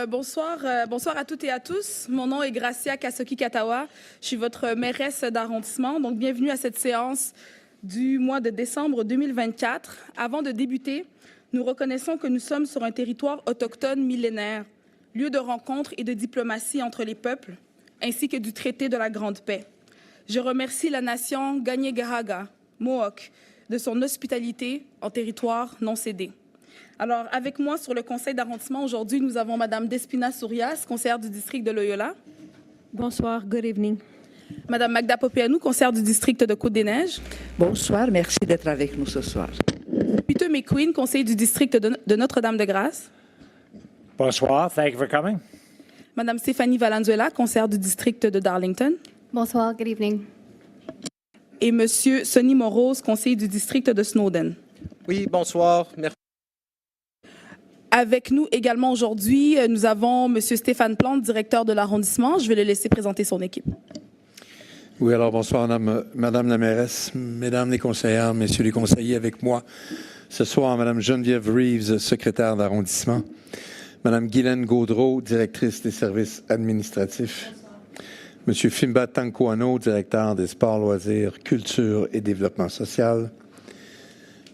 Bonsoir à toutes et à tous. Mon nom est Gracia Kasoki-Katawa. Je suis votre mairesse d'arrondissement. Donc, bienvenue à cette séance du mois de décembre 2024. Avant de débuter, nous reconnaissons que nous sommes sur un territoire autochtone millénaire, lieu de rencontre et de diplomatie entre les peuples, ainsi que du traité de la Grande Paix. Je remercie la nation Gagné-Garaga, Mohawk, de son hospitalité en territoire non cédé. Alors, avec moi sur le conseil d'arrondissement, aujourd'hui, nous avons Mme Despina Sourias, conseillère du district de Loyola. Bonsoir, good evening. Mme Magda Popeanou, conseillère du district de Côte-des-Neiges. Bonsoir, merci d'être avec nous ce soir. Peter McQueen, conseiller du district de Notre-Dame-de-Grâce. Bonsoir, thank you for coming. Mme Stéphanie Valenzuela, conseillère du district de Darlington. Bonsoir, good evening. Et M. Sonny Morose, conseiller du district de Snowden. Oui, bonsoir. Merci. Avec nous également aujourd'hui, nous avons M. Stéphane Plante, directeur de l'arrondissement. Je vais le laisser présenter son équipe. Oui, alors bonsoir, Madame la mairesse, Mesdames les conseillères, Messieurs les conseillers, avec moi ce soir, Madame Geneviève Reeves, secrétaire d'arrondissement, Madame Guylaine Gaudreau, directrice des services administratifs, Monsieur Fimba Tankoano, directeur des sports, loisirs, culture et développement social,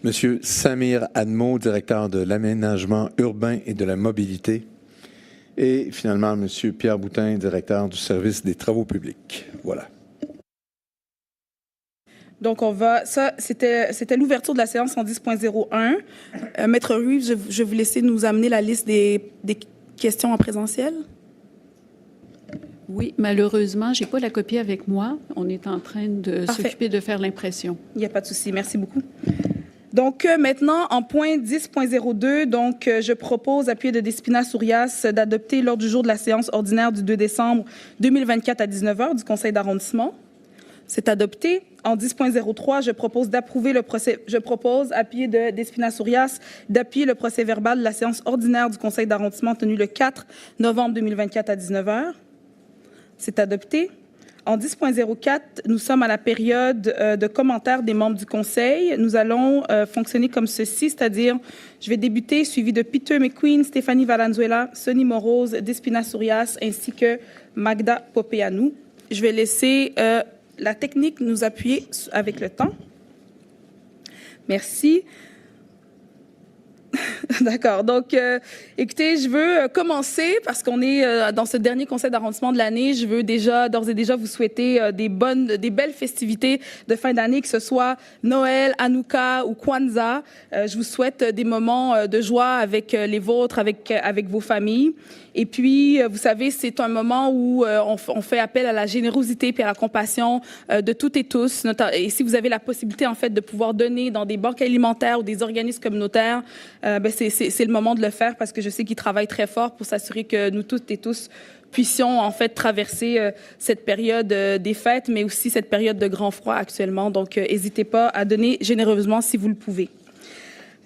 Monsieur Samir Admo, directeur de l'aménagement urbain et de la mobilité, et finalement Monsieur Pierre Boutin, directeur du service des travaux publics. Voilà. Donc, c'était l'ouverture de la séance en 10.01. Maître Reeves, je vais vous laisser nous amener la liste des questions en présentiel. Oui, malheureusement, je n'ai pas la copie avec moi. On est en train de s'occuper de faire l'impression. Il n'y a pas de souci. Merci beaucoup. Donc, maintenant, en point 10.02, je propose, appuyé de Despina Sourias, d'adopter l'ordre du jour de la séance ordinaire du 2 décembre 2024 à 19h du conseil d'arrondissement. C'est adopté. En 10.03, je propose d'approuver le procès. Je propose, appuyé de Despina Sourias, d'appuyer le procès verbal de la séance ordinaire du conseil d'arrondissement tenue le 4 novembre 2024 à 19h. C'est adopté. En 10.04, nous sommes à la période de commentaires des membres du conseil. Nous allons fonctionner comme ceci, c'est-à-dire, je vais débuter, suivi de Peter McQueen, Stéphanie Valenzuela, Sonny Morose, Despina Sourias, ainsi que Magda Popeanou. Je vais laisser la technique nous appuyer avec le temps. Merci. D'accord. Donc, écoutez, je veux commencer parce qu'on est dans ce dernier conseil d'arrondissement de l'année. Je veux d'ores et déjà vous souhaiter des belles festivités de fin d'année, que ce soit Noël, Hanouka ou Kwanzaa. Je vous souhaite des moments de joie avec les vôtres, avec vos familles. Et puis, vous savez, c'est un moment où on fait appel à la générosité puis à la compassion de toutes et tous. Et si vous avez la possibilité, en fait, de pouvoir donner dans des banques alimentaires ou des organismes communautaires, c'est le moment de le faire parce que je sais qu'ils travaillent très fort pour s'assurer que nous toutes et tous puissions, en fait, traverser cette période des fêtes, mais aussi cette période de grand froid actuellement. Donc, n'hésitez pas à donner généreusement si vous le pouvez.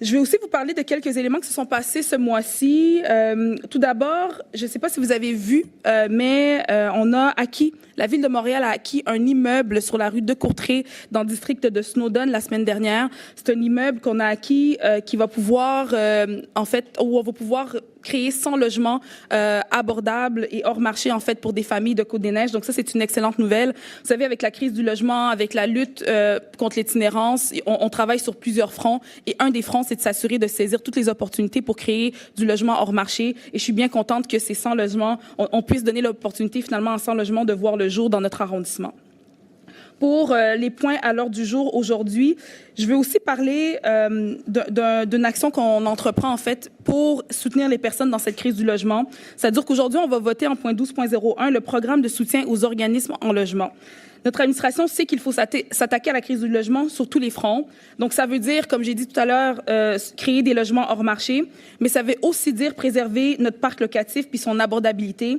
Je vais aussi vous parler de quelques éléments qui se sont passés ce mois-ci. Tout d'abord, je ne sais pas si vous avez vu, mais la Ville de Montréal a acquis un immeuble sur la rue de Courtrai dans le district de Snowden la semaine dernière. C'est un immeuble qu'on a acquis qui va pouvoir, où on va pouvoir créer 100 logements abordables et hors marché, en fait, pour des familles de Côte-des-Neiges. Donc ça, c'est une excellente nouvelle. Vous savez, avec la crise du logement, avec la lutte contre l'itinérance, on travaille sur plusieurs fronts. Et un des fronts, c'est de s'assurer de saisir toutes les opportunités pour créer du logement hors marché. Et je suis bien contente que ces 100 logements, on puisse donner l'opportunité, finalement, à 100 logements de voir le jour dans notre arrondissement. Pour les points à l'ordre du jour aujourd'hui, je veux aussi parler d'une action qu'on entreprend, en fait, pour soutenir les personnes dans cette crise du logement. C'est-à-dire qu'aujourd'hui, on va voter en point 12.01 le programme de soutien aux organismes en logement. Notre administration sait qu'il faut s'attaquer à la crise du logement sur tous les fronts. Donc, ça veut dire, comme j'ai dit tout à l'heure, créer des logements hors marché, mais ça veut aussi dire préserver notre parc locatif puis son abordabilité,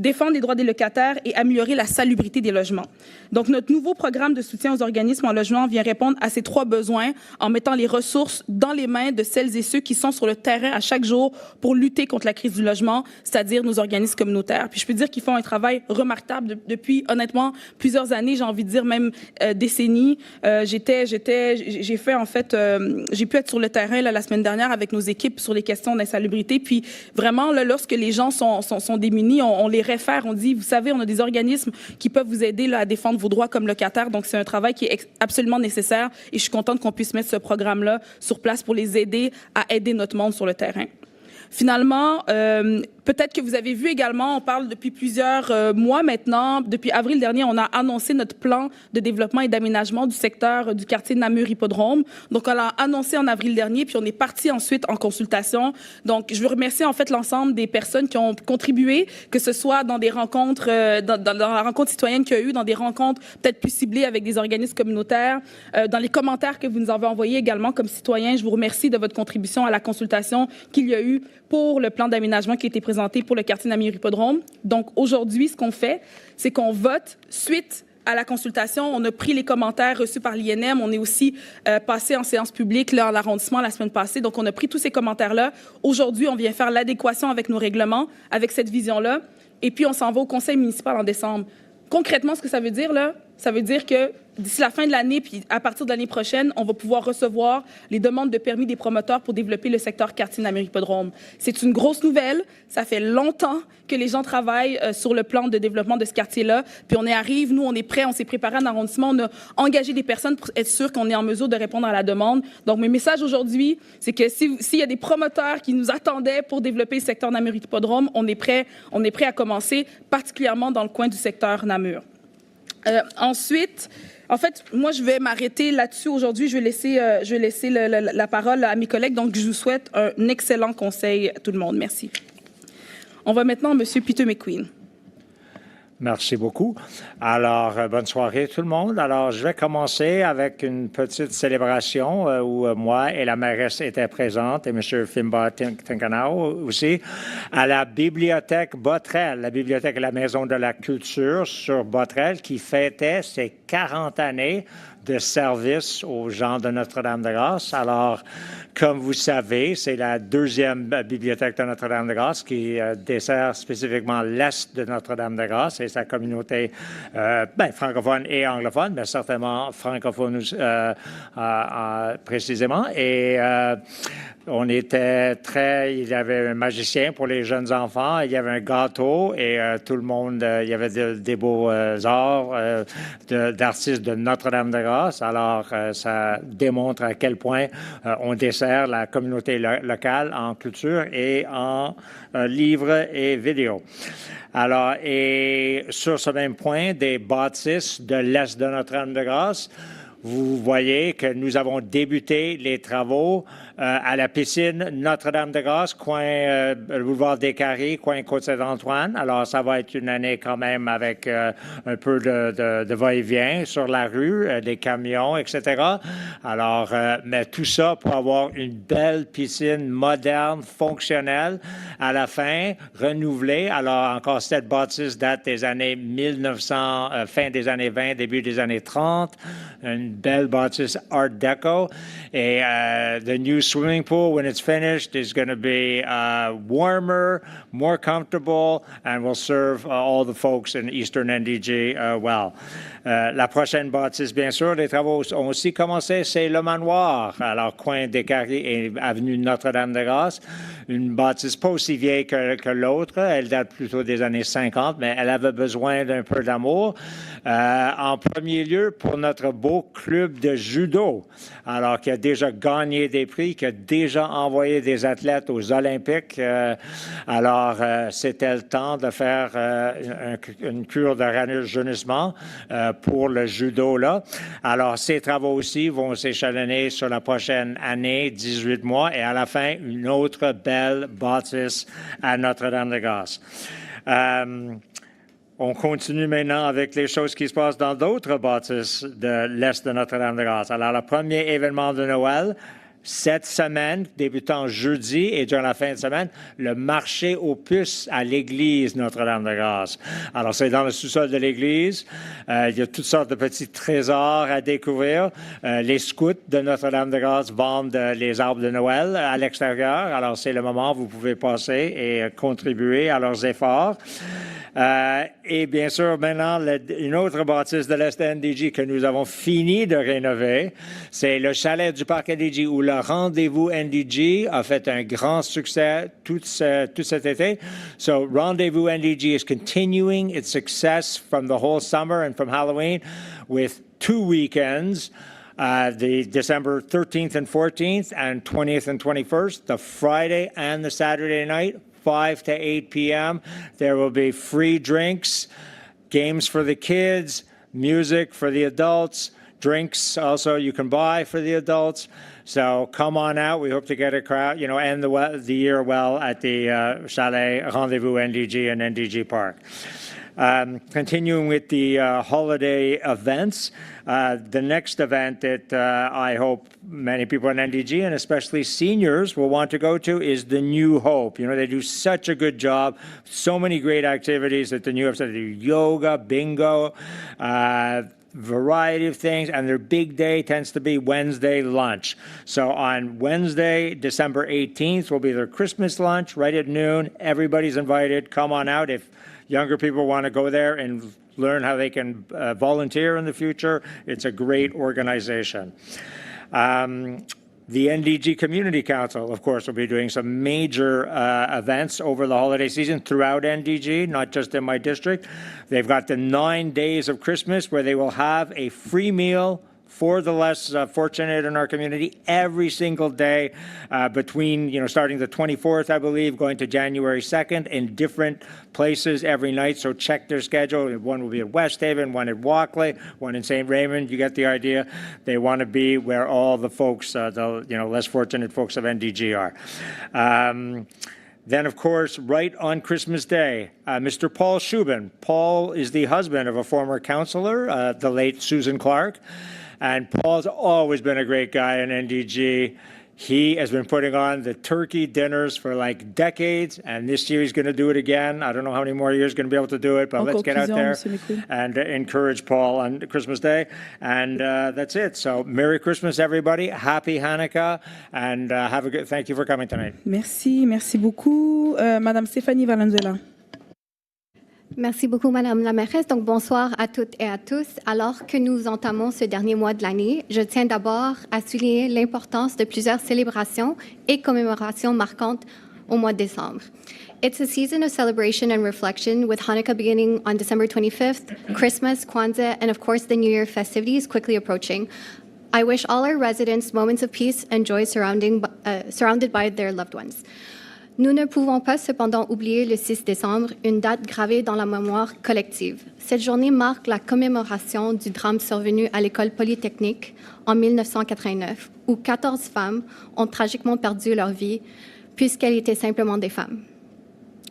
défendre les droits des locataires et améliorer la salubrité des logements. Donc, notre nouveau programme de soutien aux organismes en logement vient répondre à ces 3 besoins en mettant les ressources dans les mains de celles et ceux qui sont sur le terrain à chaque jour pour lutter contre la crise du logement, c'est-à-dire nos organismes communautaires. Puis je peux dire qu'ils font un travail remarquable depuis, honnêtement, plusieurs années, j'ai envie de dire même décennies. J'ai pu être sur le terrain là, la semaine dernière avec nos équipes sur les questions d'insalubrité. Puis vraiment, là, lorsque les gens sont démunis, on les réfère, on dit, vous savez, on a des organismes qui peuvent vous aider là, à défendre vos droits comme locataire. Donc, c'est un travail qui est absolument nécessaire et je suis contente qu'on puisse mettre ce programme-là sur place pour les aider à aider notre monde sur le terrain. Finalement, peut-être que vous avez vu également, on parle depuis plusieurs mois maintenant, depuis avril dernier, on a annoncé notre plan de développement et d'aménagement du secteur du quartier Namur-Hippodrome. Donc, on l'a annoncé en avril dernier, puis on est parti ensuite en consultation. Donc, je veux remercier en fait l'ensemble des personnes qui ont contribué, que ce soit dans des rencontres, dans la rencontre citoyenne qu'il y a eu, dans des rencontres peut-être plus ciblées avec des organismes communautaires, dans les commentaires que vous nous avez envoyés également comme citoyens. Je vous remercie de votre contribution à la consultation qu'il y a eu pour le plan d'aménagement qui a été présenté pour le quartier Namur-Hippodrome. Donc, aujourd'hui, ce qu'on fait, c'est qu'on vote suite à la consultation. On a pris les commentaires reçus par l'INM. On est aussi passé en séance publique là, en arrondissement la semaine passée. Donc, on a pris tous ces commentaires-là. Aujourd'hui, on vient faire l'adéquation avec nos règlements, avec cette vision-là. Et puis, on s'en va au conseil municipal en décembre. Concrètement, ce que ça veut dire, là, ça veut dire que d'ici la fin de l'année, puis à partir de l'année prochaine, on va pouvoir recevoir les demandes de permis des promoteurs pour développer le secteur quartier Namur-Hippodrome. C'est une grosse nouvelle. Ça fait longtemps que les gens travaillent sur le plan de développement de ce quartier-là. Puis on y arrive, nous, on est prêts, on s'est préparé en arrondissement, on a engagé des personnes pour être sûr qu'on est en mesure de répondre à la demande. Donc, mes messages aujourd'hui, c'est que s'il y a des promoteurs qui nous attendaient pour développer le secteur Namur-Hippodrome, on est prêt à commencer, particulièrement dans le coin du secteur Namur. Ensuite, en fait, moi, je vais m'arrêter là-dessus aujourd'hui. Je vais laisser la parole à mes collègues. Donc, je vous souhaite un excellent conseil à tout le monde. Merci. On va maintenant à M. Peter McQueen. Merci beaucoup. Alors, bonne soirée tout le monde. Alors, je vais commencer avec une petite célébration où moi et la mairesse étaient présentes et M. Fimba Tinkanao aussi à la bibliothèque Botrel, la bibliothèque et la Maison de la Culture sur Botrel qui fêtait ses 40 années de service aux gens de Notre-Dame-de-Grâce. Alors, comme vous savez, c'est la 2e bibliothèque de Notre-Dame-de-Grâce qui dessert spécifiquement l'Est de Notre-Dame-de-Grâce et sa communauté francophone et anglophone, mais certainement francophone précisément. Et on était il y avait un magicien pour les jeunes enfants, il y avait un gâteau et tout le monde, il y avait des beaux arts d'artistes de Notre-Dame-de-Grâce. Alors, ça démontre à quel point on dessert la communauté locale en culture et en livres et vidéos. Alors, et sur ce même point, des bâtisses de l'Est de Notre-Dame-de-Grâce, vous voyez que nous avons débuté les travaux à la piscine Notre-Dame-de-Grâce, coin boulevard des Carrés, coin Côte-Saint-Antoine. Alors, ça va être une année quand même avec un peu de va-et-vient sur la rue, des camions, etc. Alors, mais tout ça pour avoir une belle piscine moderne, fonctionnelle, à la fin, renouvelée. Alors, encore cette bâtisse date des années 1900, fin des années 20, début des années 30. Une belle bâtisse Art Deco. Et the new swimming pool, when it's finished, is going to be warmer, more comfortable, and will serve all the folks in Eastern NDG well. La prochaine bâtisse, bien sûr, les travaux ont aussi commencé, c'est le manoir, alors coin des Carrés et avenue Notre-Dame-de-Grâce. Une bâtisse pas aussi vieille que l'autre, elle date plutôt des années 50, mais elle avait besoin d'un peu d'amour. En premier lieu, pour notre beau club de judo, alors qui a déjà gagné des prix, qui a déjà envoyé des athlètes aux Olympiques. Alors, c'était le temps de faire une cure de rajeunissement pour le judo là. Alors, ces travaux aussi vont s'échelonner sur la prochaine année, 18 mois, et à la fin, une autre belle bâtisse à Notre-Dame-de-Grâce. On continue maintenant avec les choses qui se passent dans d'autres bâtisses de l'Est de Notre-Dame-de-Grâce. Alors, le premier événement de Noël cette semaine, débutant jeudi et durant la fin de semaine, le marché aux puces à l'église Notre-Dame-de-Grâce. Alors, c'est dans le sous-sol de l'église. Il y a toutes sortes de petits trésors à découvrir. Les scouts de Notre-Dame-de-Grâce vendent les arbres de Noël à l'extérieur. Alors, c'est le moment où vous pouvez passer et contribuer à leurs efforts. Et bien sûr, maintenant, une autre bâtisse de l'Est NDG que nous avons fini de rénover, c'est le chalet du Parc NDG où le rendez-vous NDG a fait un grand succès tout cet été. So, Rendezvous NDG is continuing its success from the whole summer and from Halloween with 2 weekends. The December 13th and 14th and 20th and 21st, the Friday and the Saturday night, 5 to 8 p.m. There will be free drinks, games for the kids, music for the adults, drinks also you can buy for the adults. So come on out. We hope to get a crowd, end the year well at the Chalet Rendezvous NDG and NDG Park. Continuing with the holiday events, the next event that I hope many people in NDG and especially seniors will want to go to is the New Hope. They do such a good job, so many great activities at the New Hope. They do yoga, bingo, variety of things, and their big day tends to be Wednesday lunch. So on Wednesday, December 18th, will be their Christmas lunch right at noon. Everybody's invited. Come on out if younger people want to go there and learn how they can volunteer in the future. It's a great organization. The NDG Community Council, of course, will be doing some major events over the holiday season throughout NDG, not just in my district. They've got the 9 days of Christmas where they will have a free meal for the less fortunate in our community every single day between, starting the 24th, I believe, going to January 2nd in different places every night. So check their schedule. One will be at West Haven, one at Walkley, one in St. Raymond. You get the idea. They want to be where all the folks, the less fortunate folks of NDG are. Then, of course, right on Christmas Day, Mr. Paul Shubin. Paul is the husband of a former counselor, the late Susan Clark. And Paul's always been a great guy in NDG. He has been putting on the turkey dinners for like decades, and this year he's going to do it again. I don't know how many more years he's going to be able to do it, but let's get out there and encourage Paul on Christmas Day. And that's it. So Merry Christmas, everybody. Happy Hanukkah, and have a good. Thank you for coming tonight. Merci beaucoup, Madame Stéphanie Valenzuela. Merci beaucoup, Madame la mairesse. Donc, bonsoir à toutes et à tous. Alors que nous entamons ce dernier mois de l'année, je tiens d'abord à souligner l'importance de plusieurs célébrations et commémorations marquantes au mois de décembre. It's a season of celebration and reflection, with Hanukkah beginning on December 25th, Christmas, Kwanzaa, and of course the New Year festivities quickly approaching. I wish all our residents moments of peace and joy surrounded by their loved ones. Nous ne pouvons pas cependant oublier le 6 décembre, une date gravée dans la mémoire collective. Cette journée marque la commémoration du drame survenu à l'école polytechnique en 1989, où 14 femmes ont tragiquement perdu leur vie puisqu'elles étaient simplement des femmes.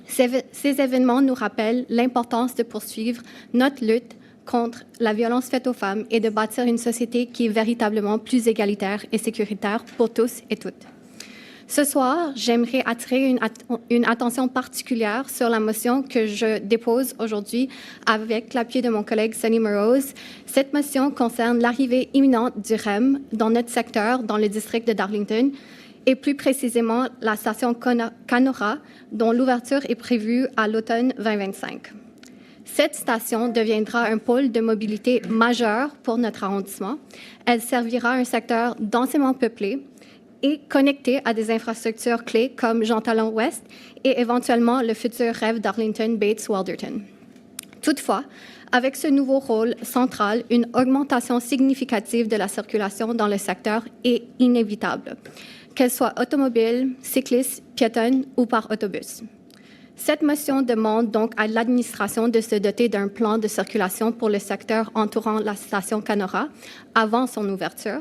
Ces événements nous rappellent l'importance de poursuivre notre lutte contre la violence faite aux femmes et de bâtir une société qui est véritablement plus égalitaire et sécuritaire pour tous et toutes. Ce soir, j'aimerais attirer une attention particulière sur la motion que je dépose aujourd'hui avec l'appui de mon collègue Sonny Morose. Cette motion concerne l'arrivée imminente du REM dans notre secteur, dans le district de Darlington, et plus précisément la station Canora, dont l'ouverture est prévue à l'automne 2025. Cette station deviendra un pôle de mobilité majeur pour notre arrondissement. Elle servira un secteur densément peuplé et connecté à des infrastructures clés comme Jean Talon Ouest et éventuellement le futur rêve d'Arlington-Bates-Walderton. Toutefois, avec ce nouveau rôle central, une augmentation significative de la circulation dans le secteur est inévitable, qu'elle soit automobile, cycliste, piétonne ou par autobus. Cette motion demande donc à l'administration de se doter d'un plan de circulation pour le secteur entourant la station Canora avant son ouverture.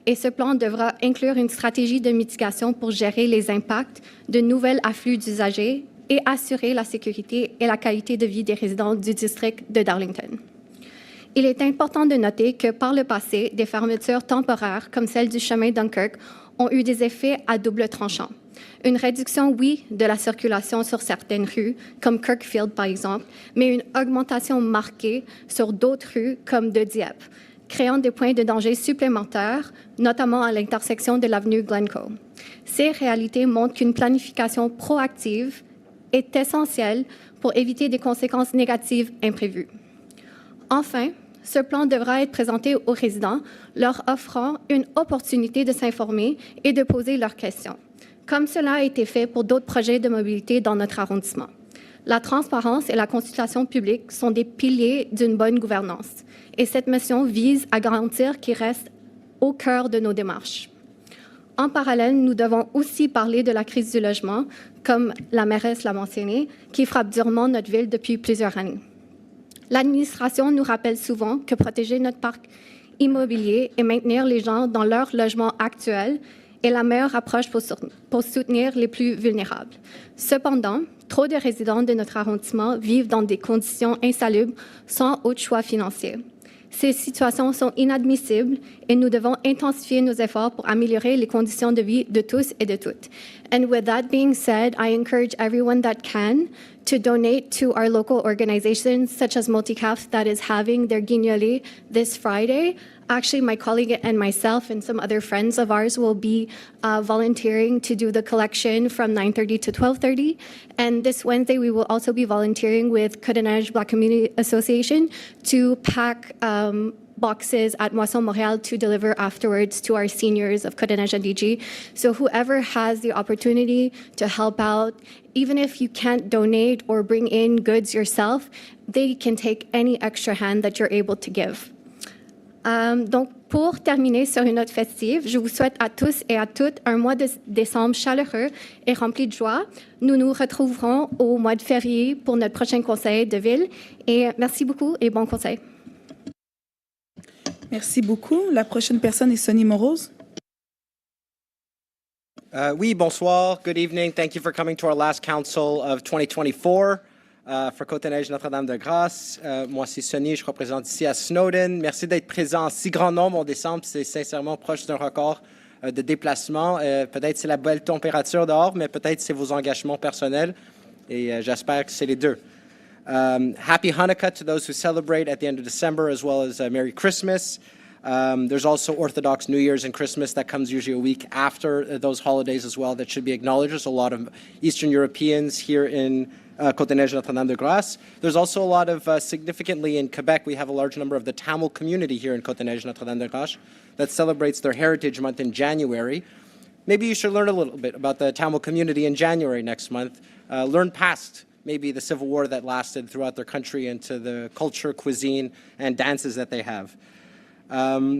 Et ce plan devra inclure une stratégie de mitigation pour gérer les impacts de nouveaux afflux d'usagers et assurer la sécurité et la qualité de vie des résidents du district de Darlington. Il est important de noter que par le passé, des fermetures temporaires comme celle du chemin Dunkirk ont eu des effets à double tranchant. Une réduction, oui, de la circulation sur certaines rues, comme Kirkfield par exemple, mais une augmentation marquée sur d'autres rues, comme de Dieppe, créant des points de danger supplémentaires, notamment à l'intersection de l'avenue Glencoe. Ces réalités montrent qu'une planification proactive est essentielle pour éviter des conséquences négatives imprévues. Enfin, ce plan devra être présenté aux résidents, leur offrant une opportunité de s'informer et de poser leurs questions, comme cela a été fait pour d'autres projets de mobilité dans notre arrondissement. La transparence et la consultation publique sont des piliers d'une bonne gouvernance, et cette mission vise à garantir qu'ils restent au cœur de nos démarches. En parallèle, nous devons aussi parler de la crise du logement, comme la mairesse l'a mentionné, qui frappe durement notre ville depuis plusieurs années. L'administration nous rappelle souvent que protéger notre parc immobilier et maintenir les gens dans leur logement actuel est la meilleure approche pour soutenir les plus vulnérables. Cependant, trop de résidents de notre arrondissement vivent dans des conditions insalubres sans autre choix financier. Ces situations sont inadmissibles et nous devons intensifier nos efforts pour améliorer les conditions de vie de tous et de toutes. And with that being said, I encourage everyone that can to donate to our local organizations such as Multicaf that is having their guignolé this Friday. Actually, my colleague and myself and some other friends of ours will be volunteering to do the collection from 9:30 to 12:30. And this Wednesday, we will also be volunteering with Côte-des-Neiges Black Community Association to pack boxes at Moisson Montréal to deliver afterwards to our seniors of Côte-des-Neiges-NDG. So whoever has the opportunity to help out, even if you can't donate or bring in goods yourself, they can take any extra hand that you're able to give. Donc, pour terminer sur une note festive, je vous souhaite à tous et à toutes un mois de décembre chaleureux et rempli de joie. Nous nous retrouverons au mois de février pour notre prochain conseil de ville. Et merci beaucoup et bon conseil. Merci beaucoup. La prochaine personne est Sonny Morose. Oui, bonsoir. Good evening. Thank you for coming to our last council of 2024. For Côte-des-Neiges Notre-Dame-de-Grâce. Moi, c'est Sonny, je représente ici à Snowden. Merci d'être présent en si grand nombre en décembre. C'est sincèrement proche d'un record de déplacement. Peut-être c'est la belle température dehors, mais peut-être c'est vos engagements personnels. Et j'espère que c'est les deux. Happy Hanukkah to those who celebrate at the end of December, as well as Merry Christmas. There's also Orthodox New Year's and Christmas that comes usually a week after those holidays as well that should be acknowledged. There's a lot of Eastern Europeans here in Côte-des-Neiges Notre-Dame-de-Grâce. There's also a lot of, significantly in Quebec, we have a large number of the Tamil community here in Côte-des-Neiges Notre-Dame-de-Grâce that celebrates their Heritage Month in January. Maybe you should learn a little bit about the Tamil community in January next month. Learn past maybe the civil war that lasted throughout their country into the culture, cuisine, and dances that they have.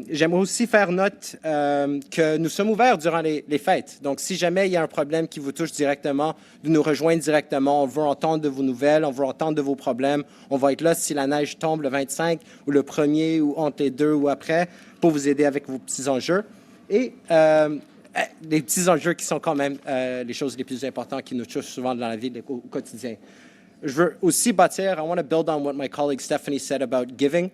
J'aimerais aussi faire note que nous sommes ouverts durant les fêtes. Donc, si jamais il y a un problème qui vous touche directement, de nous rejoindre directement. On veut entendre de vos nouvelles, on veut entendre de vos problèmes. On va être là si la neige tombe le 25 ou le 1er ou entre les deux ou après pour vous aider avec vos petits enjeux. Et les petits enjeux qui sont quand même les choses les plus importantes qui nous touchent souvent dans la vie au quotidien. Je veux aussi bâtir, I want to build on what my colleague Stephanie said about giving.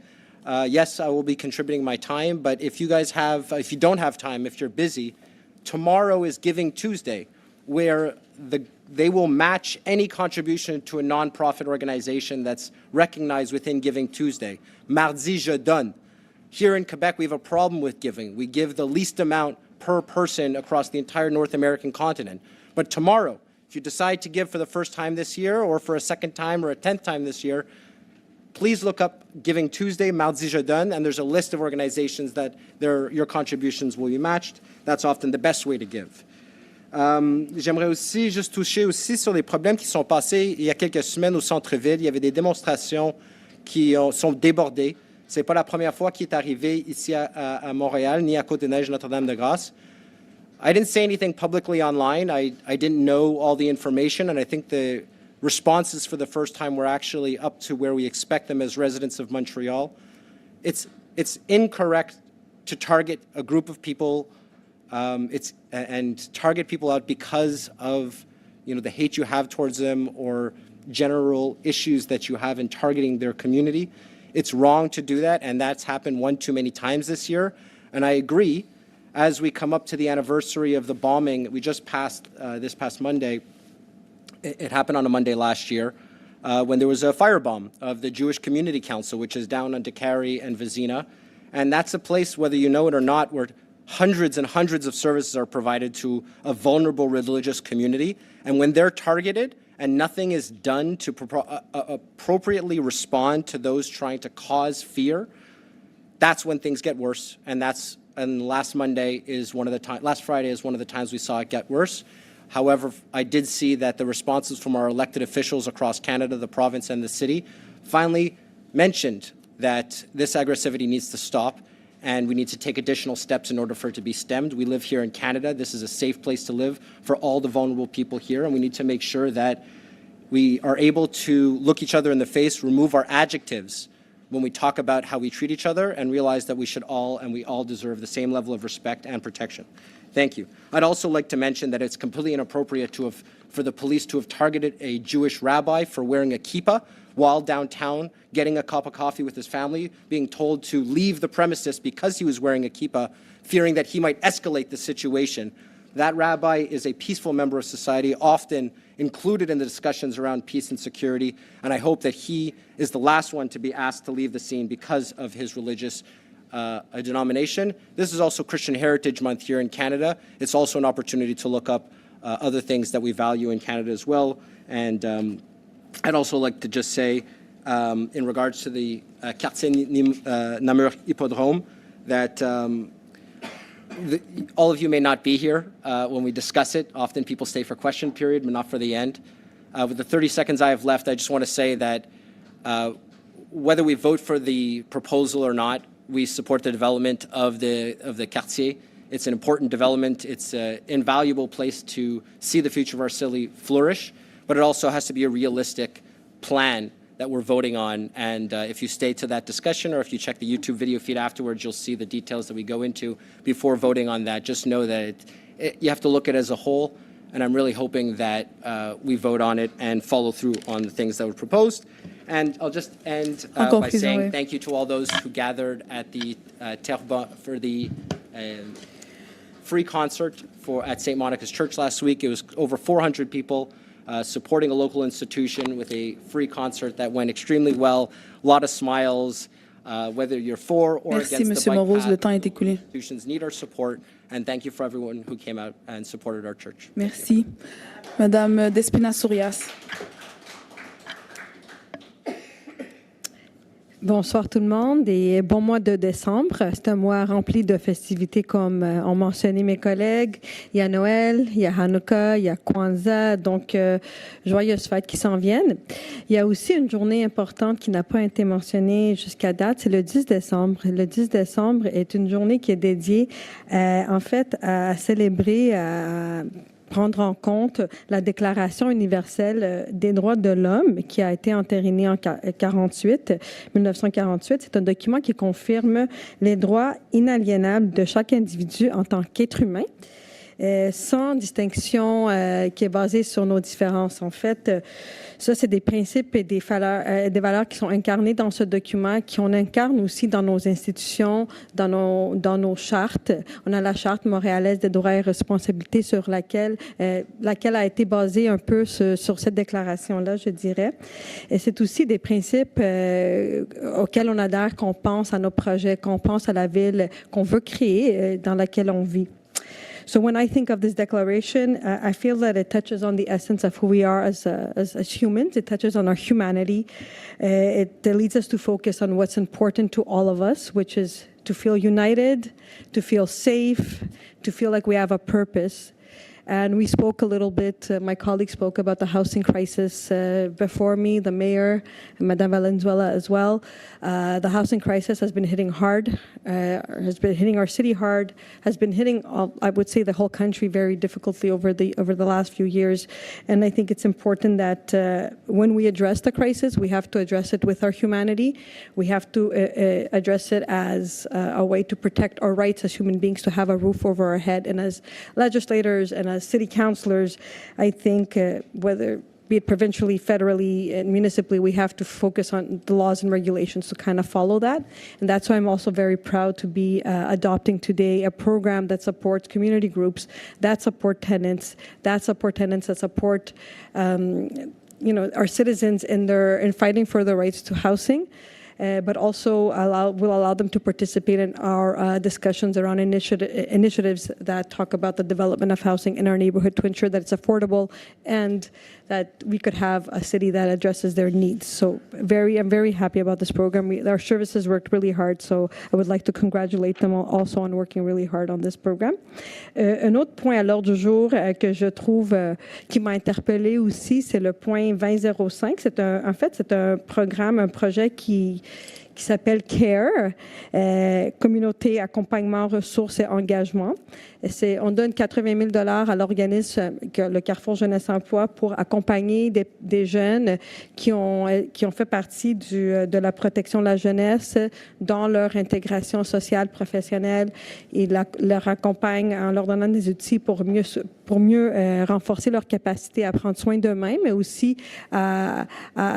Yes, I will be contributing my time, but if you don't have time, if you're busy, tomorrow is Giving Tuesday, where they will match any contribution to a nonprofit organization that's recognized within Giving Tuesday. Mardi, je donne. Here in Quebec, we have a problem with giving. We give the least amount per person across the entire North American continent. But tomorrow, if you decide to give for the first time this year or for a second time or a 10th time this year, please look up Giving Tuesday, Mardi Je Donne, and there's a list of organizations that your contributions will be matched. That's often the best way to give. J'aimerais aussi juste toucher aussi sur les problèmes qui sont passés il y a quelques semaines au centre-ville. Il y avait des démonstrations qui sont débordées. Ce n'est pas la première fois qu'il est arrivé ici à Montréal, ni à Côte-des-Neiges Notre-Dame-de-Grâce. I didn't say anything publicly online. I didn't know all the information, and I think the responses for the first time were actually up to where we expect them as residents of Montreal. It's incorrect to target a group of people and target people out because of the hate you have towards them or general issues that you have in targeting their community. It's wrong to do that, and that's happened one too many times this year. And I agree. as we come up to the anniversary of the bombing that we just passed this past Monday. It happened on a Monday last year when there was a firebomb of the Jewish Community Council, which is down on Dekari and Vizina. And that's a place, whether you know it or not, where hundreds and hundreds of services are provided to a vulnerable religious community. And when they're targeted and nothing is done to appropriately respond to those trying to cause fear, that's when things get worse. And last Friday is one of the times we saw it get worse. However, I did see that the responses from our elected officials across Canada, the province, and the city finally mentioned that this aggressivity needs to stop, and we need to take additional steps in order for it to be stemmed. We live here in Canada. This is a safe place to live for all the vulnerable people here, and we need to make sure that we are able to look each other in the face, remove our adjectives when we talk about how we treat each other, and realize that we all deserve the same level of respect and protection. Thank you. I'd also like to mention that it's completely inappropriate for the police to have targeted a Jewish rabbi for wearing a kippah while downtown getting a cup of coffee with his family, being told to leave the premises because he was wearing a kippah, fearing that he might escalate the situation. That rabbi is a peaceful member of society, often included in the discussions around peace and security, and I hope that he is the last one to be asked to leave the scene because of his religious a denomination. This is also Christian Heritage Month here in Canada. It's also an opportunity to look up other things that we value in Canada as well. And I'd also like to just say, in regards to the Quartier Namur Hippodrome, that all of you may not be here when we discuss it. Often people stay for question period, but not for the end. With the 30 seconds I have left, I just want to say that whether we vote for the proposal or not, we support the development of the quartier. It's an important development. It's an invaluable place to see the future of our city flourish, but it also has to be a realistic plan that we're voting on. And if you stay to that discussion, or if you check the YouTube video feed afterwards, you'll see the details that we go into before voting on that. Just know that you have to look at it as a whole, and I'm really hoping that we vote on it and follow through on the things that were proposed. And I'll just end by saying thank you to all those who gathered at the for the free concert at St. Monica's Church last week. It was over 400 people supporting a local institution with a free concert that went extremely well. A lot of smiles, whether you're for or against the bike path. Institutions need our support, and thank you for everyone who came out and supported our church. Merci. Madame Despina-Sourias. Bonsoir tout le monde et bon mois de décembre. C'est un mois rempli de festivités comme ont mentionné mes collègues. Il y a Noël, il y a Hanouka, il y a Kwanzaa, donc joyeuses fêtes qui s'en viennent. Il y a aussi une journée importante qui n'a pas été mentionnée jusqu'à date, c'est le 10 décembre. Le 10 décembre est une journée qui est dédiée en fait à célébrer, à prendre en compte la Déclaration universelle des droits de l'homme qui a été entérinée en 1948. C'est un document qui confirme les droits inaliénables de chaque individu en tant qu'être humain, sans distinction qui est basée sur nos différences. En fait, ça, c'est des principes et des valeurs qui sont incarnées dans ce document, qu'on incarne aussi dans nos institutions, dans nos chartes. On a la Charte montréalaise des droits et responsabilités sur laquelle a été basée un peu sur cette déclaration-là, je dirais. Et c'est aussi des principes auxquels on adhère, qu'on pense à nos projets, qu'on pense à la ville qu'on veut créer, dans laquelle on vit. So when I think of this declaration, I feel that it touches on the essence of who we are as humans. It touches on our humanity. It leads us to focus on what's important to all of us, which is to feel united, to feel safe, to feel like we have a purpose. And we spoke a little bit, my colleague spoke about the housing crisis before me, the mayor, and Madame Valenzuela as well. The housing crisis has been hitting hard, has been hitting our city hard, has been hitting, I would say, the whole country very difficultly over the last few years. And I think it's important that when we address the crisis, we have to address it with our humanity. We have to address it as a way to protect our rights as human beings, to have a roof over our head. And as legislators and as city councilors, I think whether be it provincially, federally, and municipally, we have to focus on the laws and regulations to kind of follow that. And that's why I'm also very proud to be adopting today a program that supports community groups, that support tenants, that support our citizens in fighting for the rights to housing. But also will allow them to participate in our discussions around initiatives that talk about the development of housing in our neighborhood to ensure that it's affordable and that we could have a city that addresses their needs. So I'm very happy about this program. Our services worked really hard, so I would like to congratulate them also on working really hard on this program. Un autre point à l'ordre du jour que je trouve qui m'a interpellée aussi, c'est le point 2005. C'est un programme, un projet qui s'appelle CARE, Communauté, Accompagnement, Ressources et Engagement. On donne 80 000 $ à l'organisme, le Carrefour Jeunesse Emploi, pour accompagner des jeunes qui ont fait partie de la protection de la jeunesse dans leur intégration sociale, professionnelle, et leur accompagne en leur donnant des outils pour mieux renforcer leur capacité à prendre soin d'eux-mêmes, mais aussi à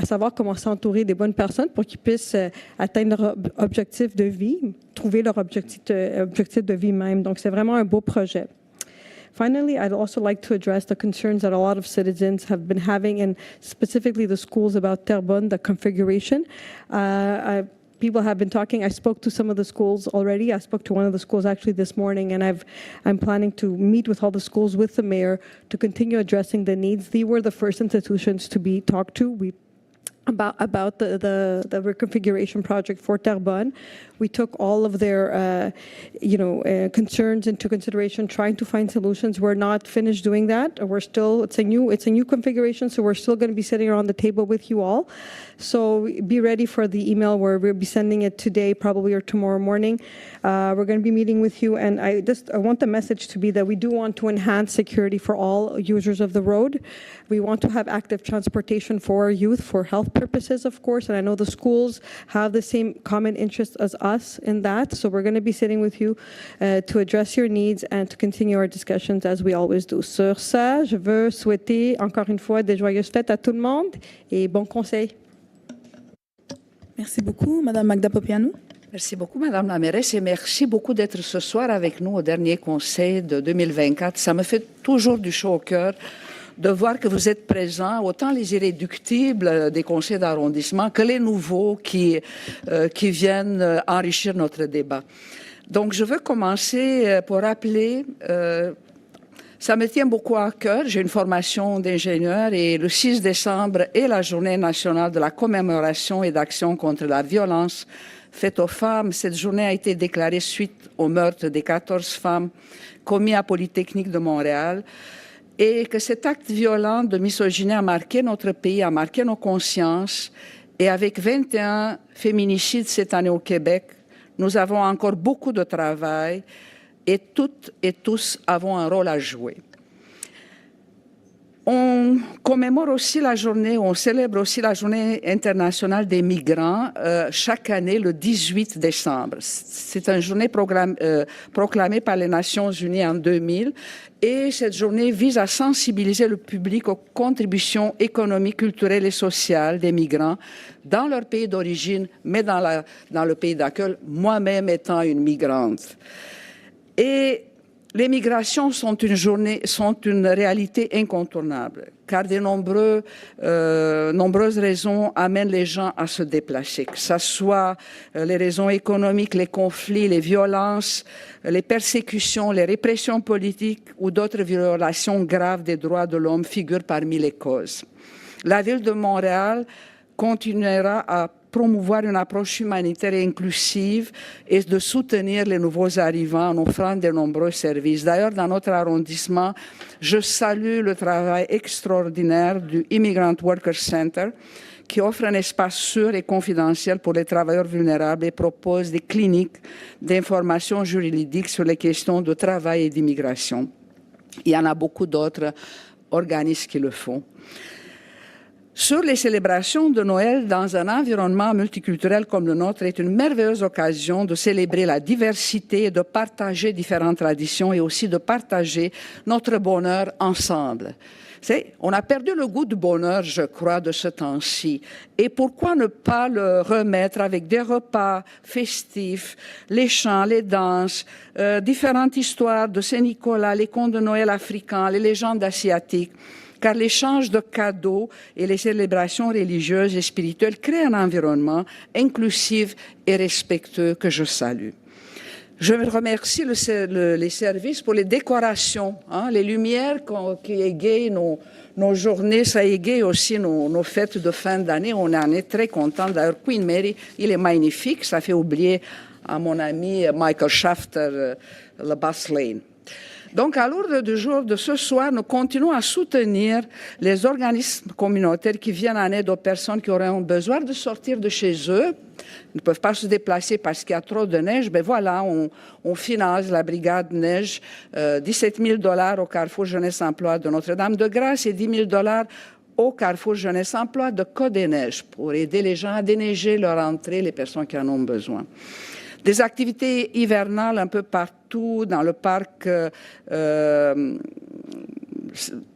savoir comment s'entourer des bonnes personnes pour qu'ils puissent atteindre leur objectif de vie, trouver leur objectif de vie même. Donc, c'est vraiment un beau projet. Finally, I'd also like to address the concerns that a lot of citizens have been having, and specifically the schools about Terrebonne, the configuration. People have been talking. I spoke to some of the schools already. I spoke to one of the schools actually this morning, and I'm planning to meet with all the schools with the mayor to continue addressing the needs. These were the first institutions to be talked to. About the reconfiguration project for Terrebonne. We took all of their concerns into consideration, trying to find solutions. We're not finished doing that. It's a new configuration, so we're still going to be sitting around the table with you all. So be ready for the email where we'll be sending it today, probably, or tomorrow morning. We're going to be meeting with you, and I want the message to be that we do want to enhance security for all users of the road. We want to have active transportation for our youth, for health purposes, of course, and I know the schools have the same common interest as us in that, so we're going to be sitting with you to address your needs and to continue our discussions as we always do. Sur ça, je veux souhaiter encore une fois des joyeuses fêtes à tout le monde et bon conseil. Merci beaucoup, Madame Magda Popianou. Merci beaucoup, Madame la mairesse, et merci beaucoup d'être ce soir avec nous au dernier conseil de 2024. Ça me fait toujours du chaud au cœur de voir que vous êtes présents, autant les irréductibles des conseils d'arrondissement que les nouveaux qui viennent enrichir notre débat. Donc, je veux commencer pour rappeler, ça me tient beaucoup à cœur, j'ai une formation d'ingénieur et le 6 décembre est la journée nationale de la commémoration et d'action contre la violence faite aux femmes. Cette journée a été déclarée suite au meurtre des 14 femmes commis à Polytechnique de Montréal. Et que cet acte violent de misogynie a marqué notre pays, a marqué nos consciences. Et avec 21 féminicides cette année au Québec, nous avons encore beaucoup de travail et toutes et tous avons un rôle à jouer. On commémore aussi la journée, on célèbre aussi la journée internationale des migrants chaque année le 18 décembre. C'est une journée proclamée par les Nations Unies en 2000 et cette journée vise à sensibiliser le public aux contributions économiques, culturelles et sociales des migrants dans leur pays d'origine, mais dans le pays d'accueil, moi-même étant une migrante. Et les migrations sont une réalité incontournable, car de nombreuses raisons amènent les gens à se déplacer, que ce soit les raisons économiques, les conflits, les violences, les persécutions, les répressions politiques ou d'autres violations graves des droits de l'homme figurent parmi les causes. La ville de Montréal continuera à promouvoir une approche humanitaire et inclusive et de soutenir les nouveaux arrivants en offrant de nombreux services. D'ailleurs, dans notre arrondissement, je salue le travail extraordinaire du Immigrant Worker Center qui offre un espace sûr et confidentiel pour les travailleurs vulnérables et propose des cliniques d'information juridique sur les questions de travail et d'immigration. Il y en a beaucoup d'autres organismes qui le font. sur les célébrations de Noël dans un environnement multiculturel comme le nôtre est une merveilleuse occasion de célébrer la diversité et de partager différentes traditions et aussi de partager notre bonheur ensemble. On a perdu le goût du bonheur, je crois, de ce temps-ci. Et pourquoi ne pas le remettre avec des repas festifs, les chants, les danses, différentes histoires de Saint-Nicolas, les contes de Noël africains, les légendes asiatiques, car l'échange de cadeaux et les célébrations religieuses et spirituelles créent un environnement inclusif et respectueux que je salue. Je remercie les services pour les décorations, les lumières qui égayent nos journées, ça égaye aussi nos fêtes de fin d'année. On en est très contents. D'ailleurs, Queen Mary, il est magnifique. Ça fait oublier à mon ami Michael Shafter le Bass Lane. Donc, à l'ordre du jour de ce soir, nous continuons à soutenir les organismes communautaires qui viennent en aide aux personnes qui auraient besoin de sortir de chez eux, ne peuvent pas se déplacer parce qu'il y a trop de neige. Ben voilà, on finance la brigade neige, 17 000 $ au Carrefour Jeunesse Emploi de Notre-Dame-de-Grâce et 10 000 $ au Carrefour Jeunesse Emploi de Côte-des-Neiges pour aider les gens à déneiger leur entrée, les personnes qui en ont besoin. Des activités hivernales un peu partout dans le parc,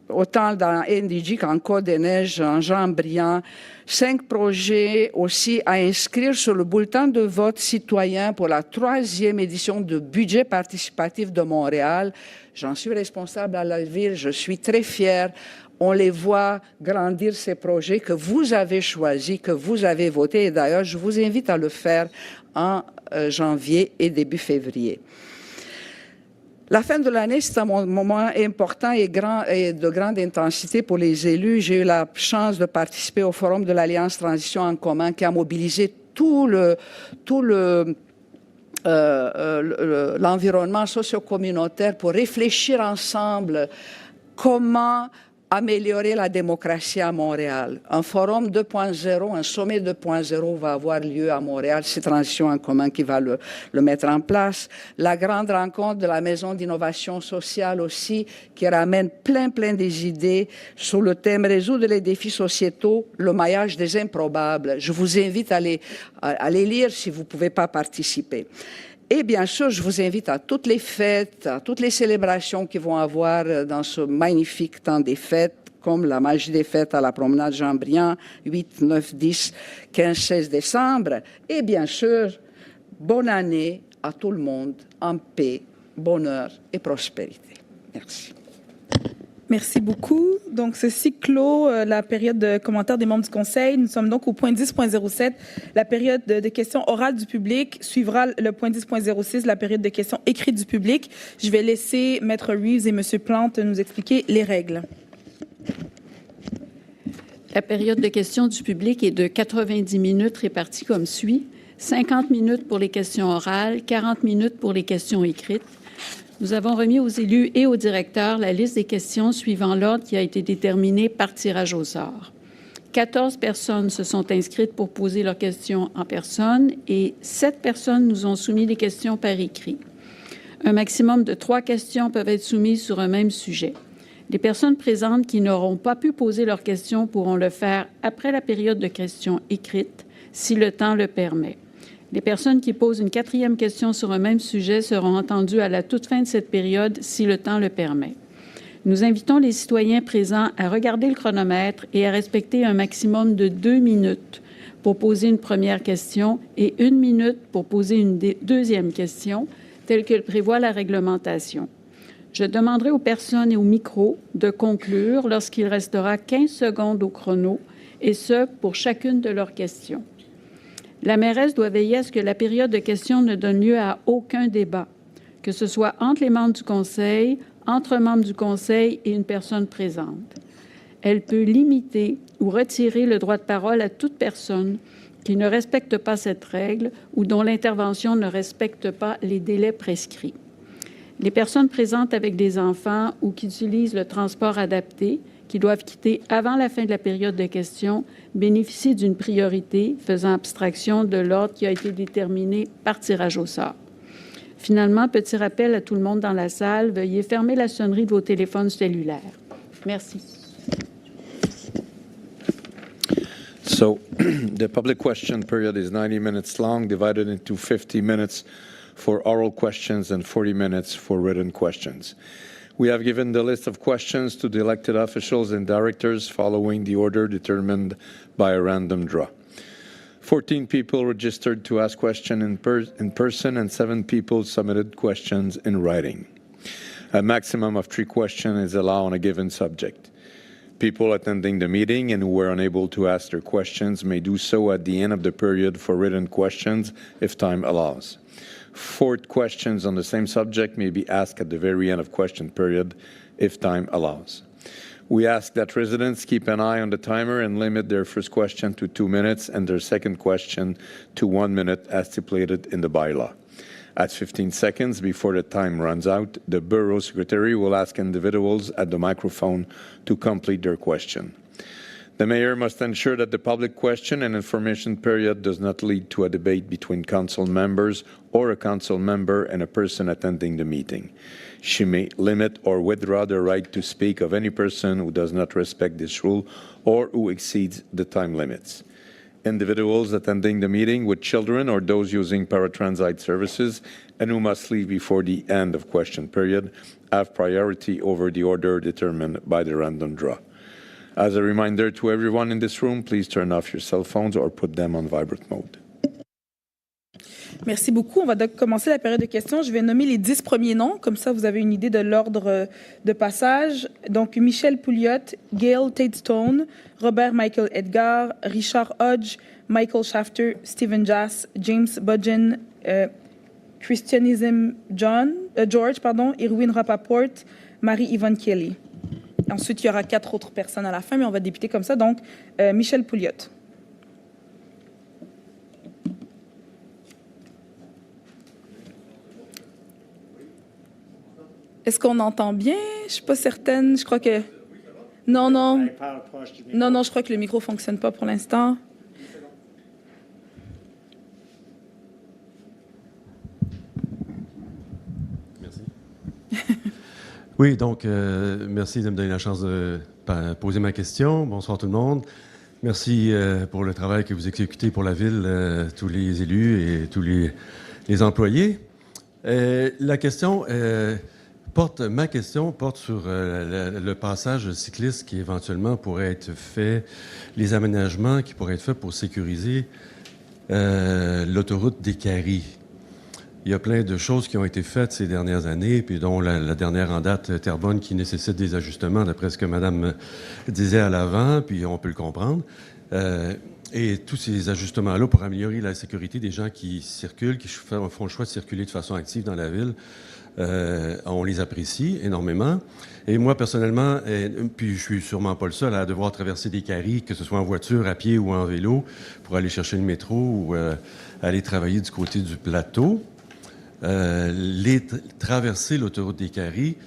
autant dans NDG qu'en Côte-des-Neiges, en Jean-Briand. 5 projets aussi à inscrire sur le bulletin de vote citoyen pour la 3e édition du budget participatif de Montréal. J'en suis responsable à la ville, je suis très fière. On les voit grandir, ces projets que vous avez choisis, que vous avez votés. Et d'ailleurs, je vous invite à le faire en janvier et début février. La fin de l'année, c'est un moment important et de grande intensité pour les élus. J'ai eu la chance de participer au forum de l'Alliance Transition en commun qui a mobilisé tout l'environnement socio-communautaire pour réfléchir ensemble comment améliorer la démocratie à Montréal. Un forum 2.0, un sommet 2.0 va avoir lieu à Montréal. C'est Transition en commun qui va le mettre en place. La grande rencontre de la Maison d'innovation sociale aussi, qui ramène plein des idées sur le thème résoudre les défis sociétaux, le maillage des improbables. Je vous invite à les lire si vous ne pouvez pas participer. Et bien sûr, je vous invite à toutes les fêtes, à toutes les célébrations qui vont avoir dans ce magnifique temps des fêtes, comme la magie des fêtes à la promenade Jean-Briand, 8, 9, 10, 15, 16 décembre. Et bien sûr, bonne année à tout le monde, en paix, bonheur et prospérité. Merci. Merci beaucoup. Donc, ceci clôt la période de commentaires des membres du Conseil. Nous sommes donc au point 10.07. La période de questions orales du public suivra le point 10.06, la période de questions écrites du public. Je vais laisser Maître Reeves et M. Plante nous expliquer les règles. La période de questions du public est de 90 minutes réparties comme suit. 50 minutes pour les questions orales, 40 minutes pour les questions écrites. Nous avons remis aux élus et aux directeurs la liste des questions suivant l'ordre qui a été déterminé par tirage au sort. 14 personnes se sont inscrites pour poser leurs questions en personne et 7 personnes nous ont soumis des questions par écrit. Un maximum de 3 questions peuvent être soumises sur un même sujet. Les personnes présentes qui n'auront pas pu poser leurs questions pourront le faire après la période de questions écrites, si le temps le permet. Les personnes qui posent une 4e question sur un même sujet seront entendues à la toute fin de cette période, si le temps le permet. Nous invitons les citoyens présents à regarder le chronomètre et à respecter un maximum de 2 minutes pour poser une première question et 1 minute pour poser une deuxième question, telle que le prévoit la réglementation. Je demanderai aux personnes et au micro de conclure lorsqu'il restera 15 secondes au chrono, et ce, pour chacune de leurs questions. La mairesse doit veiller à ce que la période de questions ne donne lieu à aucun débat, que ce soit entre les membres du Conseil, entre membres du Conseil et une personne présente. Elle peut limiter ou retirer le droit de parole à toute personne qui ne respecte pas cette règle ou dont l'intervention ne respecte pas les délais prescrits. Les personnes présentes avec des enfants ou qui utilisent le transport adapté, qui doivent quitter avant la fin de la période de questions, bénéficient d'une priorité faisant abstraction de l'ordre qui a été déterminé par tirage au sort. Finalement, petit rappel à tout le monde dans la salle, veuillez fermer la sonnerie de vos téléphones cellulaires. Merci. So the public question period is 90 minutes long, divided into 50 minutes for oral questions and 40 minutes for written questions. We have given the list of questions to the elected officials and directors following the order determined by a random draw. 14 people registered to ask questions in person and 7 people submitted questions in writing. A maximum of 3 questions is allowed on a given subject. People attending the meeting and who were unable to ask their questions may do so at the end of the period for written questions if time allows. 4 questions on the same subject may be asked at the very end of question period if time allows. We ask that residents keep an eye on the timer and limit their first question to 2 minutes and their second question to 1 minute as stipulated in the bylaw. At 15 seconds before the time runs out, the Borough Secretary will ask individuals at the microphone to complete their question. The Mayor must ensure that the public question and information period does not lead to a debate between council members or a council member and a person attending the meeting. She may limit or withdraw the right to speak of any person who does not respect this rule or who exceeds the time limits. Individuals attending the meeting with children or those using paratransit services and who must leave before the end of question period have priority over the order determined by the random draw. As a reminder to everyone in this room, please turn off your cell phones or put them on vibrate mode. Merci beaucoup. On va donc commencer la période de questions. Je vais nommer les 10 premiers noms, comme ça vous avez une idée de l'ordre de passage. Donc, Michel Pouliot, Gail Tate-Stone, Robert Michael Edgar, Richard Hodge, Michael Shafter, Stephen Jass, James Budgeon, Christianism George, Irwin Rappaport, Marie-Yvonne Kelly. Ensuite, il y aura 4 autres personnes à la fin, mais on va débuter comme ça. Donc, Michel Pouliot. Est-ce qu'on entend bien? Je ne suis pas certaine. Je crois que... Non, je crois que le micro ne fonctionne pas pour l'instant. Merci. Oui, donc, merci de me donner la chance de poser ma question. Bonsoir tout le monde. Merci pour le travail que vous exécutez pour la ville, tous les élus et tous les employés. Ma question porte sur le passage cycliste qui éventuellement pourrait être fait, les aménagements qui pourraient être faits pour sécuriser l'autoroute des Caries. Il y a plein de choses qui ont été faites ces dernières années, puis dont la dernière en date, Terrebonne, qui nécessite des ajustements, d'après ce que Madame disait à l'avant, puis on peut le comprendre. Et tous ces ajustements-là pour améliorer la sécurité des gens qui circulent, qui font le choix de circuler de façon active dans la ville, on les apprécie énormément. Et moi, personnellement, puis je suis sûrement pas le seul à devoir traverser des caries, que ce soit en voiture, à pied ou en vélo, pour aller chercher le métro ou aller travailler du côté du plateau. Traverser l'autoroute des Caries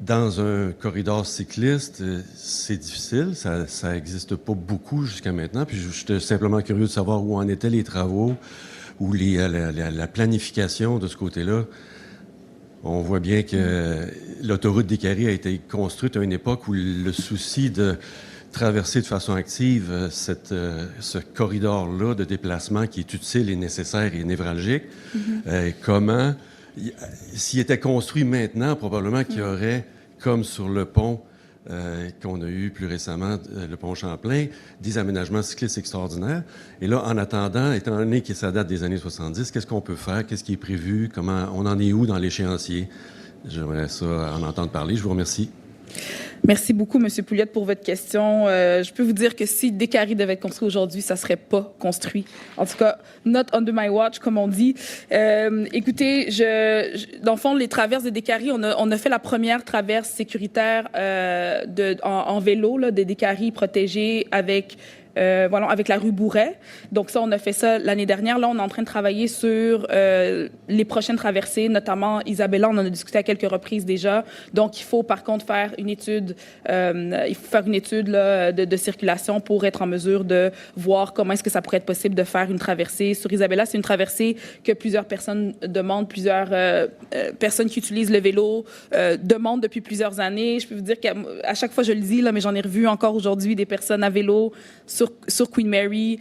dans un corridor cycliste, c'est difficile. Ça n'existe pas beaucoup jusqu'à maintenant. Puis j'étais simplement curieux de savoir où en étaient les travaux ou la planification de ce côté-là. On voit bien que l'autoroute des Caries a été construite à une époque où le souci de traverser de façon active ce corridor-là de déplacement qui est utile et nécessaire et névralgique. Comment, s'il était construit maintenant, probablement qu'il y aurait, comme sur le pont qu'on a eu plus récemment, le pont Champlain, des aménagements cyclistes extraordinaires. Et là, en attendant, étant donné que ça date des années 70, qu'est-ce qu'on peut faire? Qu'est-ce qui est prévu? Comment on en est où dans l'échéancier? J'aimerais ça en entendre parler. Je vous remercie. Merci beaucoup, M. Pouliot, pour votre question. Je peux vous dire que si des caries devaient être construits aujourd'hui, ça ne serait pas construit. En tout cas, not under my watch, comme on dit. Écoutez, dans le fond, les traverses des Décaries, on a fait la première traverse sécuritaire en vélo, là, des Décaries protégées avec la rue Bourret. Donc ça, on a fait ça l'année dernière. Là, on est en train de travailler sur les prochaines traversées, notamment Isabella, on en a discuté à quelques reprises déjà. Donc, il faut par contre faire une étude, là, de circulation pour être en mesure de voir comment est-ce que ça pourrait être possible de faire une traversée. Sur Isabella, c'est une traversée que plusieurs personnes demandent, plusieurs personnes qui utilisent le vélo demandent depuis plusieurs années. Je peux vous dire qu'à chaque fois, je le dis, là, mais j'en ai revu encore aujourd'hui des personnes à vélo sur sur Queen Mary,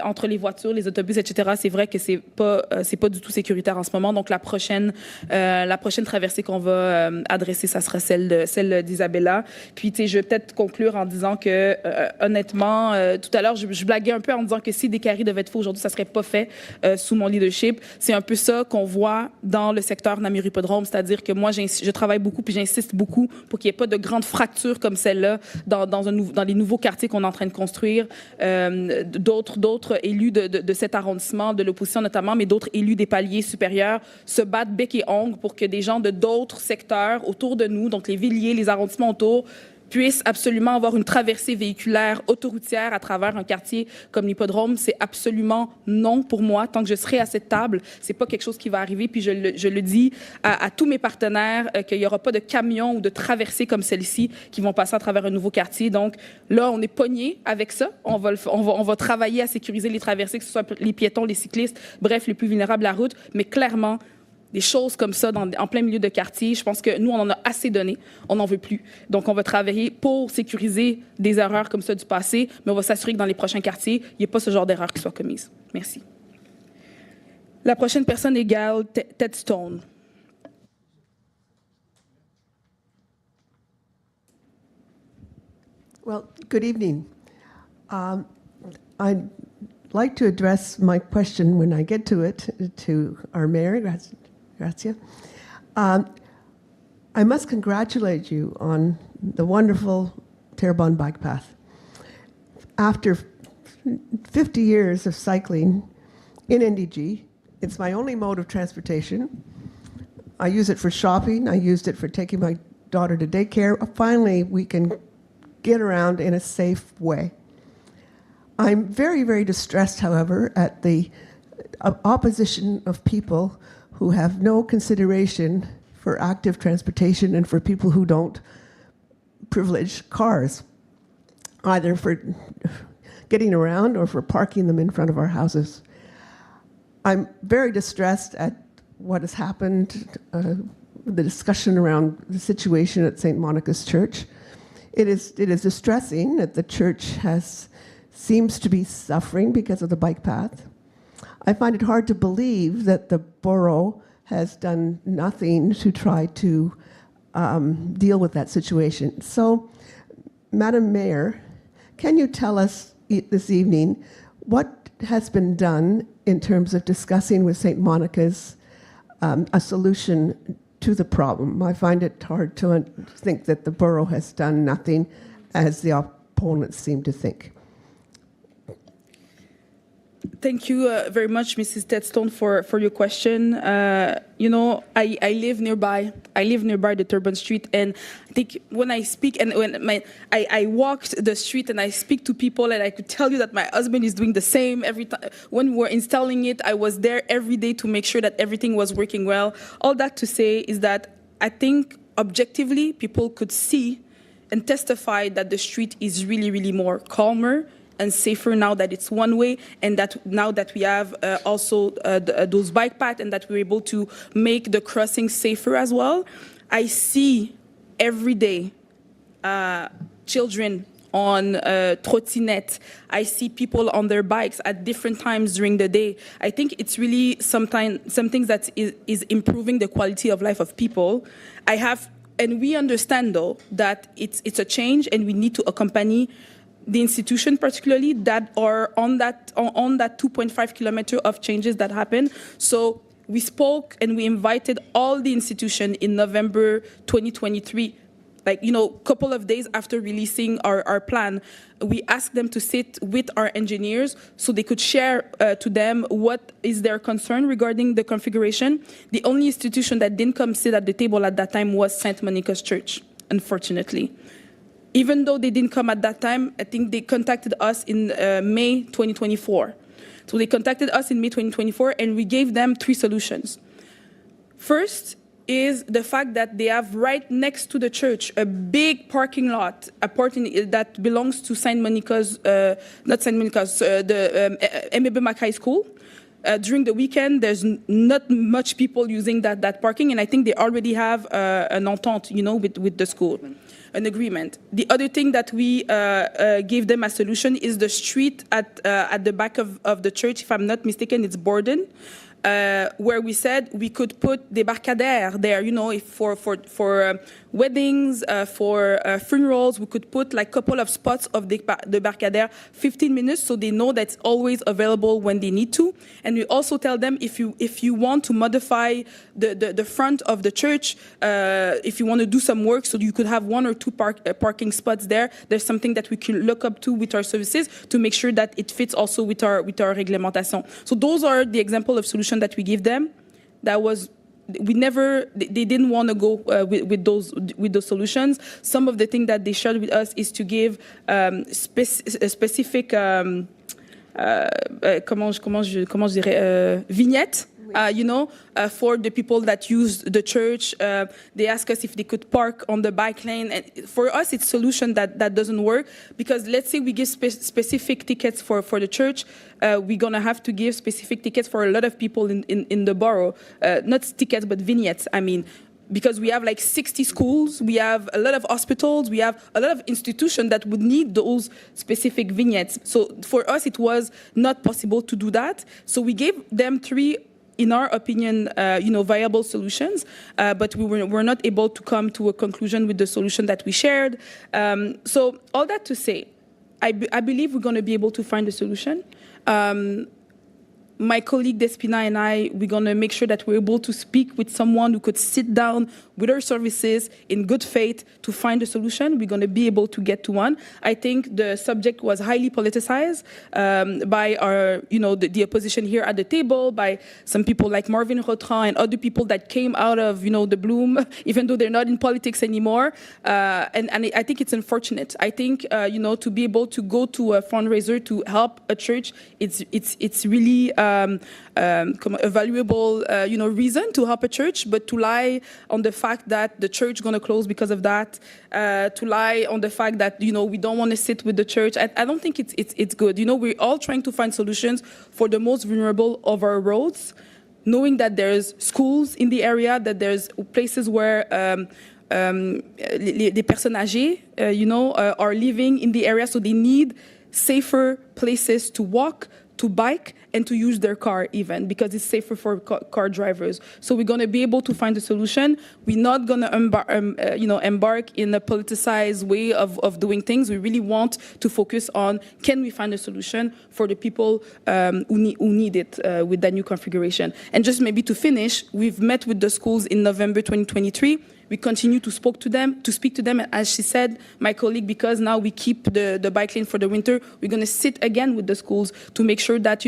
entre les voitures, les autobus, etc. C'est vrai que c'est pas du tout sécuritaire en ce moment. Donc la prochaine traversée qu'on va adresser, ça sera celle d'Isabella. Puis tu sais, je vais peut-être conclure en disant que honnêtement, tout à l'heure, je blaguais un peu en disant que si des carrés devaient être faits aujourd'hui, ça serait pas fait sous mon leadership. C'est un peu ça qu'on voit dans le secteur Namur-Hippodrome, c'est-à-dire que moi, je travaille beaucoup puis j'insiste beaucoup pour qu'il n'y ait pas de grandes fractures comme celle-là dans les nouveaux quartiers qu'on est en train de construire. D'autres élus de cet arrondissement, de l'opposition notamment, mais d'autres élus des paliers supérieurs se battent bec et ongle pour que des gens de d'autres secteurs autour de nous, donc les villiers, les arrondissements autour, puissent absolument avoir une traversée véhiculaire autoroutière à travers un quartier comme l'Hippodrome. C'est absolument non pour moi. Tant que je serai à cette table, c'est pas quelque chose qui va arriver. Puis je le dis à tous mes partenaires qu'il n'y aura pas de camions ou de traversées comme celle-ci qui vont passer à travers un nouveau quartier. Donc là, on est pognés avec ça. On va travailler à sécuriser les traversées, que ce soit les piétons, les cyclistes, bref, les plus vulnérables à la route. Mais clairement, des choses comme ça en plein milieu de quartier, je pense que nous, on en a assez donné. On n'en veut plus. Donc, on va travailler pour sécuriser des erreurs comme ça du passé, mais on va s'assurer que dans les prochains quartiers, il n'y ait pas ce genre d'erreur qui soit commise. Merci. La prochaine personne est Gail Tedstone. Well, good evening. I'd like to address my question when I get to it to our mayor, Gracia. I must congratulate you on the wonderful Terrebonne bike path. After 50 years of cycling in NDG, it's my only mode of transportation. I use it for shopping. I used it for taking my daughter to daycare. Finally, we can get around in a safe way. I'm very, very distressed, however, at the opposition of people who have no consideration for active transportation and for people who don't privilege cars, either for getting around or for parking them in front of our houses. I'm very distressed at what has happened, the discussion around the situation at St. Monica's Church. It is distressing that the church seems to be suffering because of the bike path. I find it hard to believe that the borough has done nothing to try to deal with that situation. So, Madam Mayor, can you tell us this evening what has been done in terms of discussing with St. Monica's a solution to the problem? I find it hard to think that the borough has done nothing, as the opponents seem to think. Thank you very much, Mrs. Tedstone, for your question. I live nearby. I live nearby the Turban Street, and I think when I speak and I walked the street and I speak to people, and I could tell you that my husband is doing the same every time. When we were installing it, I was there every day to make sure that everything was working well. All that to say is that I think objectively people could see and testify that the street is really, really more calmer and safer now that it's one way, and that now that we have also those bike paths and that we're able to make the crossing safer as well. I see every day children on trottinette. I see people on their bikes at different times during the day. I think it's really something that is improving the quality of life of people. And we understand though that it's a change, and we need to accompany the institution, particularly that are on that 2.5 kilometer of changes that happen. So we spoke and we invited all the institution in November 2023. Couple of days after releasing our plan, we asked them to sit with our engineers so they could share to them what is their concern regarding the configuration. The only institution that didn't come sit at the table at that time was St. Monica's Church, unfortunately. Even though they didn't come at that time, I think they contacted us in May 2024. So they contacted us in May 2024, and we gave them 3 solutions. First is the fact that they have right next to the church a big parking lot, that belongs to St. Monica's, not St. Monica's, the M.B. Mackay School. During the weekend, there's not much people using that parking, and I think they already have an entente, with the school. an agreement. The other thing that we gave them as solution is the street at the back of the church. If I'm not mistaken, it's Borden. Where we said we could put débarcadères there, you know, if for weddings, for funerals, we could put like a couple of spots of the débarcadère, 15 minutes, so they know that's always available when they need to. And we also tell them if you want to modify the front of the church, if you want to do some work, so you could have 1 or 2 parking spots there. There's something that we can look up to with our services to make sure that it fits also with our réglementation. So those are the example of solutions that we give them. They didn't want to go with those solutions. Some of the things that they shared with us is to give specific vignettes. For the people that use the church. They ask us if they could park on the bike lane. And for us, it's a solution that doesn't work because let's say we give specific tickets for the church. We're going to have to give specific tickets for a lot of people in the borough. Not tickets, but vignettes, I mean. Because we have like 60 schools, we have a lot of hospitals, we have a lot of institutions that would need those specific vignettes. So for us, it was not possible to do that. So we gave them 3, in our opinion, viable solutions, but we were not able to come to a conclusion with the solution that we shared. So all that to say, I believe we're going to be able to find a solution. My colleague Despina and we're going to make sure that we're able to speak with someone who could sit down with our services in good faith to find a solution. We're going to be able to get to one. I think the subject was highly politicized by our, the opposition here at the table, by some people like Marvin Rotran and other people that came out of, the bloom, even though they're not in politics anymore. And I think it's unfortunate. I think, to be able to go to a fundraiser to help a church, it's really a valuable, reason to help a church, but to lie on the fact that the church is going to close because of that, to lie on the fact that, we don't want to sit with the church. I don't think it's good. We're all trying to find solutions for the most vulnerable of our roads, knowing that there's schools in the area, that there's places where les personnes âgées, are living in the area, so they need safer places to walk, to bike, and to use their car even, because it's safer for car drivers. So we're going to be able to find a solution. We're not going to embark in a politicized way of doing things. We really want to focus on, can we find a solution for the people who need it with that new configuration. And just maybe to finish, we've met with the schools in November 2023. We continue to speak to them, and as she said, my colleague, because now we keep the bike lane for the winter, we're going to sit again with the schools to make sure that,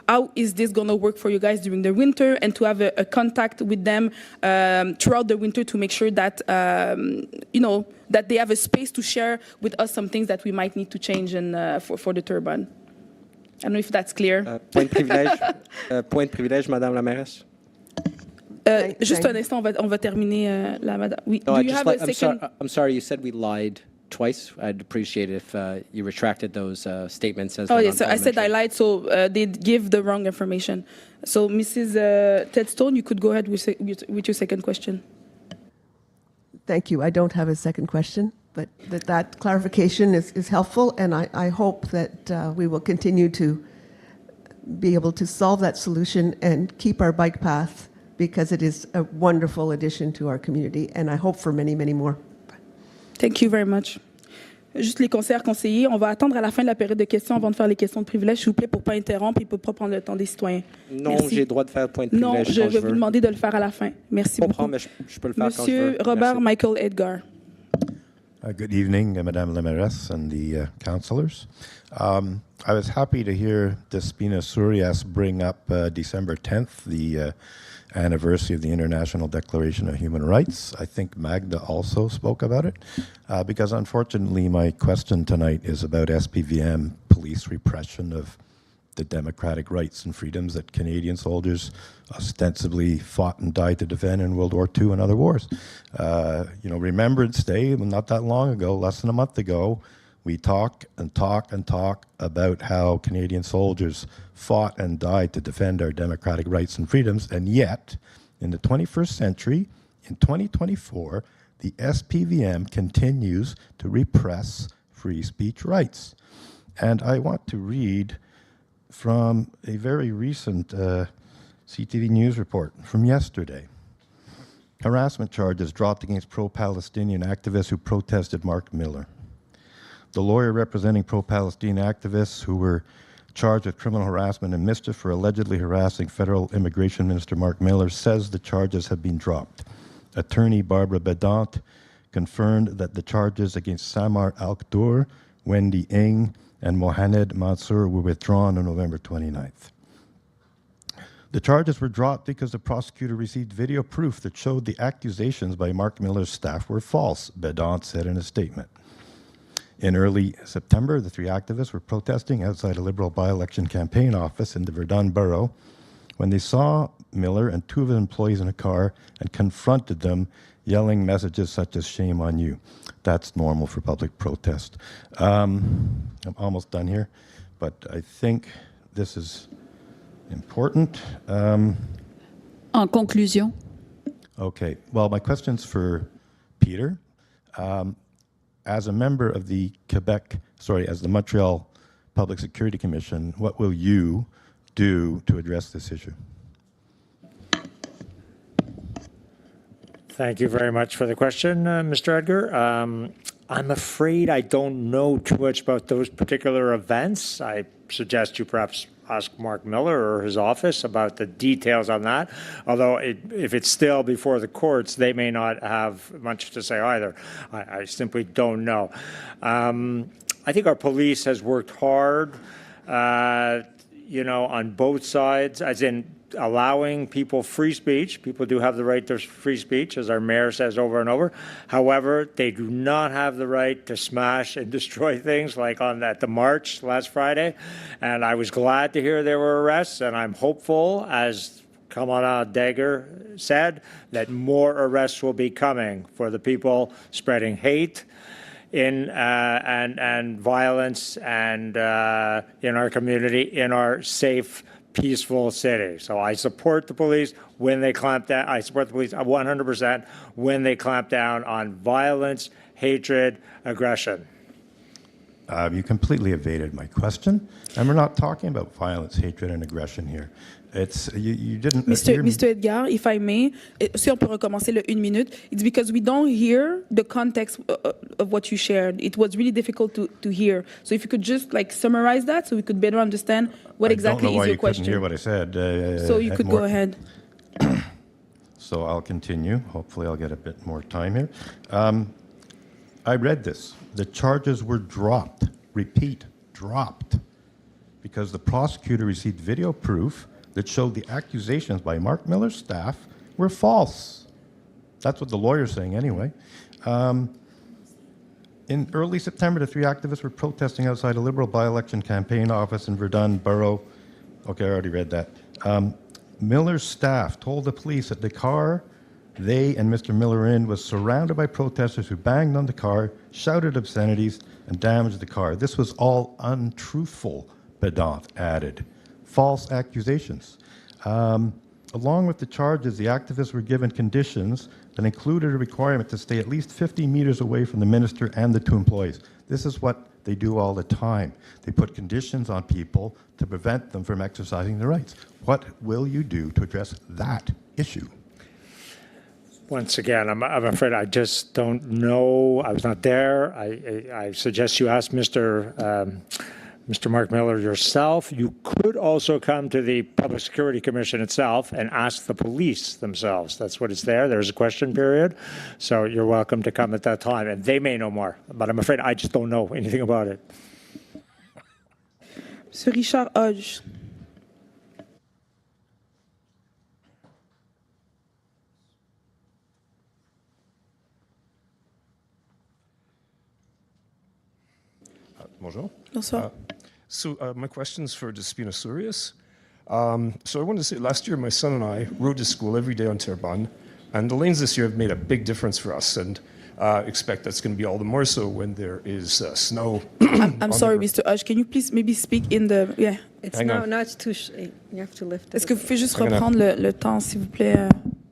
how is this going to work for you guys during the winter, and to have a contact with them throughout the winter to make sure that, that they have a space to share with us some things that we might need to change for the turbine. I don't know if that's clear. Point de privilège, Madame la mairesse. Juste un instant, on va terminer la madame. Oui. No, Do you have a second? I'm sorry, you said we lied twice. I'd appreciate it if you retracted those statements. As yes, so I said I lied, so they give the wrong information. So, Mrs. Tedstone, you could go ahead with your second question. Thank you. I don't have a second question, but that clarification is helpful, and I hope that we will continue to be able to solve that solution and keep our bike path, because it is a wonderful addition to our community, and I hope for many, many more. Thank you very much. Juste les conseillers, on va attendre à la fin de la période de questions avant de faire les questions de privilège, s'il vous plaît, pour ne pas interrompre et pour ne pas prendre le temps des citoyens. Non, j'ai le droit de faire point de privilège. Non, je vais vous veux. demander de le faire à la fin. Merci beaucoup. Mais je peux le faire Monsieur quand je veux. Robert Merci. Michael Edgar. Good evening, Madame la Mairesse and the councillors. I was happy to hear Despina Surias bring up December 10th, the anniversary of the International Declaration of Human Rights. I think Magda also spoke about it, because unfortunately my question tonight is about SPVM, police repression of the democratic rights and freedoms that Canadian soldiers ostensibly fought and died to defend in World War II and other wars. Remembrance Day, not that long ago, less than a month ago, we talk about how Canadian soldiers fought and died to defend our democratic rights and freedoms, and yet, in the 21st century, in 2024, the SPVM continues to repress free speech rights. And I want to read from a very recent CTV News report from yesterday. Harassment charges dropped against pro-Palestinian activists who protested Mark Miller. The lawyer representing pro-Palestinian activists who were charged with criminal harassment and mischief for allegedly harassing Federal Immigration Minister Mark Miller says the charges have been dropped. Attorney Barbara Bedant confirmed that the charges against Samar Al-Khdour, Wendy Ng, and Mohamed Mansour were withdrawn on November 29th. The charges were dropped because the prosecutor received video proof that showed the accusations by Mark Miller's staff were false, Bedant said in a statement. In early September, the three activists were protesting outside a Liberal by-election campaign office in the Verdun borough when they saw Miller and two of his employees in a car and confronted them, yelling messages such as "shame on you." That's normal for public protest. I'm almost done here, but I think this is important. En conclusion. Okay, well, my question's for Peter. As a member of the as the Montreal Public Security Commission, what will you do to address this issue? Thank you very much for the question, Mr. Edgar. I'm afraid I don't know too much about those particular events. I suggest you perhaps ask Mark Miller or his office about the details on that. Although if it's still before the courts, they may not have much to say either. I simply don't know. I think our police has worked hard, on both sides, as in allowing people free speech. People do have the right to free speech, as our mayor says over and over. However, they do not have the right to smash and destroy things like at the march last Friday. And I was glad to hear there were arrests, and I'm hopeful, as Kamala Dagger said, that more arrests will be coming for the people spreading hate and violence and in our community, in our safe, peaceful city. So I support the police when they clamp down. I support the police 100% when they clamp down on violence, hatred, aggression. You completely evaded my question, and we're not talking about violence, hatred, and aggression here. It's you didn't. Mr. Edgar, if I may, si on peut recommencer le 1 minute, it's because we don't hear the context of what you shared. It was really difficult to hear. So if you could just summarize that, so we could better understand what exactly is your question. I don't know why you couldn't hear what I said. So you could go ahead. So I'll continue. Hopefully, I'll get a bit more time here. I read this. The charges were dropped. Repeat, dropped, because the prosecutor received video proof that showed the accusations by Mark Miller's staff were false. That's what the lawyer's saying anyway. In early September, the three activists were protesting outside a Liberal by-election campaign office in Verdun borough. Okay, I already read that. Miller's staff told the police that the car they and Mr. Miller in was surrounded by protesters who banged on the car, shouted obscenities, and damaged the car. This was all untruthful, Bedant added. False accusations. Along with the charges, the activists were given conditions that included a requirement to stay at least 50 meters away from the minister and the two employees. This is what they do all the time. They put conditions on people to prevent them from exercising their rights. What will you do to address that issue? Once again, I'm afraid I just don't know. I was not there. I suggest you ask Mr. Mark Miller yourself. You could also come to the Public Security Commission itself and ask the police themselves. That's what it's there. There's a question period. So you're welcome to come at that time. And they may know more. But I'm afraid I just don't know anything about it. Sir Richard Hodge. Bonjour. Bonsoir. So my question's for Despina Surias. So I wanted to say, last year my son and I rode to school every day on Terrebonne, and the lanes this year have made a big difference for us, and expect that's going to be all the more so when there is snow. I'm sorry, Mr. Hodge. Can you please maybe speak in the... Yeah. It's now it's too... You have to lift it. Est-ce que vous pouvez juste reprendre le temps, s'il vous plaît,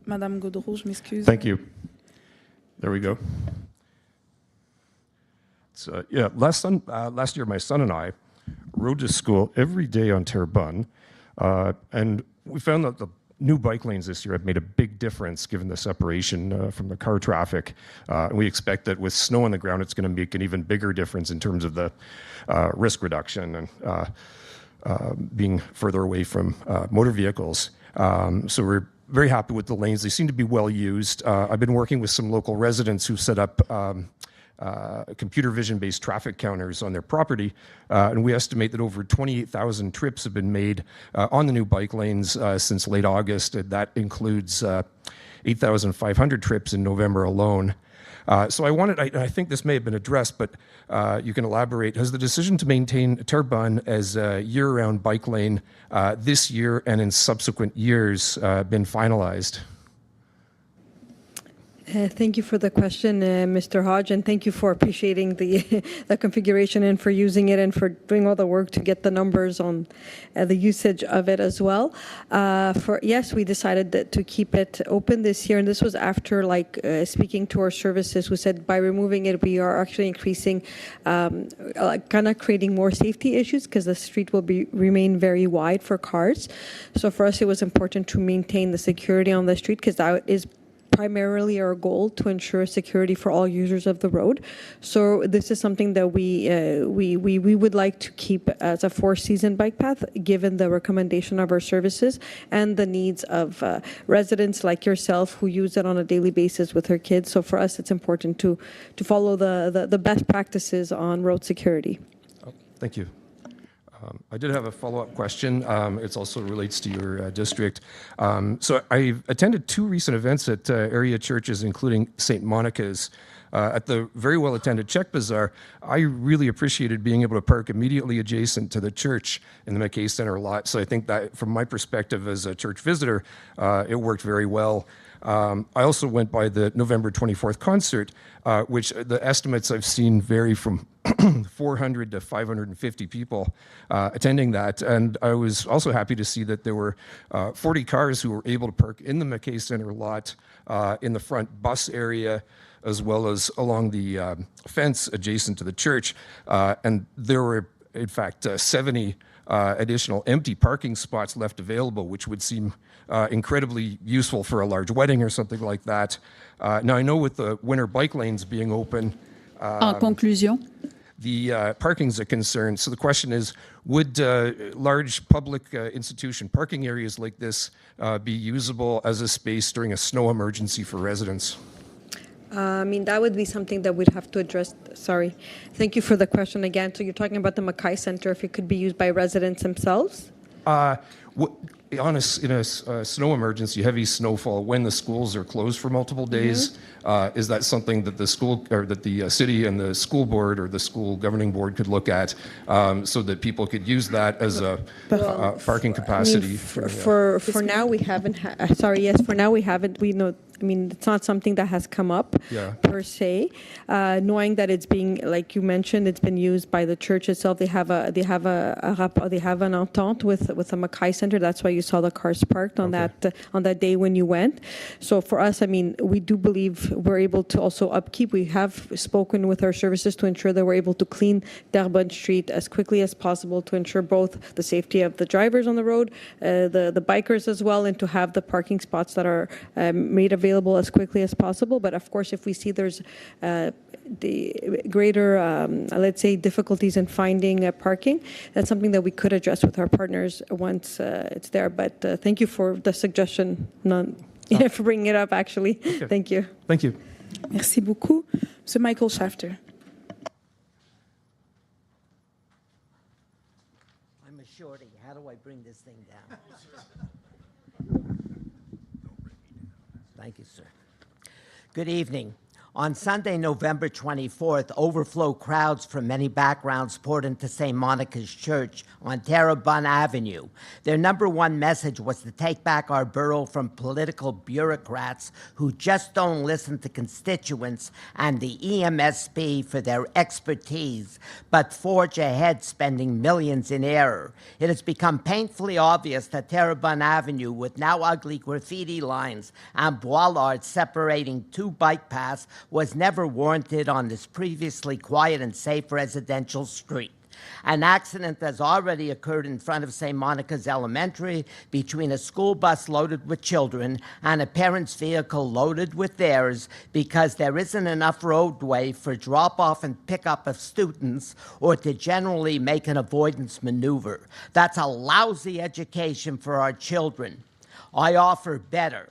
Madame Gaudreau, je m'excuse. Thank you. There we go. So, yeah, last year my son and I rode to school every day on Terrebonne, and we found that the new bike lanes this year have made a big difference given the separation from the car traffic. And we expect that with snow on the ground, it's going to make an even bigger difference in terms of the risk reduction and being further away from motor vehicles. So we're very happy with the lanes. They seem to be well used. I've been working with some local residents who set up computer vision-based traffic counters on their property, and we estimate that over 28,000 trips have been made on the new bike lanes since late August. And that includes 8,500 trips in November alone. So I think this may have been addressed, but you can elaborate. Has the decision to maintain Terrebonne as a year-round bike lane this year and in subsequent years been finalized? Thank you for the question, Mr. Hodge, and thank you for appreciating the configuration and for using it and for doing all the work to get the numbers on the usage of it as well. Yes, we decided to keep it open this year, and this was after speaking to our services who said by removing it, we are actually increasing, kind of creating more safety issues because the street will remain very wide for cars. So for us, it was important to maintain the security on the street because that is primarily our goal to ensure security for all users of the road. So this is something that we would like to keep as a four-season bike path, given the recommendation of our services and the needs of residents like yourself who use it on a daily basis with their kids. So for us, it's important to follow the best practices on road security. Oh, thank you. I did have a follow-up question. It also relates to your district. So I've attended two recent events at area churches, including St. Monica's. At the very well-attended Czech Bazaar, I really appreciated being able to park immediately adjacent to the church in the McKay Center lot. So I think that, from my perspective as a church visitor, it worked very well. I also went by the November 24th concert, which the estimates I've seen vary from 400 to 550 people attending that. And I was also happy to see that there were 40 cars who were able to park in the McKay Center lot in the front bus area, as well as along the fence adjacent to the church. And there were, in fact, 70 additional empty parking spots left available, which would seem incredibly useful for a large wedding or something like that. Now, I know with the winter bike lanes being open, En conclusion. The parking's a concern. So the question is, would large public institution parking areas like this be usable as a space during a snow emergency for residents? I mean, that would be something that we'd have to address. Sorry. Thank you for the question again. So you're talking about the McKay Center, if it could be used by residents themselves? In a snow emergency, heavy snowfall, when the schools are closed for multiple days, is that something that the school or that the city and the school board or the school governing board could look at so that people could use that as a parking capacity? For now, we haven't. For now we haven't. We know. I mean, it's not something that has come up per se. Knowing that it's being, like you mentioned, it's been used by the church itself. They have an entente with the McKay Center. That's why you saw the cars parked on that day when you went. So for us, I mean, we do believe we're able to also upkeep. We have spoken with our services to ensure that we're able to clean Terrebonne Street as quickly as possible to ensure both the safety of the drivers on the road, the bikers as well, and to have the parking spots that are made available as quickly as possible. But of course, if we see there's the greater, let's say, difficulties in finding parking, that's something that we could address with our partners once it's there. But thank you for the suggestion, for bringing it up, actually. Okay. Thank you. Thank you. Merci beaucoup. Monsieur Michael Shafter. I'm a shorty. How do I bring this thing down? Thank you, sir. Good evening. On Sunday, November 24th, overflow crowds from many backgrounds poured into St. Monica's Church on Terrebonne Avenue. Their number one message was to take back our borough from political bureaucrats who just don't listen to constituents and the EMSB for their expertise, but forge ahead spending millions in error. It has become painfully obvious that Terrebonne Avenue, with now ugly graffiti lines and bollards separating two bike paths, was never warranted on this previously quiet and safe residential street. An accident has already occurred in front of St. Monica's Elementary between a school bus loaded with children and a parent's vehicle loaded with theirs because there isn't enough roadway for drop-off and pickup of students or to generally make an avoidance maneuver. That's a lousy education for our children. I offer better.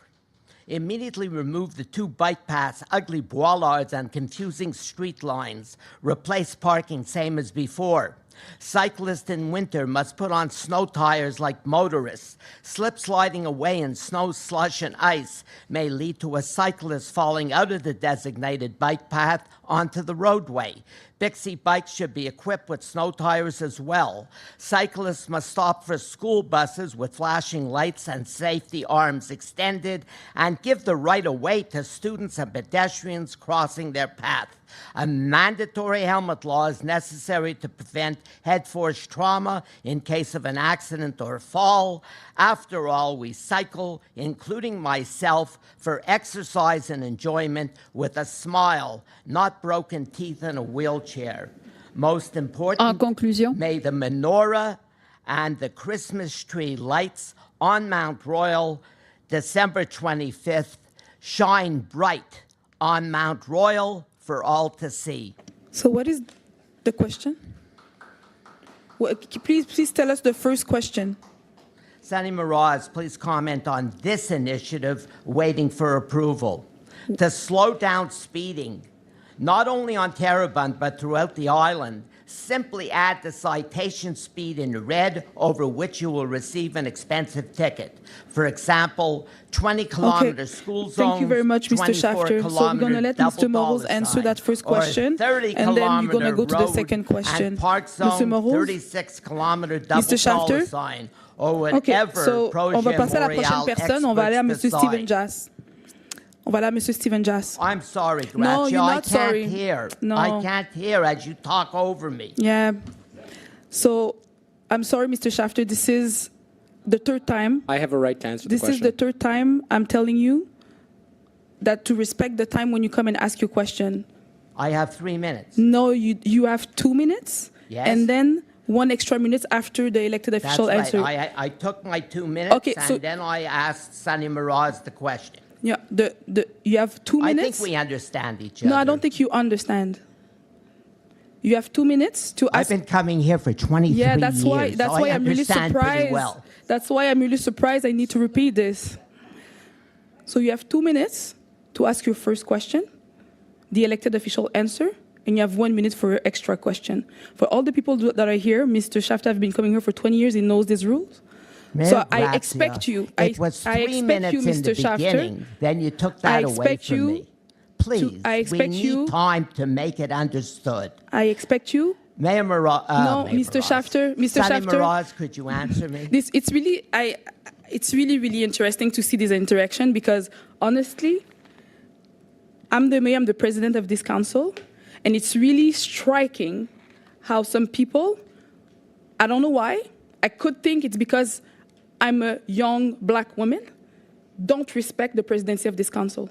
Immediately remove the 2 bike paths, ugly bollards, and confusing street lines. Replace parking same as before. Cyclists in winter must put on snow tires like motorists. Slip sliding away in snow, slush, and ice may lead to a cyclist falling out of the designated bike path onto the roadway. Bixie bikes should be equipped with snow tires as well. Cyclists must stop for school buses with flashing lights and safety arms extended and give the right of way to students and pedestrians crossing their path. A mandatory helmet law is necessary to prevent head-force trauma in case of an accident or fall. After all, we cycle, including myself, for exercise and enjoyment with a smile, not broken teeth in a wheelchair. Most important, En conclusion, may the menorah and the Christmas tree lights on Mount Royal, December 25th, shine bright on Mount Royal for all to see. So what is the question? Please tell us the first question. Senator Mraz, please comment on this initiative waiting for approval. To slow down speeding, not only on Terrebonne but throughout the island, simply add the citation speed in red over which you will receive an expensive ticket. For example, 20 kilometer school zones, thank you very much, Mr. Shafter. So we're going to let Mr. Morales answer that first question, and then you're going to go to the second question. Mr. Morales, 36 kilometer double Shafter? sign, or OK, whatever so on va passer à la prochaine Projet personne. On va aller à M. experts Steven decide. Jass. On va aller à M. Steven Jass. I'm sorry, Gratio. No, you're I not can't sorry. hear. No. I can't hear as you talk over me. Yeah. So I'm sorry, Mr. Shafter. This is the third time. I have a right to answer the This question. is the third time I'm telling you that to respect the time when you come and ask your question. I have 3 minutes. No, you have 2 minutes. Yes. And then 1 extra minute after the elected That's official right. answer. I took my 2 minutes, Okay, so- and then I asked Sonny Miraz the question. Yeah, you have 2 I minutes. think we understand each other. No, I don't think you understand. You have 2 minutes to I've ask. been coming here for 23 Yeah, that's years. why. That's so why I I'm really understand pretty surprised. well. That's why I'm really surprised. I need to repeat this. So you have 2 minutes to ask your first question, the elected official answer, and you have 1 minute for your extra question. For all the people that are here, Mr. Shafter have been coming here for 20 years. He knows these rules. So I Grazia, expect you. It was 3 expect minutes you, in Mr. the Shafter. beginning. Then you took that I away expect from you me. Please, I expect we need you- time to make it understood. I expect you. Mayor Miraz. No, Mr. Shafter. Mr. Sonny Shafter. Miraz, could you answer me? It's really interesting to see this interaction because honestly, I'm the mayor, I'm the president of this council, and it's really striking how some people, I don't know why, I could think it's because I'm a young black woman, don't respect the presidency of this council.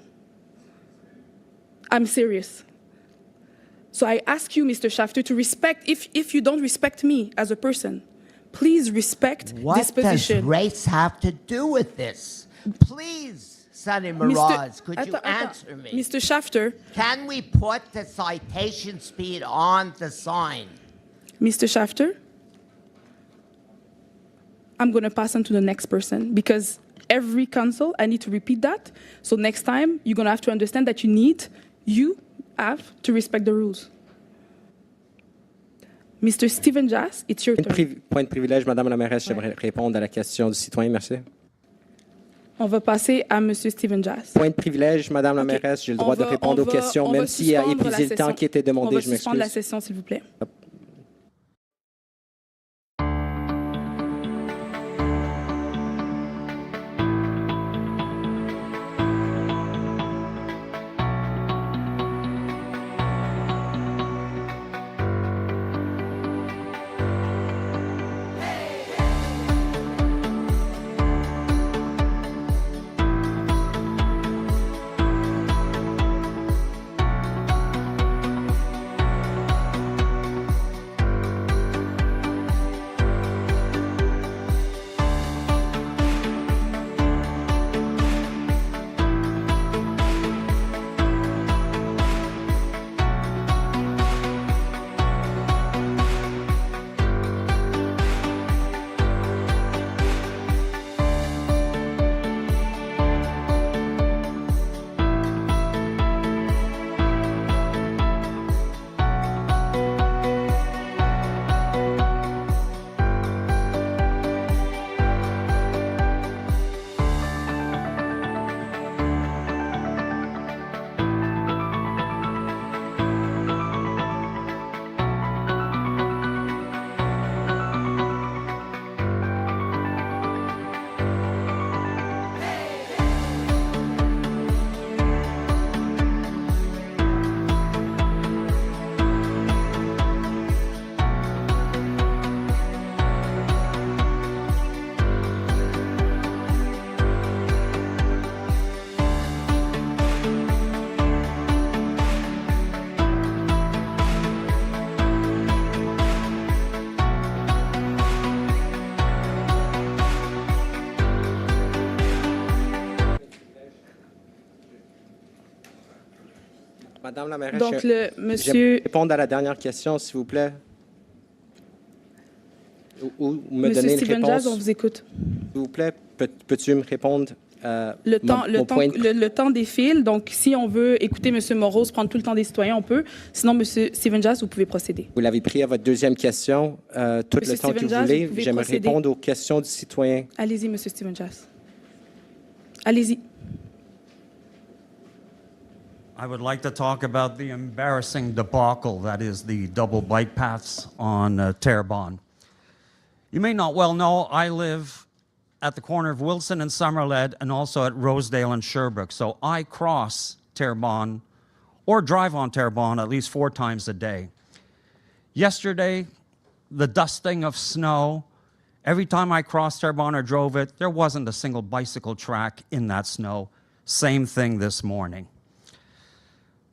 I'm serious. So I ask you, Mr. Shafter, to respect, if you don't respect me as a person, please respect this What does position. race have to do with this? Please, Sonny Miraz, could you answer me? Mr. Shafter, Can we put the citation speed on the sign? Mr. Shafter, I'm going to pass on to the next person because every council, I need to repeat that. So next time, you're going to have to understand that you have to respect the rules. Mr. Steven Jass, it's your turn. Point de privilège, Madame la mairesse, j'aimerais répondre à la question du citoyen, merci. On va passer à Monsieur Steven Jass. Point de privilège, Madame la Ok. mairesse, j'ai le On droit de va- répondre on aux va- questions, on même va s'il a suspendre la épuisé le temps session. qui était demandé, On je va suspendre la m'excuse. session, s'il vous plaît. Madame la mairesse, Donc, je monsieur, répondre à la dernière question, s'il vous plaît. Ou me monsieur donner une Steven réponse. Jazz, on vous écoute. S'il vous plaît, peux-tu me répondre Le temps défile, donc si on veut écouter M. Moreau prendre tout le temps des citoyens, on peut. Sinon, M. Steven Jazz, vous pouvez procéder. Vous l'avez pris à votre deuxième question, tout Monsieur le temps Steven que vous Jazz, voulez. vous pouvez J'aimerais procéder. répondre aux questions du citoyen. Allez-y, M. Steven Jazz. Allez-y. I would like to talk about the embarrassing debacle that is the double bike paths on Terrebonne. You may not well know I live at the corner of Wilson and Somerled and also at Rosedale and Sherbrooke. So I cross Terrebonne or drive on Terrebonne at least 4 times a day. Yesterday, the dusting of snow, every time I crossed Terrebonne or drove it, there wasn't a single bicycle track in that snow. Same thing this morning.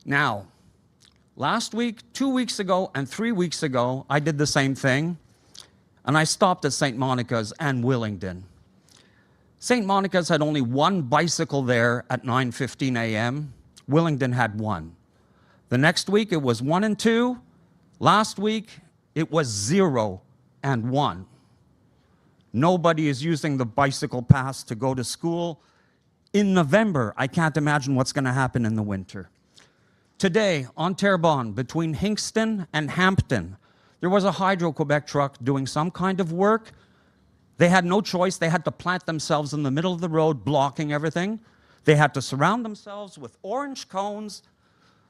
Now, last week, 2 weeks ago, and 3 weeks ago, I did the same thing, and I stopped at St. Monica's and Willingdon. St. Monica's had only 1 bicycle there at 9:15 a.m. Willingdon had 1. The next week, it was 1 and 2. Last week, it was 0 and 1. Nobody is using the bicycle paths to go to school. In November, I can't imagine what's going to happen in the winter. Today, on Terrebonne, between Hinkston and Hampton, there was a Hydro-Quebec truck doing some kind of work. They had no choice. They had to plant themselves in the middle of the road, blocking everything. They had to surround themselves with orange cones.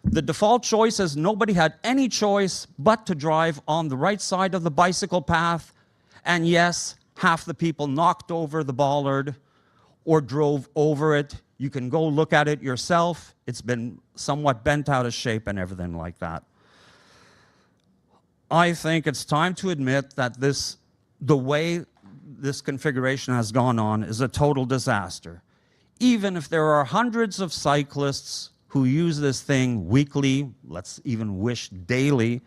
The default choice is nobody had any choice but to drive on the right side of the bicycle path. And yes, half the people knocked over the bollard or drove over it. You can go look at it yourself. It's been somewhat bent out of shape and everything like that. I think it's time to admit that the way this configuration has gone on is a total disaster. Even if there are hundreds of cyclists who use this thing weekly, let's even wish daily,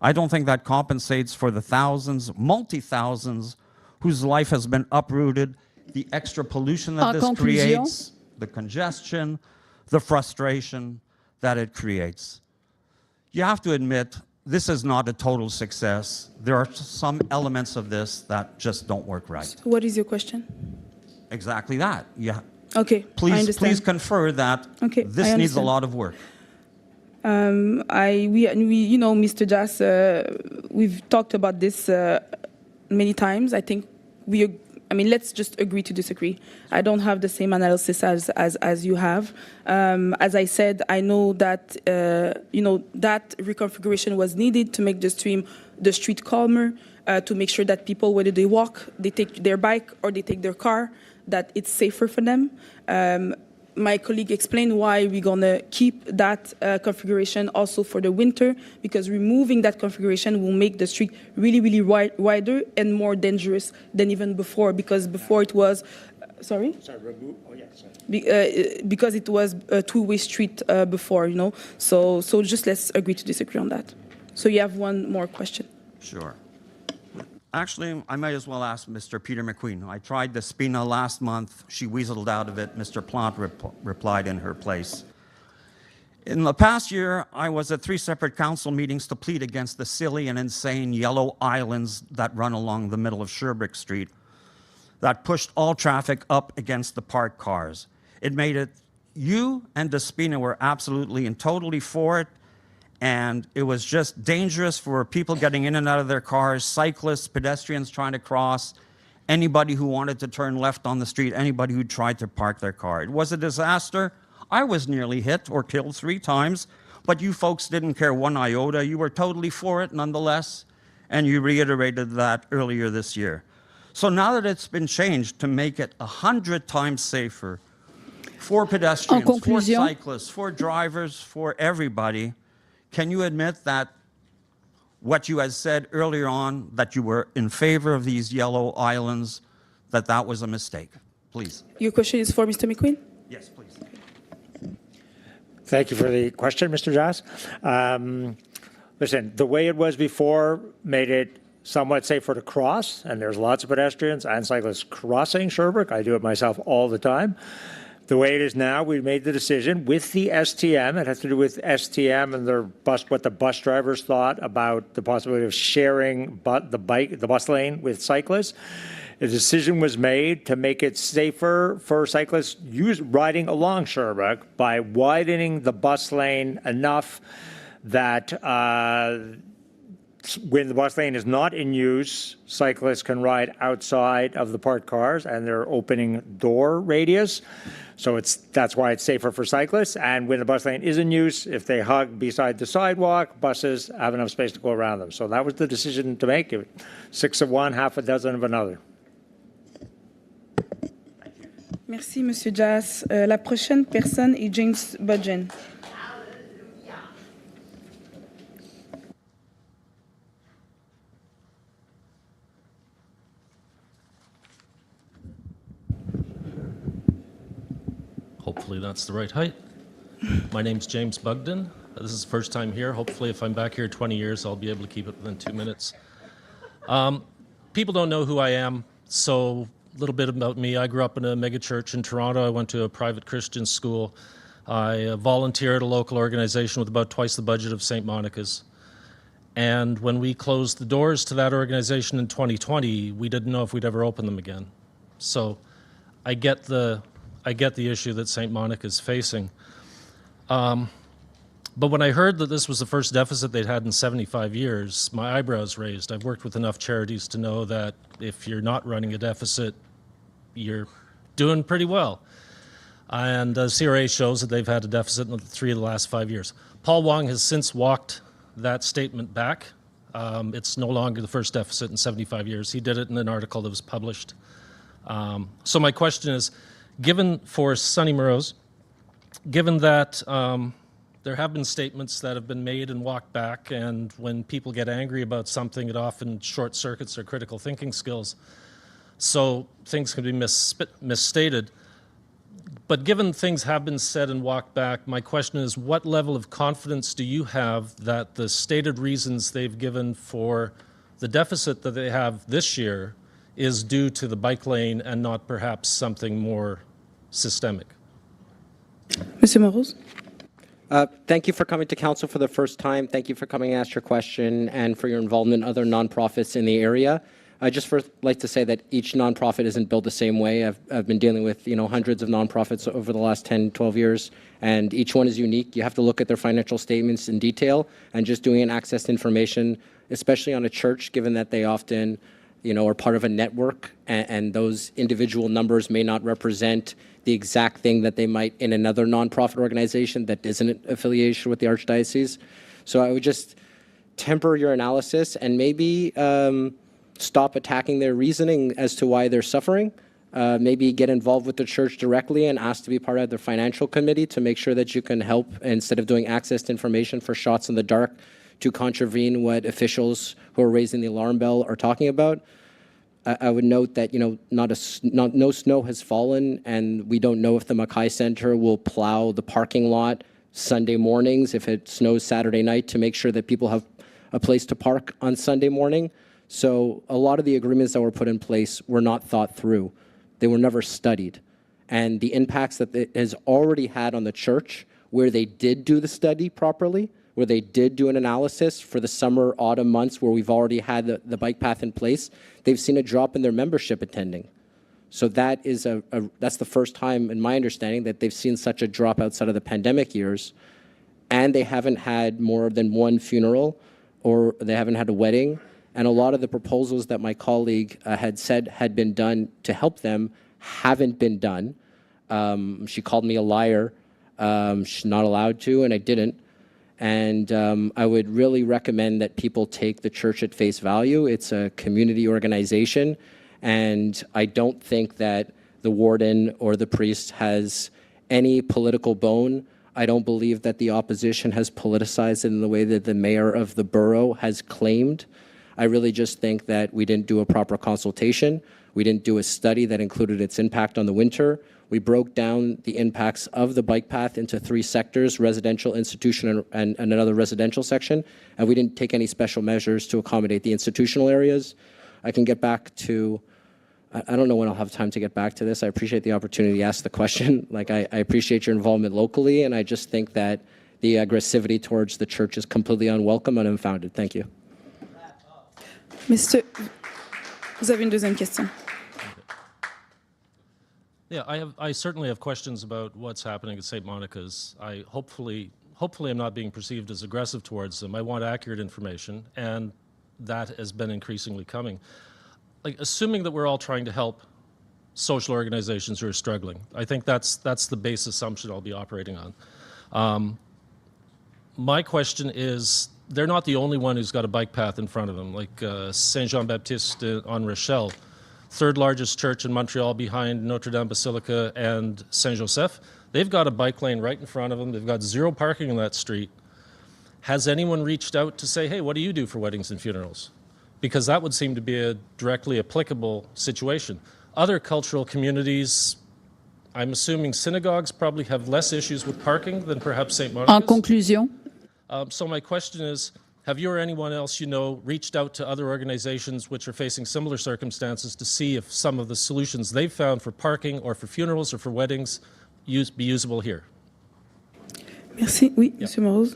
I don't think that compensates for the thousands, multi-thousands, whose life has been uprooted, the extra pollution that this creates, the congestion, the frustration that it creates. You have to admit, this is not a total success. There are some elements of this that just don't work right. So what is your question? Exactly that. Yeah. Okay, I understand. Please confer that this needs a lot of work. You know, Mr. Jas, we've talked about this many times. I think let's just agree to disagree. I don't have the same analysis as you have. As I said, I know that that reconfiguration was needed to make the street calmer, to make sure that people, whether they walk, they take their bike, or they take their car, that it's safer for them. My colleague explained why we're going to keep that configuration also for the winter, because removing that configuration will make the street really, really wider and more dangerous than even before, because before it was, because it was a two-way street before, you know. So just let's agree to disagree on that. So you have one more question. Sure. Actually, I might as well ask Mr. Peter McQueen. I tried the Spina last month. She weaseled out of it. Mr. Plant replied in her place. In the past year, I was at 3 separate council meetings to plead against the silly and insane yellow islands that run along the middle of Sherbrooke Street that pushed all traffic up against the parked cars. It made it, you and Despina were absolutely and totally for it, and it was just dangerous for people getting in and out of their cars, cyclists, pedestrians trying to cross, anybody who wanted to turn left on the street, anybody who tried to park their car. It was a disaster. I was nearly hit or killed 3 times, but you folks didn't care one iota. You were totally for it nonetheless, and you reiterated that earlier this year. So now that it's been changed to make it 100 times safer for pedestrians, for cyclists, for drivers, for everybody, can you admit that what you had said earlier on, that you were in favor of these yellow islands, that was a mistake? Please. Your question is for Mr. McQueen? Yes, please. Thank you for the question, Mr. Joss. Listen, the way it was before made it somewhat safer to cross, and there's lots of pedestrians and cyclists crossing Sherbrooke. I do it myself all the time. The way it is now, we made the decision with the STM. It has to do with STM and what the bus drivers thought about the possibility of sharing the bus lane with cyclists. A decision was made to make it safer for cyclists riding along Sherbrooke by widening the bus lane enough that when the bus lane is not in use, cyclists can ride outside of the parked cars and their opening door radius. So that's why it's safer for cyclists. And when the bus lane is in use, if they hug beside the sidewalk, buses have enough space to go around them. So that was the decision to make. 6 of one, half a dozen of another. Merci, Monsieur Jas. La prochaine personne est James Budgen. Hopefully that's the right height. My name's James Bugden. This is the first time here. Hopefully if I'm back here 20 years, I'll be able to keep it within 2 minutes. People don't know who I am, so a little bit about me. I grew up in a megachurch in Toronto. I went to a private Christian school. I volunteered at a local organization with about twice the budget of St. Monica's. And when we closed the doors to that organization in 2020, we didn't know if we'd ever open them again. So I get the issue that St. Monica is facing. But when I heard that this was the first deficit they'd had in 75 years, my eyebrows raised. I've worked with enough charities to know that if you're not running a deficit, you're doing pretty well. And CRA shows that they've had a deficit in 3 of the last 5 years. Paul Wong has since walked that statement back. It's no longer the first deficit in 75 years. He did it in an article that was published. So my question is, given for Sonny Murrows, given that there have been statements that have been made and walked back, and when people get angry about something, it often short circuits their critical thinking skills, so things can be misstated. But given things have been said and walked back, my question is, what level of confidence do you have that the stated reasons they've given for the deficit that they have this year is due to the bike lane and not perhaps something more systemic? Monsieur Moroz. Thank you for coming to council for the first time. Thank you for coming and ask your question and for your involvement in other nonprofits in the area. I just first like to say that each nonprofit isn't built the same way. I've been dealing with hundreds of nonprofits over the last 10, 12 years, and each one is unique. You have to look at their financial statements in detail, and just doing an access to information, especially on a church, given that they often are part of a network, and those individual numbers may not represent the exact thing that they might in another nonprofit organization that isn't an affiliation with the Archdiocese. So I would just temper your analysis and maybe stop attacking their reasoning as to why they're suffering. Maybe get involved with the church directly and ask to be part of their financial committee to make sure that you can help, instead of doing access to information for shots in the dark, to contravene what officials who are raising the alarm bell are talking about. I would note that no snow has fallen, and we don't know if the Mackay Center will plow the parking lot Sunday mornings if it snows Saturday night to make sure that people have a place to park on Sunday morning. So a lot of the agreements that were put in place were not thought through. They were never studied. And the impacts that it has already had on the church, where they did do the study properly, where they did do an analysis for the summer, autumn months where we've already had the bike path in place, they've seen a drop in their membership attending. So that is that's the first time, in my understanding, that they've seen such a drop outside of the pandemic years. And they haven't had more than one funeral, or they haven't had a wedding. And a lot of the proposals that my colleague had said had been done to help them haven't been done. She called me a liar. She's not allowed to, and I didn't. And I would really recommend that people take the church at face value. It's a community organization, and I don't think that the warden or the priest has any political bone. I don't believe that the opposition has politicized it in the way that the mayor of the borough has claimed. I really just think that we didn't do a proper consultation. We didn't do a study that included its impact on the winter. We broke down the impacts of the bike path into 3 sectors: residential, institutional, and another residential section. And we didn't take any special measures to accommodate the institutional areas. I can get back to I don't know when I'll have time to get back to this. I appreciate the opportunity to ask the question. Like, I appreciate your involvement locally, and I just think that the aggressivity towards the church is completely unwelcome and unfounded. Thank you. Monsieur, vous avez une deuxième question. Yeah, I certainly have questions about what's happening at St. Monica's. Hopefully I'm not being perceived as aggressive towards them. I want accurate information, and that has been increasingly coming. Like, assuming that we're all trying to help social organizations who are struggling, I think that's the base assumption I'll be operating on. My question is, they're not the only one who's got a bike path in front of them, like Saint Jean-Baptiste on Rochelle, third largest church in Montreal behind Notre Dame Basilica and Saint Joseph. They've got a bike lane right in front of them. They've got zero parking in that street. Has anyone reached out to say, hey, what do you do for weddings and funerals? Because that would seem to be a directly applicable situation. Other cultural communities, I'm assuming synagogues probably have less issues with parking than perhaps St. Monica's. En conclusion. So my question is, have you or anyone else you know reached out to other organizations which are facing similar circumstances to see if some of the solutions they've found for parking or for funerals or for weddings be usable here? Merci. Oui, Monsieur Morose.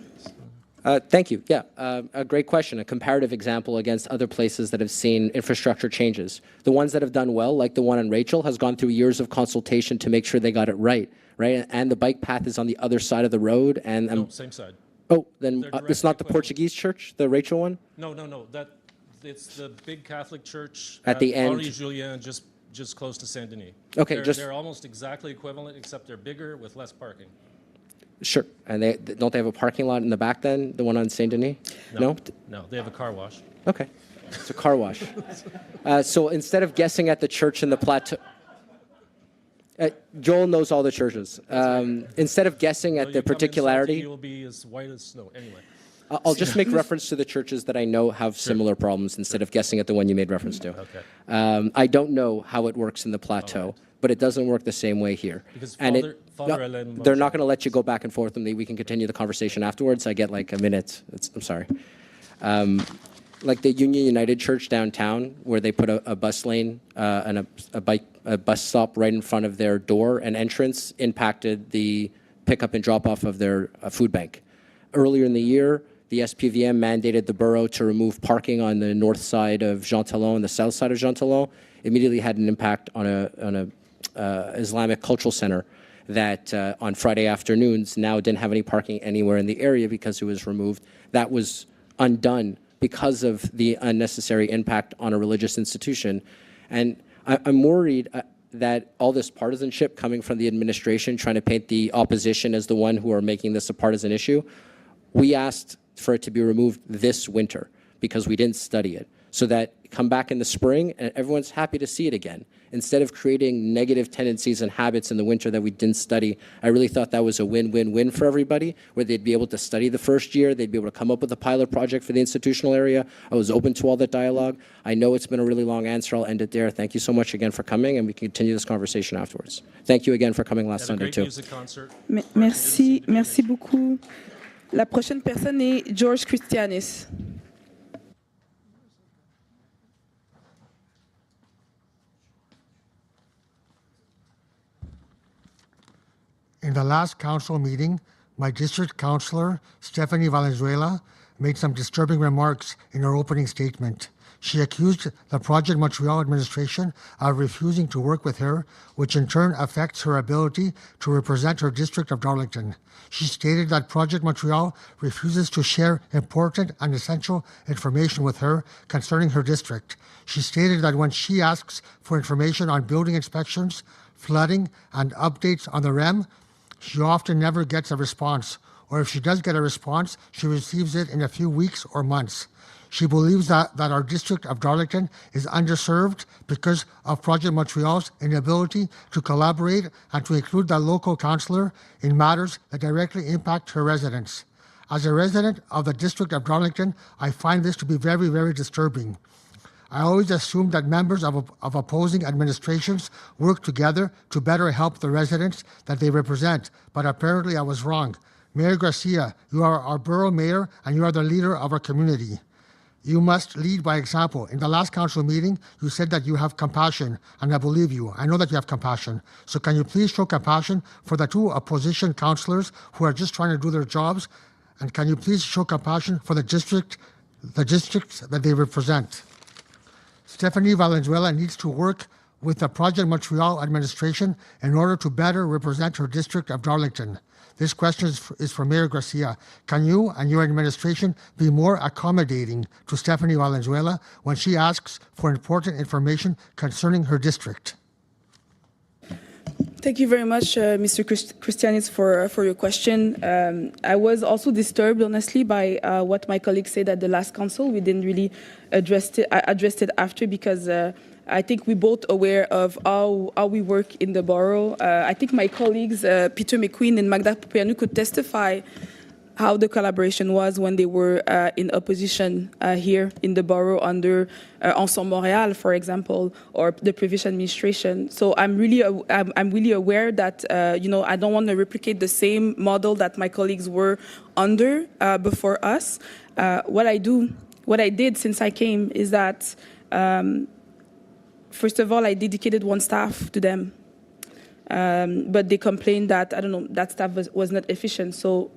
Thank you. Yeah, a great question. A comparative example against other places that have seen infrastructure changes. The ones that have done well, like the one in Rachel, has gone through years of consultation to make sure they got it right? And the bike path is on the other side of the road. And No, same side. Oh, then it's not the Portuguese church, the Rachel one? No. It's the big Catholic church at the end. Henri Julien, just close to Saint Denis. Okay, they're almost exactly equivalent, except they're bigger with less parking. Sure. And don't they have a parking lot in the back then, the one on Saint Denis? No? No, they have a car wash. Okay. It's a car wash. So instead of guessing at the church in the plateau, Joel knows all the churches. Instead of guessing at the particularity, you will be as white as snow. Anyway, I'll just make reference to the churches that I know have similar problems instead of guessing at the one you made reference to. Okay. I don't know how it works in the plateau, but it doesn't work the same way here. Because they're not going to let you go back and forth with me. We can continue the conversation afterwards. I get like a minute. I'm sorry. Like the Union United Church downtown, where they put a bus lane and a bus stop right in front of their door and entrance, impacted the pickup and drop off of their food bank. Earlier in the year, the SPVM mandated the borough to remove parking on the north side of Jean Talon and the south side of Jean Talon. Immediately had an impact on a Islamic cultural center that on Friday afternoons now didn't have any parking anywhere in the area because it was removed. That was undone because of the unnecessary impact on a religious institution. And I'm worried that all this partisanship coming from the administration trying to paint the opposition as the one who are making this a partisan issue, we asked for it to be removed this winter because we didn't study it, so that come back in the spring and everyone's happy to see it again. Instead of creating negative tendencies and habits in the winter that we didn't study, I really thought that was a win-win-win for everybody, where they'd be able to study the first year, they'd be able to come up with a pilot project for the institutional area. I was open to all that dialogue. I know it's been a really long answer. I'll end it there. Thank you so much again for coming, and we can continue this conversation afterwards. Thank you again for coming last Sunday, too. Merci beaucoup. La prochaine personne est George Christianis. In the last council meeting, my district councillor, Stephanie Valenzuela, made some disturbing remarks in her opening statement. She accused the Project Montreal administration of refusing to work with her, which in turn affects her ability to represent her district of Darlington. She stated that Project Montreal refuses to share important and essential information with her concerning her district. She stated that when she asks for information on building inspections, flooding, and updates on the REM, she often never gets a response, or if she does get a response, she receives it in a few weeks or months. She believes that our district of Darlington is underserved because of Project Montreal's inability to collaborate and to include the local councillor in matters that directly impact her residents. As a resident of the district of Darlington, I find this to be very, very disturbing. I always assumed that members of opposing administrations work together to better help the residents that they represent, but apparently I was wrong. Mayor Garcia, you are our borough mayor and you are the leader of our community. You must lead by example. In the last council meeting, you said that you have compassion, and I believe you. I know that you have compassion. So can you please show compassion for the two opposition councillors who are just trying to do their jobs? And can you please show compassion for the districts that they represent? Stephanie Valenzuela needs to work with the Project Montreal administration in order to better represent her district of Darlington. This question is for Mayor Garcia. Can you and your administration be more accommodating to Stephanie Valenzuela when she asks for important information concerning her district? Thank you very much, Mr. Christianis, for your question. I was also disturbed, honestly, by what my colleagues said at the last council. We didn't really address it after because I think we're both aware of how we work in the borough. I think my colleagues, Peter McQueen and Magda Pupianu, could testify how the collaboration was when they were in opposition here in the borough under Ensemble Montréal, for example, or the previous administration. So I'm really aware that I don't want to replicate the same model that my colleagues were under before us. What I did since I came is that. First of all, I dedicated one staff to them, but they complained that, that staff was not efficient. So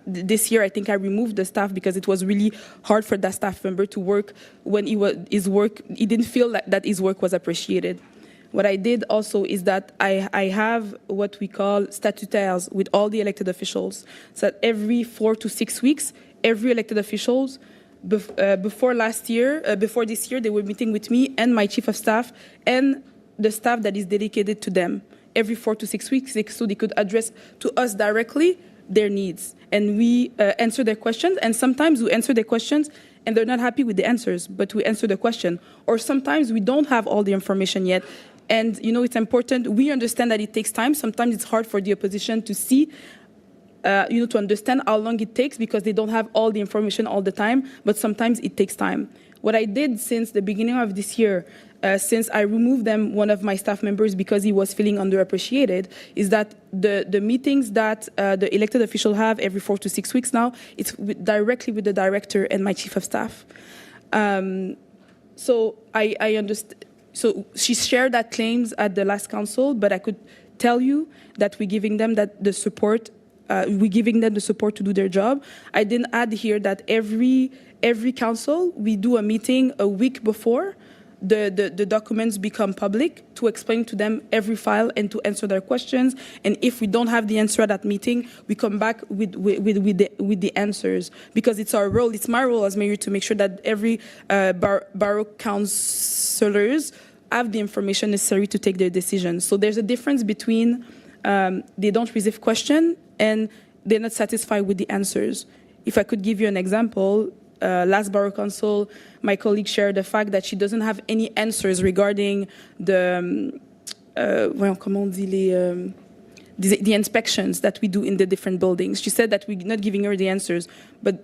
this year, I think I removed the staff because it was really hard for that staff member to work when he didn't feel that his work was appreciated. What I did also is that I have what we call statutaires with all the elected officials. So that every 4 to 6 weeks, every elected officials before this year, they were meeting with me and my chief of staff and the staff that is dedicated to them every 4 to 6 weeks, so they could address to us directly their needs. And we answer their questions, and sometimes we answer their questions and they're not happy with the answers, but we answer the question. Or sometimes we don't have all the information yet. And, it's important. We understand that it takes time. Sometimes it's hard for the opposition to see to understand how long it takes because they don't have all the information all the time, but sometimes it takes time. What I did since the beginning of this year, since I removed one of my staff members because he was feeling underappreciated, is that the meetings that the elected officials have every 4 to 6 weeks now, it's directly with the director and my chief of staff. So I understand. So she shared that claims at the last council, but I could tell you that we're giving them the support. We're giving them the support to do their job. I didn't add here that every council, we do a meeting a week before the documents become public to explain to them every file and to answer their questions. And if we don't have the answer at that meeting, we come back with the answers because it's our role. It's my role as mayor to make sure that every borough councillors have the information necessary to take their decisions. So there's a difference between they don't receive questions and they're not satisfied with the answers. If I could give you an example, last Borough Council, my colleague shared the fact that she doesn't have any answers regarding the inspections that we do in the different buildings. She said that we're not giving her the answers, but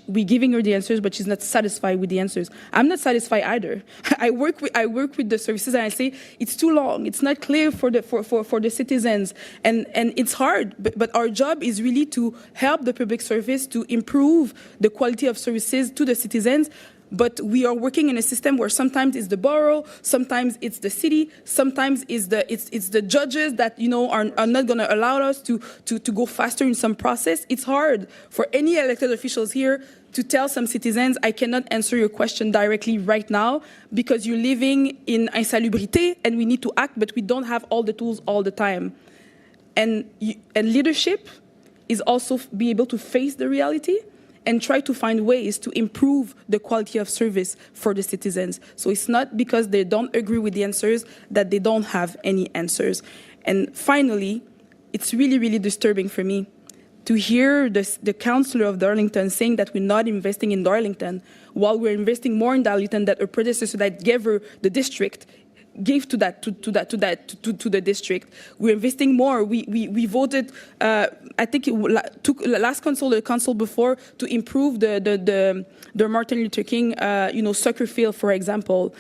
we're giving her the answers, but she's not satisfied with the answers. I'm not satisfied either. I work with the services, and I say it's too long. It's not clear for the citizens, and it's hard. But our job is really to help the public service to improve the quality of services to the citizens. But we are working in a system where sometimes it's the borough, sometimes it's the city, sometimes it's the judges that are not going to allow us to go faster in some process. It's hard for any elected officials here to tell some citizens, I cannot answer your question directly right now because you're living in insalubrité and we need to act, but we don't have all the tools all the time. And leadership is also be able to face the reality and try to find ways to improve the quality of service for the citizens. So it's not because they don't agree with the answers that they don't have any answers. And finally, it's really, really disturbing for me to hear the councillor of Darlington saying that we're not investing in Darlington while we're investing more in Darlington than her predecessor that gave her the district gave to the district. We're investing more. We voted. I think it took last the council before to improve the Martin Luther King soccer field, for example.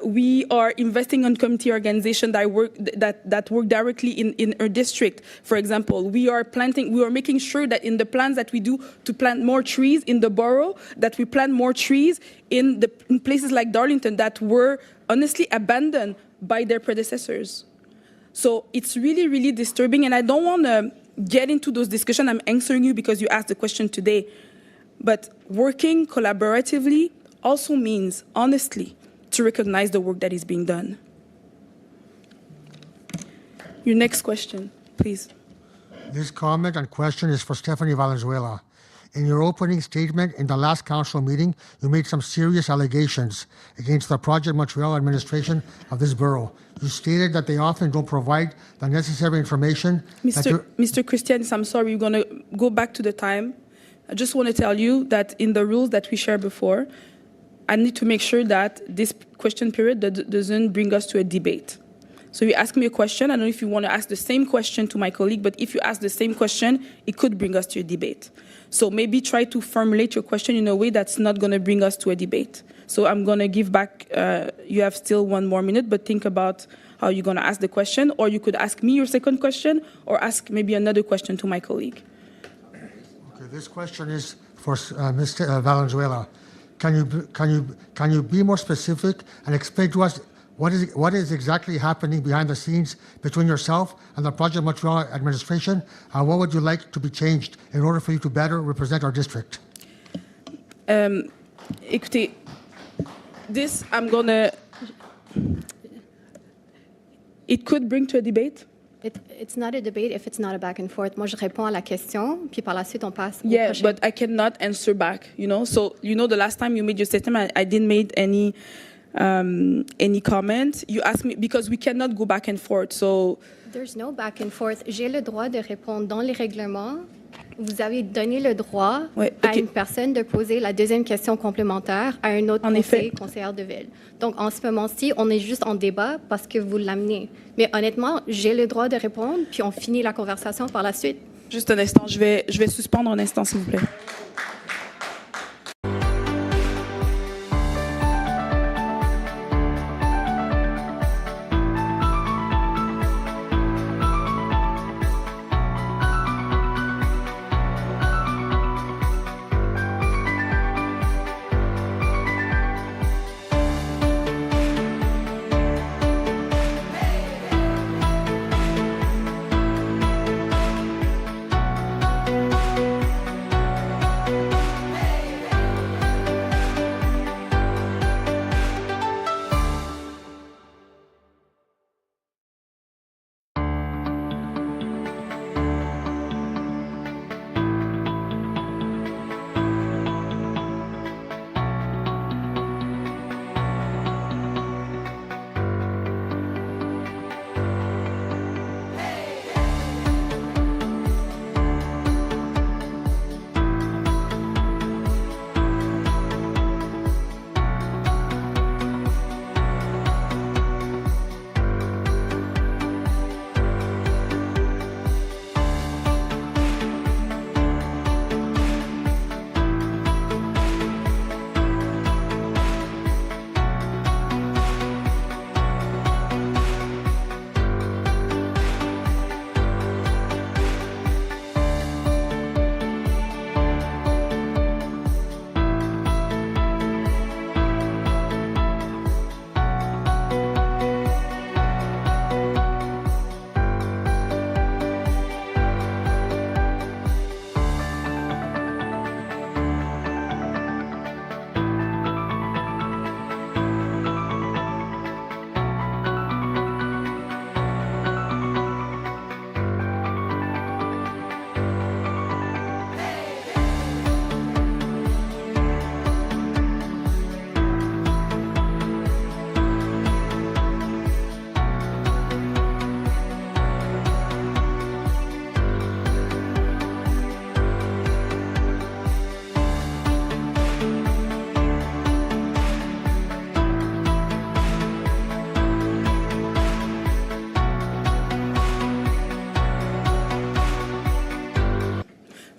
We are investing on community organization that work directly in our district. For example, we are making sure that in the plans that we do to plant more trees in the borough, that we plant more trees in places like Darlington that were honestly abandoned by their predecessors. So it's really, really disturbing, and I don't want to get into those discussions. I'm answering you because you asked the question today. But working collaboratively also means, honestly, to recognize the work that is being done. Your next question, please. This comment and question is for Stephanie Valenzuela. In your opening statement in the last council meeting, you made some serious allegations against the Project Montreal administration of this borough. You stated that they often don't provide the necessary information. Mr. Christianis, I'm sorry, you're going to go back to the time. I just want to tell you that in the rules that we shared before, I need to make sure that this question period doesn't bring us to a debate. So you ask me a question. I don't know if you want to ask the same question to my colleague, but if you ask the same question, it could bring us to a debate. So maybe try to formulate your question in a way that's not going to bring us to a debate. So I'm going to give back, you have still 1 more minute, but think about how you're going to ask the question, or you could ask me your second question, or ask maybe another question to my colleague. Okay, this question is for Ms. Valenzuela. Can you be more specific and explain to us what is exactly happening behind the scenes between yourself and the Project Montreal administration? And what would you like to be changed in order for you to better represent our district? Écoutez, this I'm gonna. It could bring to a debate. It's not a debate if it's not a back and forth. Moi, je réponds à la question, puis par la suite, on passe au prochain. But I cannot answer back, So, the last time you made your statement, I didn't make any comment. You asked me, because we cannot go back and forth, so... There's no back and forth. J'ai le droit de répondre dans les règlements. Vous avez donné le droit à une personne de poser la deuxième question complémentaire à un autre conseillère de ville. Donc, en ce moment-ci, on est juste en débat parce que vous l'amenez. Mais honnêtement, j'ai le droit de répondre, puis on finit la conversation par la suite. Juste un instant, je vais suspendre un instant, s'il vous plaît.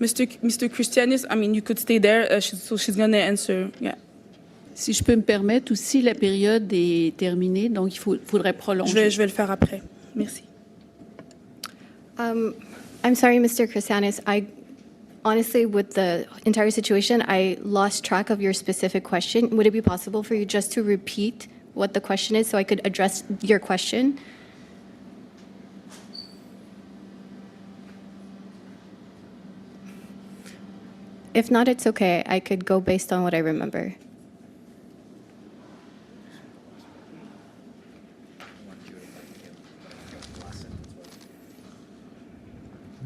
Mr. Christianis, I mean, you could stay there, so she's going to answer. Yeah. Si je peux me permettre aussi, la période est terminée, donc il faudrait prolonger. Je vais le faire après. Merci. I'm sorry, Mr. Christianis. Honestly, with the entire situation, I lost track of your specific question. Would it be possible for you just to repeat what the question is so I could address your question? If not, it's okay. I could go based on what I remember.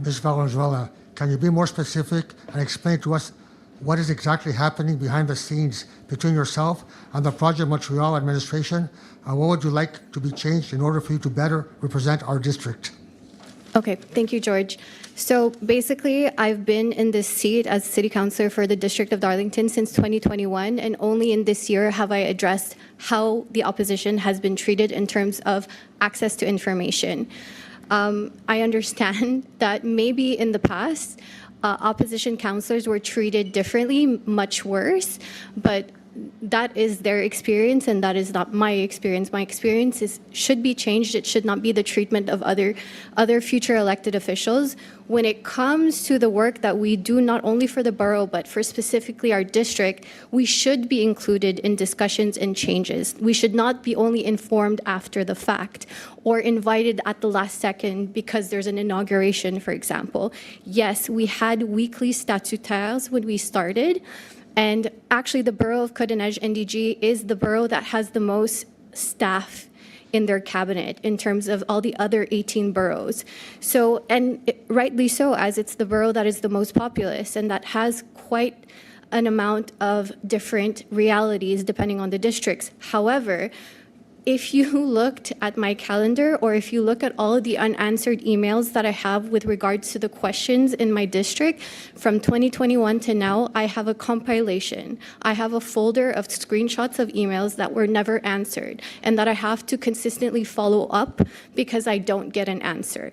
Ms. Valenzuela, can you be more specific and explain to us what is exactly happening behind the scenes between yourself and the Project Montreal administration, and what would you like to be changed in order for you to better represent our district? Okay, thank you, George. So basically, I've been in this seat as city councilor for the District of Darlington since 2021, and only in this year have I addressed how the opposition has been treated in terms of access to information. I understand that maybe in the past, opposition councillors were treated differently, much worse, but that is their experience and that is not my experience. My experience should be changed. It should not be the treatment of other future elected officials. When it comes to the work that we do not only for the borough but for specifically our district, we should be included in discussions and changes. We should not be only informed after the fact or invited at the last second because there's an inauguration, for example. Yes, we had weekly statutaires when we started. And actually, the borough of CDN-NDG is the borough that has the most staff in their cabinet in terms of all the other 18 boroughs. So, and rightly so, as it's the borough that is the most populous and that has quite an amount of different realities depending on the districts. However, if you looked at my calendar or if you look at all of the unanswered emails that I have with regards to the questions in my district from 2021 to now, I have a compilation. I have a folder of screenshots of emails that were never answered and that I have to consistently follow up because I don't get an answer.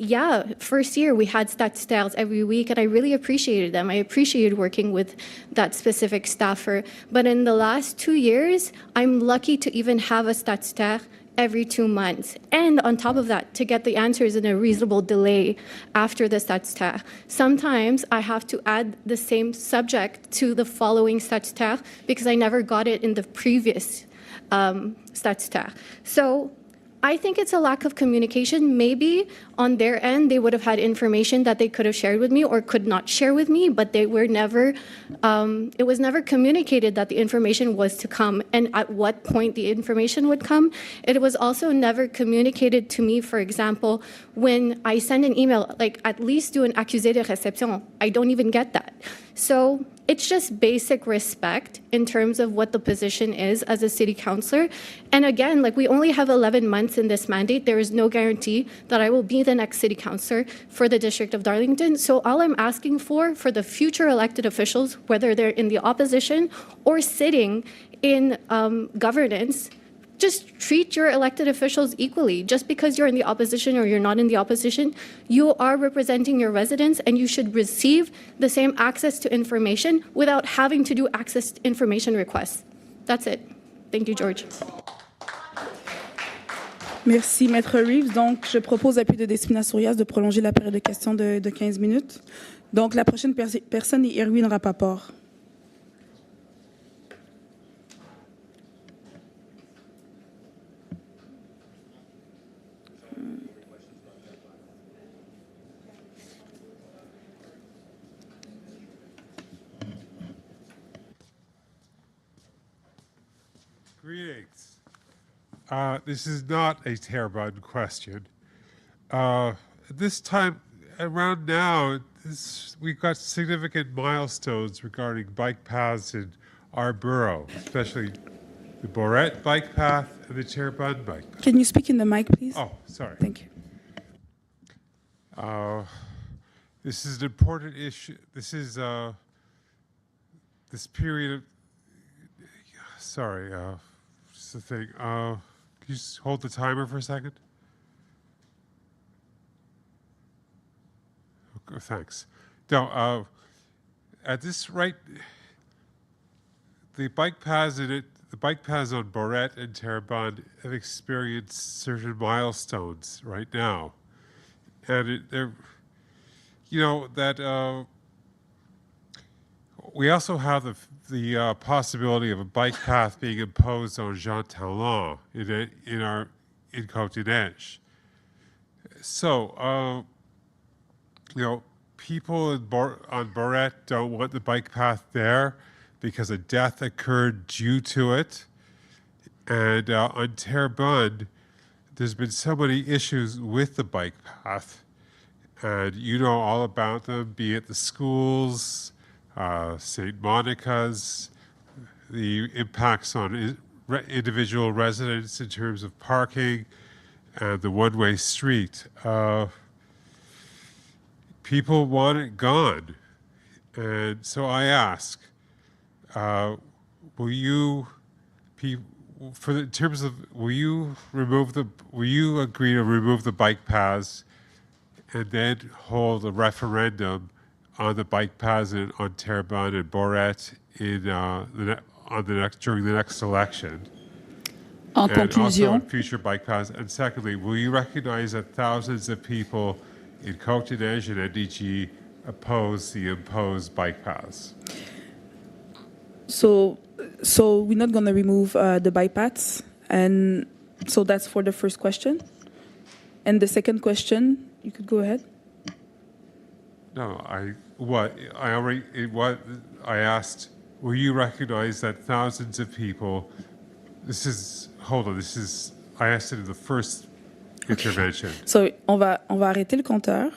Yeah, first year we had statutaires every week and I really appreciated them. I appreciated working with that specific staffer. But in the last 2 years, I'm lucky to even have a statutaire every 2 months. And on top of that, to get the answers in a reasonable delay after the statutaire. Sometimes I have to add the same subject to the following statutaire because I never got it in the previous statutaire. So I think it's a lack of communication. Maybe on their end, they would have had information that they could have shared with me or could not share with me, but they were never, it was never communicated that the information was to come and at what point the information would come. It was also never communicated to me, for example, when I send an email, like at least do an accusé de réception. I don't even get that. So it's just basic respect in terms of what the position is as a city councillor. And again, like we only have 11 months in this mandate. There is no guarantee that I will be the next city councillor for the District of Darlington. So all I'm asking for the future elected officials, whether they're in the opposition or sitting in governance, just treat your elected officials equally. Just because you're in the opposition or you're not in the opposition, you are representing your residents and you should receive the same access to information without having to do access to information requests. That's it. Thank you, George. Merci, Maître Reeves. Donc, je propose à l'appui de Despina Sourias de prolonger la période de questions de 15 minutes. Donc, la prochaine personne est Irwin Rapaport. Greetings. This is not a Terrebonne question. This time around now, we've got significant milestones regarding bike paths in our borough, especially the Borette bike path and the Terrebonne bike path. Can you speak in the mic, please? Oh, sorry. Thank you. This is an important issue. This is this period of. Sorry, just the thing. Can you just hold the timer for a second? thanks. No, at this right, the bike paths on Borette and Terrebonne have experienced certain milestones right now, and they're, you know, that we also have the possibility of a bike path being imposed on Jean Talon in Côte-des-Neiges. So, you know, people on Borette don't want the bike path there because a death occurred due to it. And on Terrebonne, there's been so many issues with the bike path. And you know all about them, be it the schools, St. Monica's, the impacts on individual residents in terms of parking, and the one-way street. People want it gone. And so I ask, will you agree to remove the bike paths and then hold a referendum on the bike paths on Terrebonne and Borette during the next election? En and conclusion, also on future bike paths. And secondly, will you recognize that thousands of people in Côte-des-Neiges and NDG oppose the imposed bike paths? So we're not going to remove the bike paths, and so that's for the first question. And the second question, you could go ahead. No, I asked, will you recognize that thousands of people, I asked it in the first intervention. So, on va arrêter le compteur.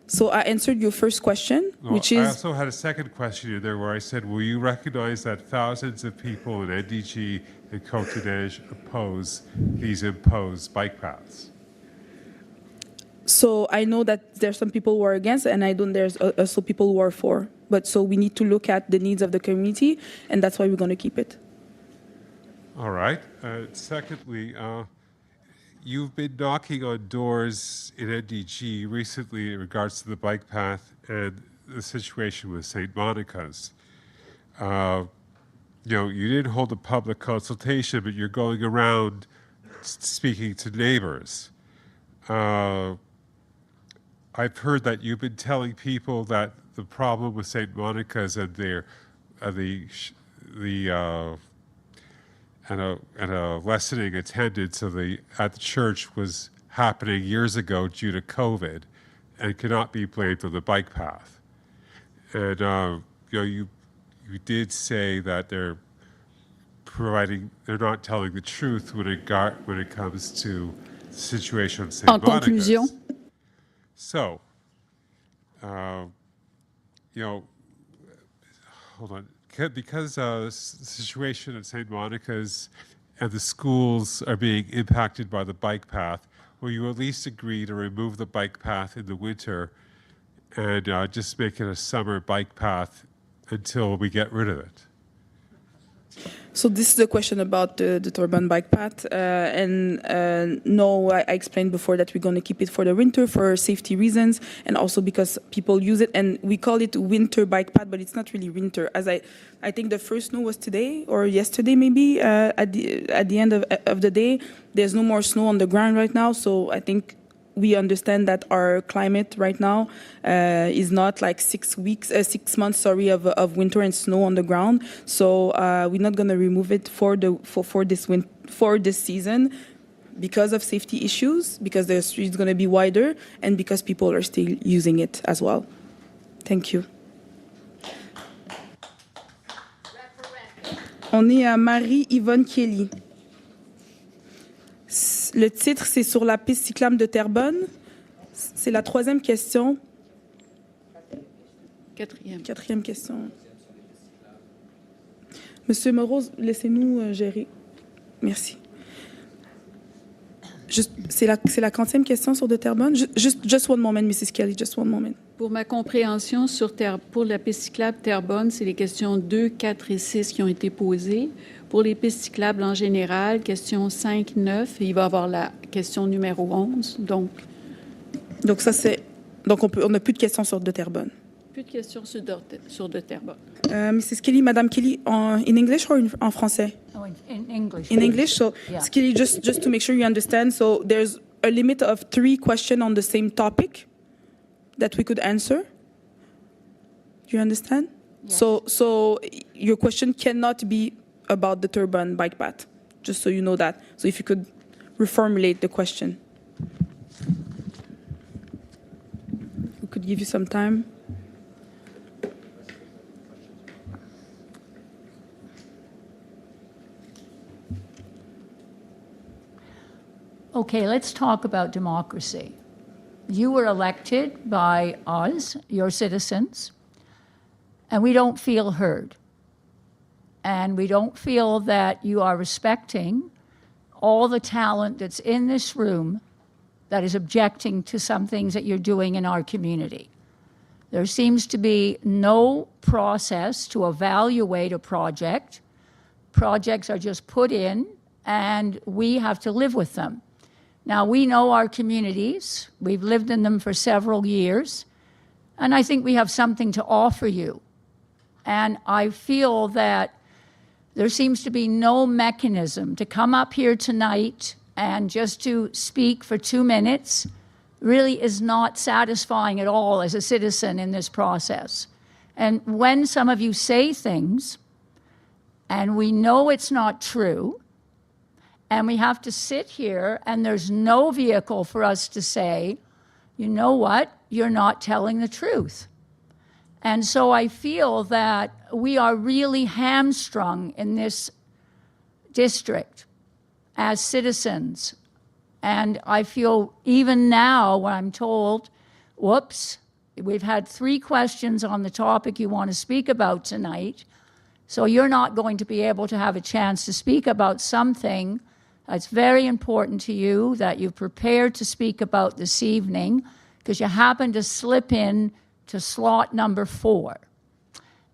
So I answered your first question, which I is... also had a second question in there where I said, will you recognize that thousands of people in NDG and Côte-des-Neiges oppose these imposed bike paths? So I know that there's some people who are against, and I know there's also people who are for. But so we need to look at the needs of the community, and that's why we're going to keep it. All right. Secondly, you've been knocking on doors in NDG recently in regards to the bike path and the situation with St. Monica's. You know, you didn't hold a public consultation, but you're going around speaking to neighbors. I've heard that you've been telling people that the problem with St. Monica's and a lessening attendance at the church was happening years ago due to COVID, and cannot be blamed on the bike path. And you know, you did say that they're not telling the truth when it comes to the situation in St. Monica's. En conclusion. So, you know, hold on. Because the situation at St. Monica's and the schools are being impacted by the bike path, will you at least agree to remove the bike path in the winter and just make it a summer bike path until we get rid of it? So this is a question about the Terrebonne bike path. No, I explained before that we're going to keep it for the winter for safety reasons, and also because people use it. And we call it winter bike path, but it's not really winter. As I think the first snow was today or yesterday, maybe at the end of the day. There's no more snow on the ground right now, so I think we understand that our climate right now is not like 6 months, of winter and snow on the ground. So we're not going to remove it for this season because of safety issues, because the street is going to be wider, and because people are still using it as well. Thank you. On est à Marie-Yvonne Kelly. Le titre, c'est sur la piste cyclable de Terrebonne. C'est la troisième question. Quatrième question. Monsieur Moreau, laissez-nous gérer. Merci. C'est la 40e question sur de Terrebonne. Just one moment, Mrs. Kelly, just one moment. Pour ma compréhension, pour la piste cyclable Terrebonne, c'est les questions 2, 4 et 6 qui ont été posées. Pour les pistes cyclables en général, questions 5, 9, et il va y avoir la question numéro 11. Donc ça, c'est Donc, on n'a plus de questions sur de Terrebonne. Plus de questions sur de Terrebonne. Mrs. Kelly, Madame Kelly, in English or en français? Oh, in English. In English. So, Yeah. Ms. Kelly, just to make sure you understand, so there's a limit of 3 questions on the same topic that we could answer. Do you understand? Yes. So your question cannot be about the Terrebonne bike path, just so you know that. So if you could reformulate the question. We could give you some time. Okay, let's talk about democracy. You were elected by us, your citizens, and we don't feel heard. And we don't feel that you are respecting all the talent that's in this room that is objecting to some things that you're doing in our community. There seems to be no process to evaluate a project. Projects are just put in, and we have to live with them. Now, we know our communities. We've lived in them for several years, and I think we have something to offer you. And I feel that there seems to be no mechanism to come up here tonight and just to speak for 2 minutes really is not satisfying at all as a citizen in this process. And when some of you say things, and we know it's not true, and we have to sit here and there's no vehicle for us to say, you know what, you're not telling the truth. And so I feel that we are really hamstrung in this district as citizens. And I feel even now when I'm told, whoops, we've had 3 questions on the topic you want to speak about tonight, so you're not going to be able to have a chance to speak about something that's very important to you that you've prepared to speak about this evening because you happen to slip in to slot number 4.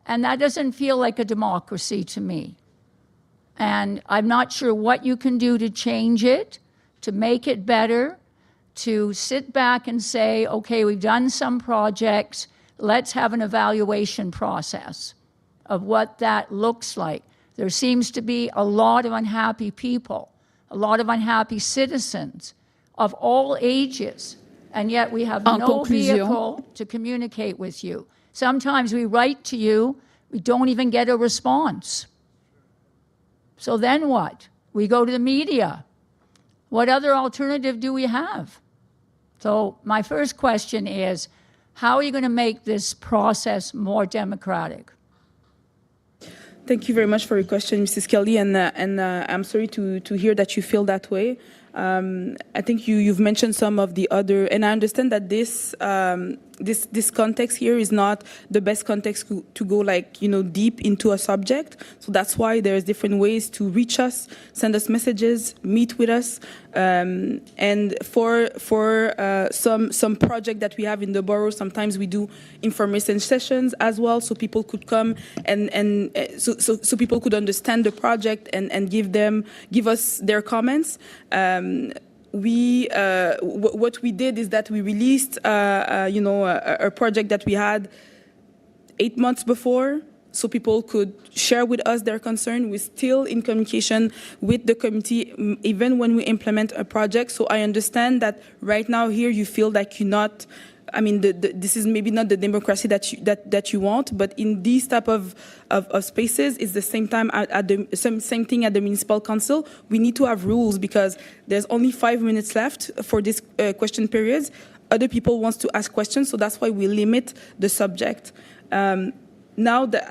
And that doesn't feel like a democracy to me. And I'm not sure what you can do to change it, to make it better, to sit back and say, okay, we've done some projects, let's have an evaluation process of what that looks like. There seems to be a lot of unhappy people, a lot of unhappy citizens of all ages, and yet we have no vehicle to communicate with you. Sometimes we write to you, we don't even get a response. So then what? We go to the media. What other alternative do we have? So my first question is, how are you going to make this process more democratic? Thank you very much for your question, Mrs. Kelly, and I'm sorry to hear that you feel that way. I think you've mentioned some of the other, and I understand that this context here is not the best context to go deep into a subject. So that's why there's different ways to reach us, send us messages, meet with us, and for some project that we have in the borough, sometimes we do information sessions as well, so people could come and so people could understand the project and give us their comments. What we did is that we released, a project that we had 8 months before, so people could share with us their concern. We're still in communication with the committee, even when we implement a project. So I understand that right now here you feel like you're not. I mean, this is maybe not the democracy that you want, but in these type of spaces, it's the same time same thing at the municipal council. We need to have rules because there's only 5 minutes left for this question periods. Other people want to ask questions, so that's why we limit the subject. Now that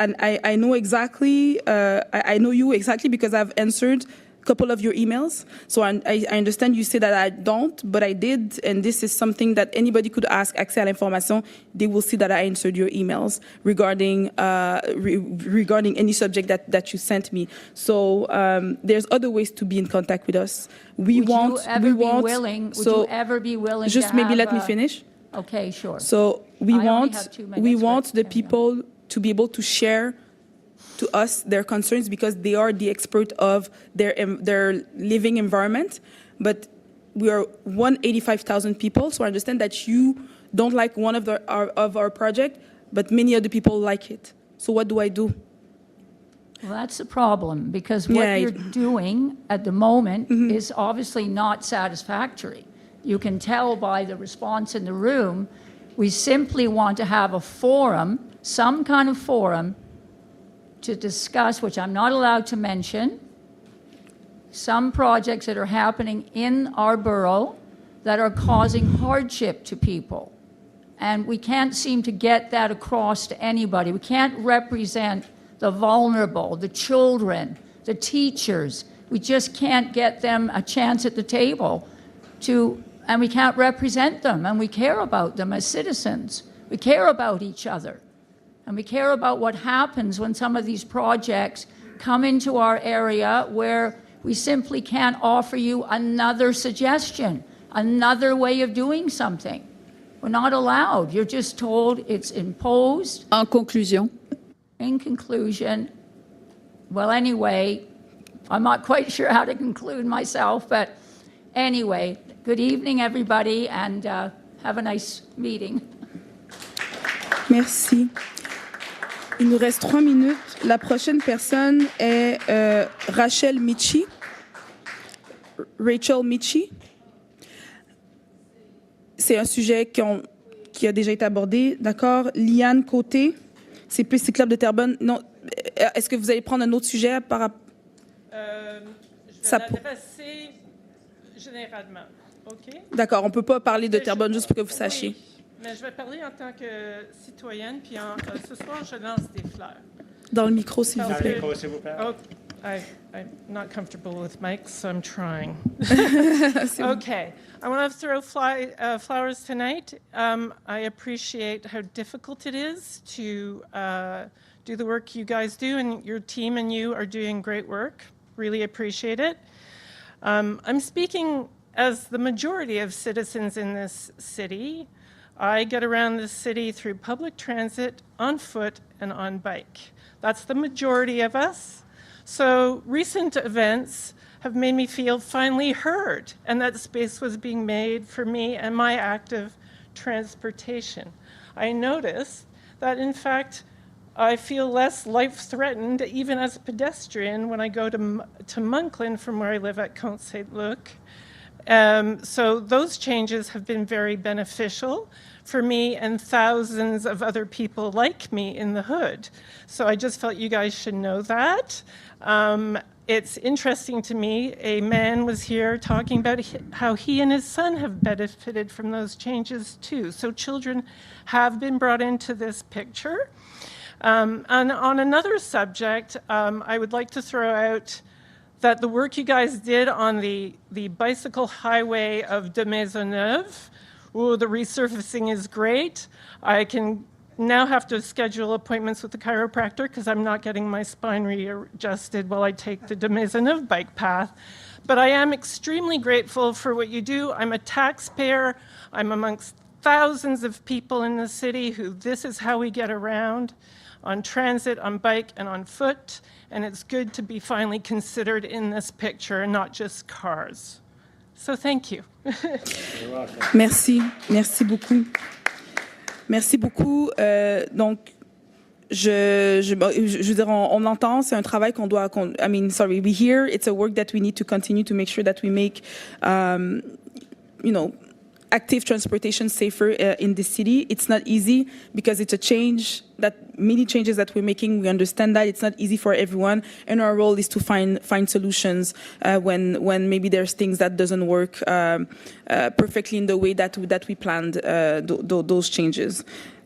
I know exactly, I know you exactly because I've answered a couple of your emails. So I understand you say that I don't, but I did, and this is something that anybody could ask Accès à l'information. They will see that I answered your emails regarding regarding any subject that you sent me. So there's other ways to be in contact with us. Would you ever be willing? Just maybe let me finish. Okay, sure. So we want the people to be able to share to us their concerns because they are the expert of their living environment. But we are 185,000 people, so I understand that you don't like one of our project, but many other people like it. So what do I do? Well, that's the problem, because what you're doing at the moment is obviously not satisfactory. You can tell by the response in the room. We simply want to have a forum, some kind of forum, to discuss, which I'm not allowed to mention, some projects that are happening in our borough that are causing hardship to people. And we can't seem to get that across to anybody. We can't represent the vulnerable, the children, the teachers. We just can't get them a chance at the table and we can't represent them, and we care about them as citizens. We care about each other, and we care about what happens when some of these projects come into our area where we simply can't offer you another suggestion, another way of doing something. We're not allowed. You're just told it's imposed. En conclusion. In conclusion, well, anyway, I'm not quite sure how to conclude myself, but anyway, good evening, everybody, and have a nice meeting. Merci. Il nous reste 3 minutes. La prochaine personne est Rachel Michi. Rachel Michi. C'est un sujet qui a déjà été abordé. D'accord. Liane Côté. C'est plus cyclable de Terrebonne. Non. Est-ce que vous allez prendre un autre sujet par rapport... Je vais l'adresser généralement. OK? D'accord. On ne peut pas parler de Terrebonne juste pour que vous sachiez. Oui, mais je vais parler en tant que citoyenne, puis ce soir, je lance des fleurs. Dans le micro, s'il vous plaît. Oh, I'm not comfortable with mics, so I'm trying. Okay. I want to throw flowers tonight. I appreciate how difficult it is to do the work you guys do, and your team and you are doing great work. Really appreciate it. I'm speaking as the majority of citizens in this city. I get around this city through public transit, on foot, and on bike. That's the majority of us. So recent events have made me feel finally heard, and that space was being made for me and my active transportation. I noticed that, in fact, I feel less life-threatened, even as a pedestrian, when I go to Monkland from where I live at Conseil. So those changes have been very beneficial for me and thousands of other people like me in the hood. So I just felt you guys should know that. It's interesting to me, a man was here talking about how he and his son have benefited from those changes too. So children have been brought into this picture. And on another subject, I would like to throw out that the work you guys did on the bicycle highway of de Maisonneuve, the resurfacing is great. I can now have to schedule appointments with the chiropractor because I'm not getting my spine readjusted while I take the de Maisonneuve bike path. But I am extremely grateful for what you do. I'm a taxpayer. I'm amongst thousands of people in the city who this is how we get around, on transit, on bike, and on foot. And it's good to be finally considered in this picture and not just cars. So thank you. Merci. Merci beaucoup. Merci beaucoup. Donc, je veux dire, on l'entend, c'est un travail qu'on doit, I mean, sorry, we hear, it's a work that we need to continue to make sure that we make, you know, active transportation safer in the city. It's not easy because it's a change, that many changes that we're making. We understand that it's not easy for everyone, and our role is to find solutions when maybe there's things that doesn't work perfectly in the way that we planned those changes.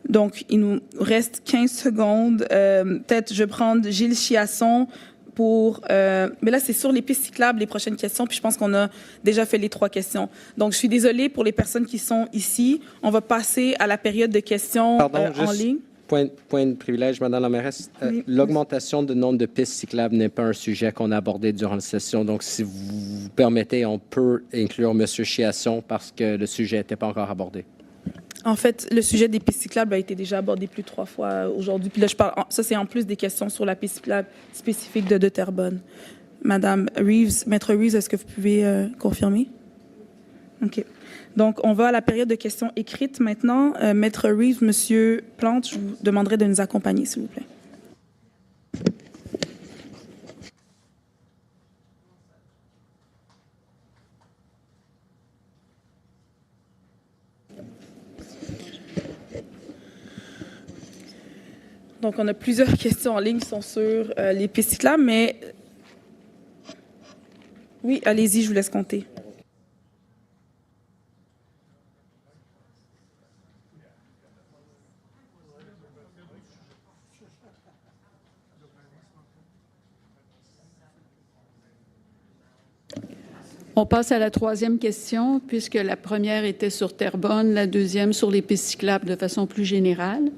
Donc, il nous reste 15 secondes. Peut-être je vais prendre Gilles Chiasson pour... mais là, c'est sur les pistes cyclables, les prochaines questions, puis je pense qu'on a déjà fait les 3 questions. Donc, je suis désolée pour les personnes qui sont ici. On va passer à la période de questions en ligne. Point de privilège, Madame la mairesse. Oui. L'augmentation du nombre de pistes cyclables n'est pas un sujet qu'on a abordé durant la session. Donc, si vous permettez, on peut inclure M. Chiasson parce que le sujet n'était pas encore abordé. En fait, le sujet des pistes cyclables a été déjà abordé plus de 3 fois aujourd'hui. Puis là, je parle, ça, c'est en plus des questions sur la piste cyclable spécifique de Terrebonne. Madame Reeves, Maître Reeves, est-ce que vous pouvez confirmer? OK. Donc, on va à la période de questions écrites maintenant. Maître Reeves, Monsieur Plante, je vous demanderai de nous accompagner, s'il vous plaît. Donc, on a plusieurs questions en ligne qui sont sur les pistes cyclables, mais... Oui, allez-y, je vous laisse compter. On passe à la troisième question, puisque la première était sur Terrebonne, la deuxième sur les pistes cyclables de façon plus générale.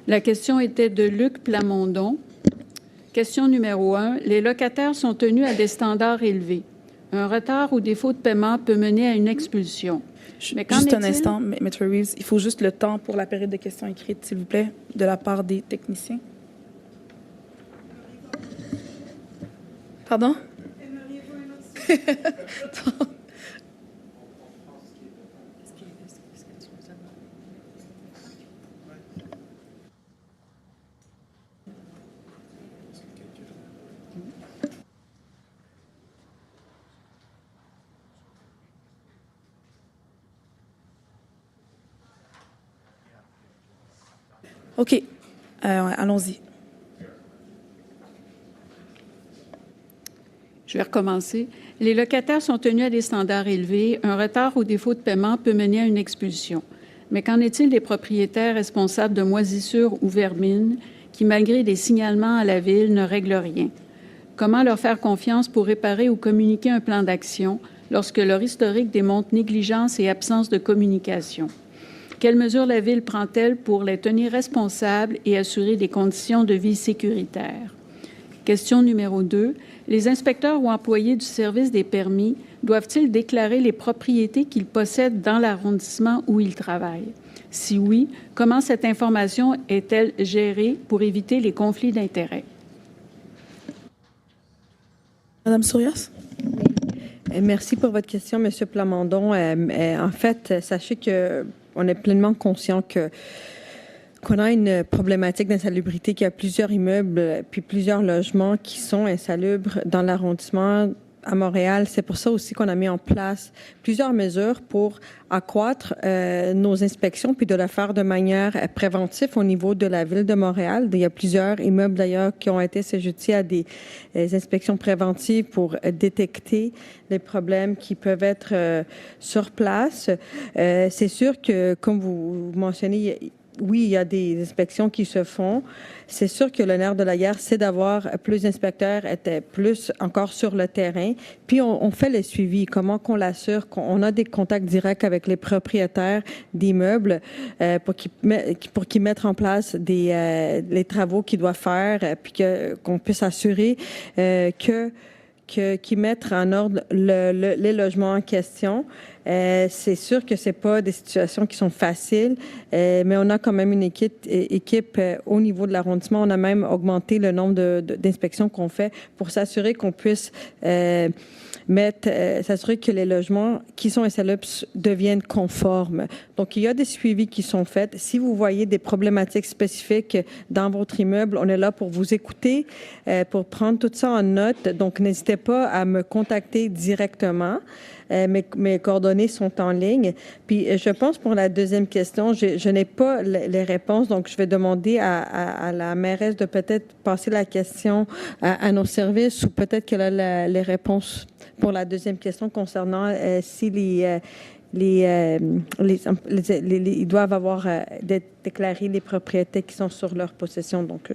La question était de Luc Plamondon. Question numéro 1. Les locataires sont tenus à des standards élevés. Un retard ou défaut de paiement peut mener à une expulsion. Mais juste un instant, Maître Reeves, il faut juste le temps pour la période de questions écrites, s'il vous plaît, de la part des techniciens. Pardon? OK. Allons-y. Je vais recommencer. Les locataires sont tenus à des standards élevés. Un retard ou défaut de paiement peut mener à une expulsion. Mais qu'en est-il des propriétaires responsables de moisissures ou vermines qui, malgré des signalements à la Ville, ne règlent rien? Comment leur faire confiance pour réparer ou communiquer un plan d'action lorsque leur historique démontre négligence et absence de communication? Quelles mesures la Ville prend-elle pour les tenir responsables et assurer des conditions de vie sécuritaires? Question numéro 2. Les inspecteurs ou employés du service des permis doivent-ils déclarer les propriétés qu'ils possèdent dans l'arrondissement où ils travaillent? Si oui, comment cette information est-elle gérée pour éviter les conflits d'intérêts? Madame Sourias? Merci pour votre question, Monsieur Plamondon. En fait, sachez qu'on est pleinement conscient qu'on a une problématique d'insalubrité, qu'il y a plusieurs immeubles puis plusieurs logements qui sont insalubres dans l'arrondissement à Montréal. C'est pour ça aussi qu'on a mis en place plusieurs mesures pour accroître nos inspections puis de le faire de manière préventive au niveau de la Ville de Montréal. Il y a plusieurs immeubles d'ailleurs qui ont été assujettis à des inspections préventives pour détecter les problèmes qui peuvent être sur place. C'est sûr que, comme vous mentionnez, oui, il y a des inspections qui se font. C'est sûr que le nerf de la guerre, c'est d'avoir plus d'inspecteurs, étaient plus encore sur le terrain. Puis, on fait le suivi. Comment qu'on l'assure qu'on a des contacts directs avec les propriétaires d'immeubles pour qu'ils mettent en place les travaux qu'ils doivent faire, puis qu'on puisse assurer qu'ils mettent en ordre les logements en question. C'est sûr que c'est pas des situations qui sont faciles, mais on a quand même une équipe au niveau de l'arrondissement. On a même augmenté le nombre d'inspections qu'on fait pour s'assurer qu'on puisse s'assurer que les logements qui sont insalubres deviennent conformes. Donc, il y a des suivis qui sont faits. Si vous voyez des problématiques spécifiques dans votre immeuble, on est là pour vous écouter, pour prendre tout ça en note. Donc, n'hésitez pas à me contacter directement. Mes coordonnées sont en ligne. Puis, je pense pour la deuxième question, je n'ai pas les réponses, donc je vais demander à la mairesse de peut-être passer la question à nos services ou peut-être qu'elle a les réponses pour la deuxième question concernant si ils doivent avoir déclaré les propriétés qui sont sur leur possession. Donc,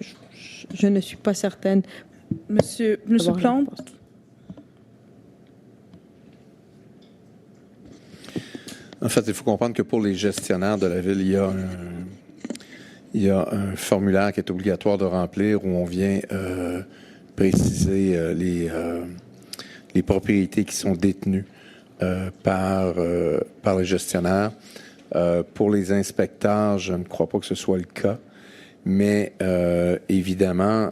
je ne suis pas certaine. Monsieur Plante? En fait, il faut comprendre que pour les gestionnaire de la Ville, il y a un formulaire qui est obligatoire de remplir où on vient préciser les propriétés qui sont détenues par les gestionnaires. Pour les inspecteurs, je ne crois pas que ce soit le cas, mais évidemment,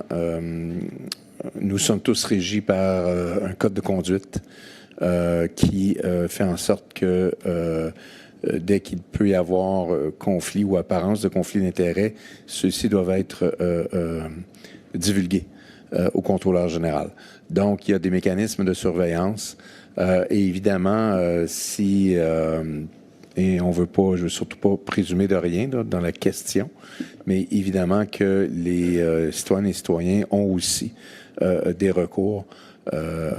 nous sommes tous régis par un code de conduite qui fait en sorte que dès qu'il peut y avoir conflit ou apparence de conflit d'intérêts, ceux-ci doivent être divulgués au contrôleur général. Donc, il y a des mécanismes de surveillance et évidemment, et on veut pas, je veux surtout pas présumer de rien là, dans la question, mais évidemment que les citoyennes et citoyens ont aussi des recours,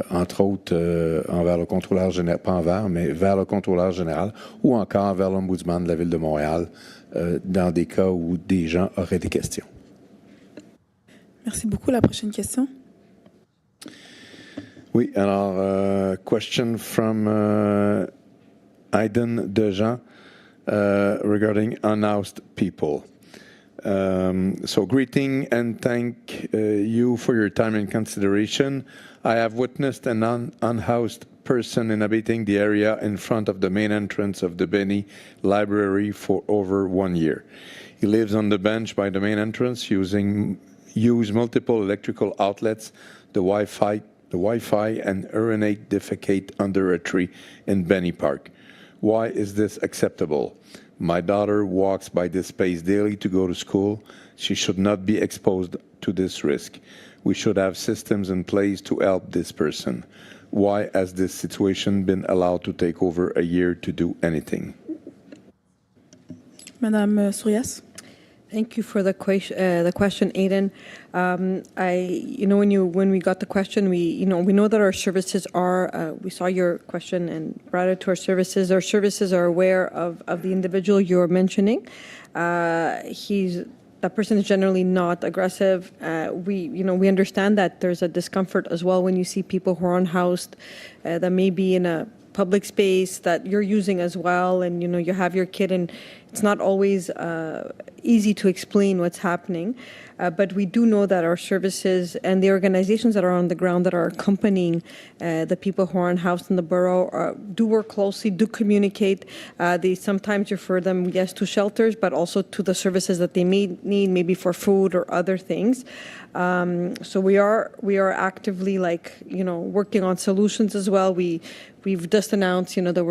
entre autres envers le contrôleur général, pas envers, mais vers le contrôleur général ou encore vers l'ombudsman de la Ville de Montréal dans des cas où des gens auraient des questions. Merci beaucoup. La prochaine question. Oui, alors, question from Aiden Dejean regarding unhoused people. So greeting and thank you for your time and consideration. I have witnessed an unhoused person inhabiting the area in front of the main entrance of the Benny Library for over 1 year. He lives on the bench by the main entrance use multiple electrical outlets, the Wi-Fi and urinate defecate under a tree in Benny Park. Why is this acceptable? My daughter walks by this space daily to go to school. She should not be exposed to this risk. We should have systems in place to help this person. Why has this situation been allowed to take over a year to do anything? Madame Sourias. Thank you for the question, Aiden. When we got the question, we know that our services are. We saw your question and brought it to our services. Our services are aware of the individual you're mentioning. That person is generally not aggressive. We understand that there's a discomfort as well when you see people who are unhoused that may be in a public space that you're using as well, and you have your kid, and it's not always easy to explain what's happening. But we do know that our services and the organizations that are on the ground that are accompanying the people who are unhoused in the borough do work closely, do communicate. They sometimes refer them, yes, to shelters, but also to the services that they may need, maybe for food or other things. So we are actively working on solutions as well. We've just announced, that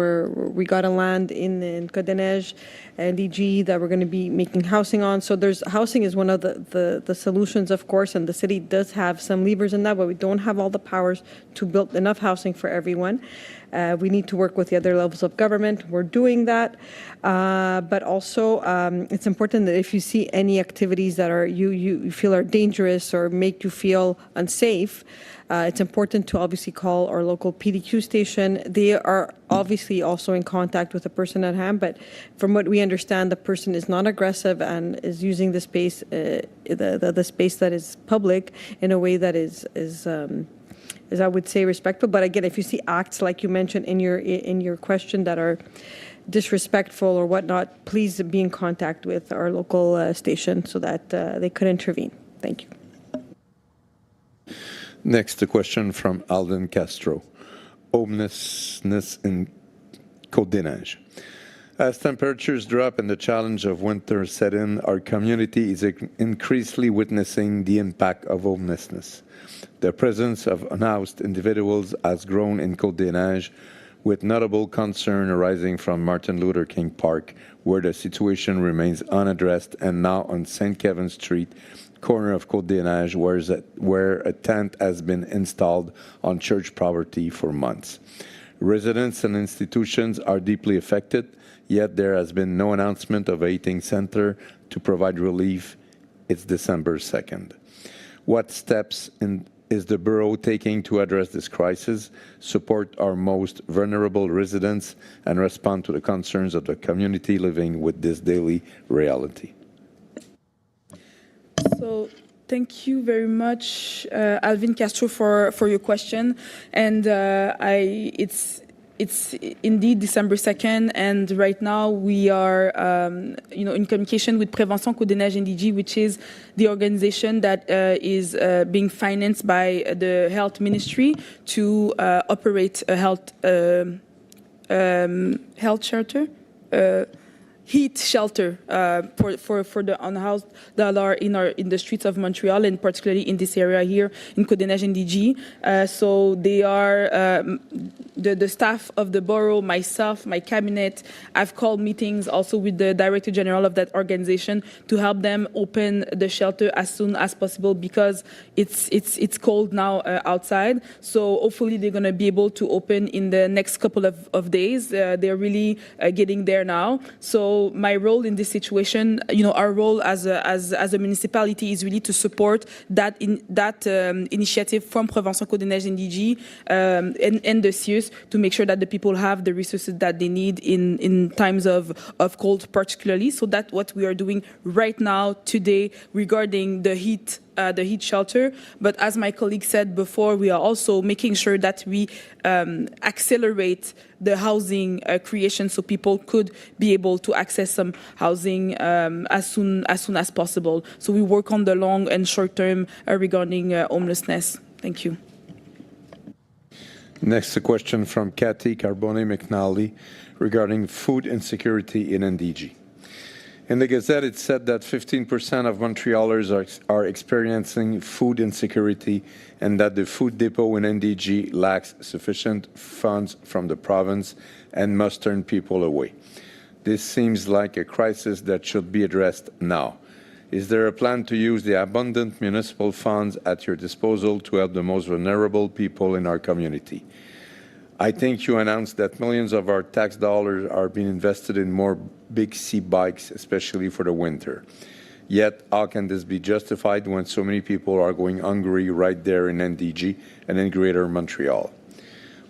we got a land in CDN-NDG that we're going to be making housing on. So housing is one of the solutions, of course, and the city does have some levers in that, but we don't have all the powers to build enough housing for everyone. We need to work with the other levels of government. We're doing that. But also, it's important that if you see any activities that you feel are dangerous or make you feel unsafe, it's important to obviously call our local PDQ station. They are obviously also in contact with the person at hand, but from what we understand, the person is not aggressive and is using the space, the space that is public, in a way that is I would say respectful. But again, if you see acts like you mentioned in your question that are disrespectful or whatnot, please be in contact with our local station so that they could intervene. Thank you. Next, a question from Alden Castro. Homelessness in Côte-des-Neiges. As temperatures drop and the challenge of winter set in, our community is increasingly witnessing the impact of homelessness. The presence of unhoused individuals has grown in Côte-des-Neiges, with notable concern arising from Martin Luther King Park, where the situation remains unaddressed, and now on St. Kevin Street, corner of Côte-des-Neiges, where a tent has been installed on church property for months. Residents and institutions are deeply affected, yet there has been no announcement of a heating center to provide relief. It's December 2nd. What steps is the borough taking to address this crisis, support our most vulnerable residents, and respond to the concerns of the community living with this daily reality? So thank you very much, Alvin Castro, for your question. And it's indeed December 2nd, and right now we are in communication with Prévention CDN-NDG, which is the organization that is being financed by the Health Ministry to operate a health shelter. Heat shelter for the unhoused that are in the streets of Montreal, and particularly in this area here in Côte-des-Neiges-NDG. So they are the staff of the borough, myself, my cabinet, I've called meetings also with the Director General of that organization to help them open the shelter as soon as possible because it's cold now outside. So hopefully they're going to be able to open in the next couple of days. They're really getting there now. So my role in this situation, our role as a municipality is really to support that initiative from Provençal Côte-des-Neiges-NDG and the CIUS to make sure that the people have the resources that they need in times of cold particularly. So that's what we are doing right now today regarding the heat shelter. But as my colleague said before, we are also making sure that we accelerate the housing creation so people could be able to access some housing as soon as possible. So we work on the long and short term regarding homelessness. Thank you. Next, a question from Cathy Carbone-McNally regarding food insecurity in NDG. In the Gazette, it said that 15% of Montrealers are experiencing food insecurity and that the food depot in NDG lacks sufficient funds from the province and must turn people away. This seems like a crisis that should be addressed now. Is there a plan to use the abundant municipal funds at your disposal to help the most vulnerable people in our community? I think you announced that millions of our tax dollars are being invested in more big C bikes, especially for the winter. Yet, how can this be justified when so many people are going hungry right there in NDG and in Greater Montreal?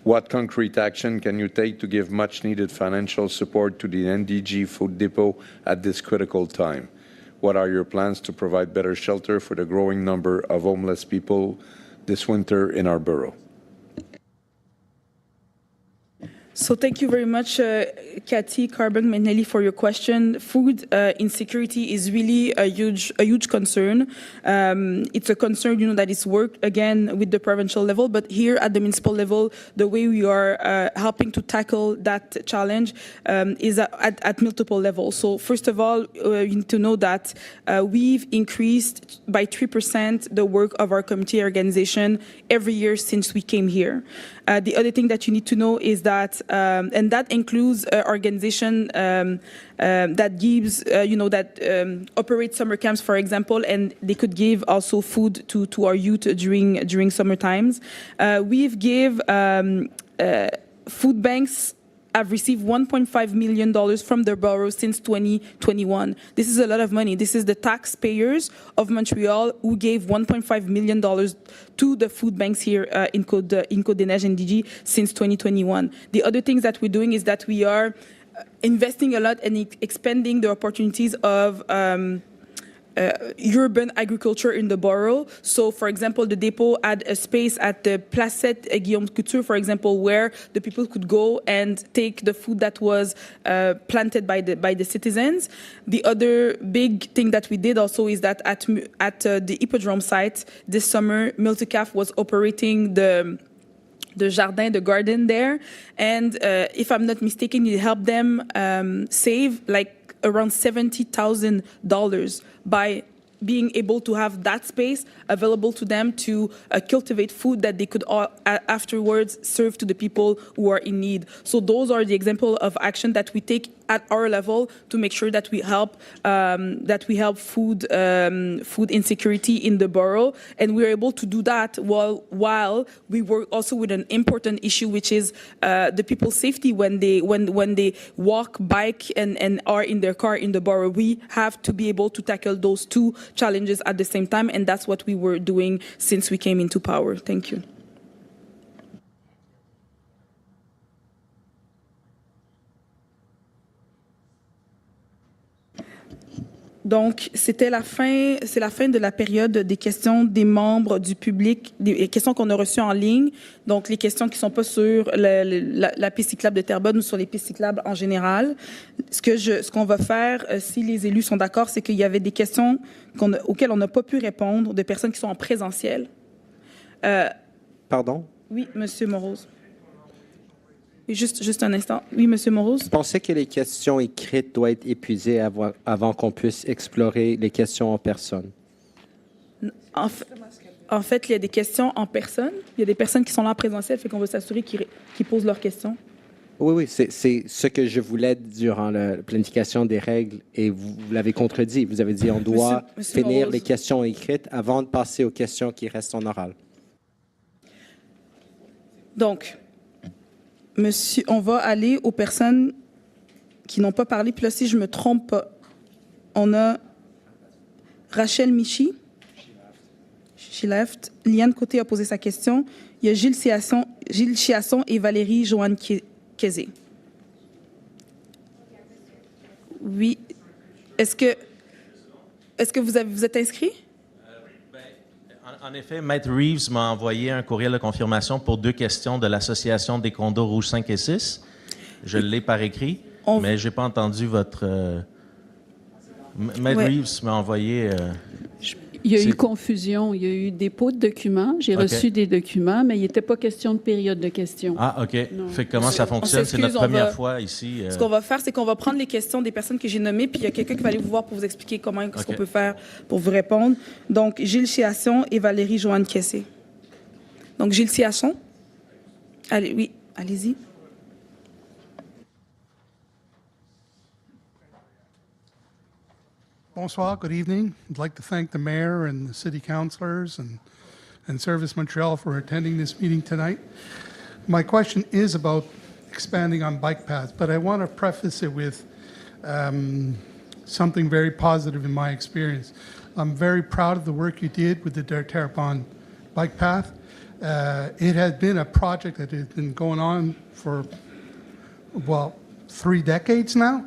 What concrete action can you take to give much-needed financial support to the NDG Food Depot at this critical time? What are your plans to provide better shelter for the growing number of homeless people this winter in our borough? So thank you very much, Cathy Carbone-McNally, for your question. Food insecurity is really a huge concern. It's a concern, that is worked again with the provincial level, but here at the municipal level, the way we are helping to tackle that challenge is at multiple levels. So first of all, you need to know that we've increased by 3% the work of our community organization every year since we came here. The other thing that you need to know is that, and that includes organization that gives, that operates summer camps, for example, and they could give also food to our youth during summer times. We've give food banks have received $1.5 million from their borough since 2021. This is a lot of money. This is the taxpayers of Montreal who gave $1.5 million to the food banks here in Côte-des-Neiges-NDG since 2021. The other things that we're doing is that we are investing a lot and expanding the opportunities of urban agriculture in the borough. So, for example, the depot had a space at the Placette Guillaume Couture, for example, where the people could go and take the food that was planted by the citizens. The other big thing that we did also is that at the Hippodrome site this summer, Multicaf was operating the jardin, the garden there, and if I'm not mistaken, it helped them save around $70,000 by being able to have that space available to them to cultivate food that they could afterwards serve to the people who are in need. So those are the examples of action that we take at our level to make sure that we help food insecurity in the borough, and we're able to do that while we work also with an important issue, which is the people's safety when they walk, bike, and are in their car in the borough. We have to be able to tackle those two challenges at the same time, and that's what we were doing since we came into power. Thank you. Donc, c'est la fin de la période des questions des membres du public, des questions qu'on a reçues en ligne. Donc, les questions qui ne sont pas sur la piste cyclable de Terrebonne ou sur les pistes cyclables en général. Ce qu'on va faire, si les élus sont d'accord, c'est qu'il y avait des questions auxquelles on n'a pas pu répondre de personnes qui sont en présentiel. Pardon? Oui, Monsieur Morose. Juste un instant. Oui, Monsieur Morose. Vous pensez que les questions écrites doivent être épuisées avant qu'on puisse explorer les questions en personne? En fait, il y a des questions en personne. Il y a des personnes qui sont là en présentiel, fait qu'on veut s'assurer qu'ils posent leurs questions. Oui, c'est ce que je voulais durant la planification des règles et vous l'avez contredit. Vous avez dit on doit finir les questions écrites avant de passer aux questions qui restent en oral. Donc, monsieur, on va aller aux personnes qui n'ont pas parlé. Puis là, si je ne me trompe pas, on a Rachel Michi. She left. Liane Côté a posé sa question. Il y a Gilles Chiasson et Valérie Joanne Kézé. Oui. Est-ce que vous êtes inscrit? En effet, Maître Reeves m'a envoyé un courriel de confirmation pour 2 questions de l'Association des condos rouges 5 et 6. Je l'ai par écrit, mais je n'ai pas entendu votre... Maître Reeves m'a envoyé... Il y a eu confusion. Il y a eu dépôt de documents. J'ai reçu des documents, mais il n'était pas question de période de questions. Ah, OK. Non. Fait que comment ça fonctionne? C'est notre première fois ici. Ce qu'on va faire, c'est qu'on va prendre les questions des personnes que j'ai nommées, puis il y a quelqu'un qui va aller vous voir pour vous expliquer comment ce qu'on peut faire pour vous répondre. Donc, Gilles Chiasson et Valérie Joanne Kessé. Donc, Gilles Chiasson. Allez, oui, allez-y. Bonsoir, good evening. I'd like to thank the mayor and the city councilors and Service Montreal for attending this meeting tonight. My question is about expanding on bike paths, but I want to preface it with something very positive in my experience. I'm very proud of the work you did with the Terrebonne bike path. It has been a project that has been going on for, 3 decades now.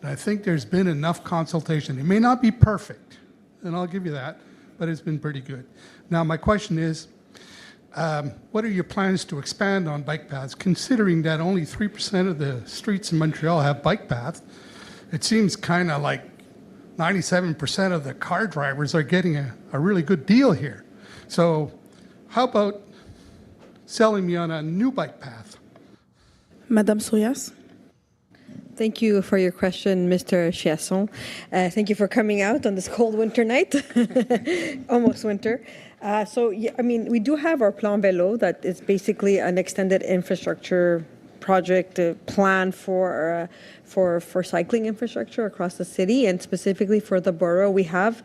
And I think there's been enough consultation. It may not be perfect, and I'll give you that, but it's been pretty good. Now, my question is, what are your plans to expand on bike paths, considering that only 3% of the streets in Montreal have bike paths? It seems kind of like 97% of the car drivers are getting a really good deal here. So how about selling me on a new bike path? Madame Sourias. Thank you for your question, Mr. Chiasson. Thank you for coming out on this cold winter night, almost winter. We do have our Plan Vélo that is basically an extended infrastructure project plan for cycling infrastructure across the city, and specifically for the borough. We have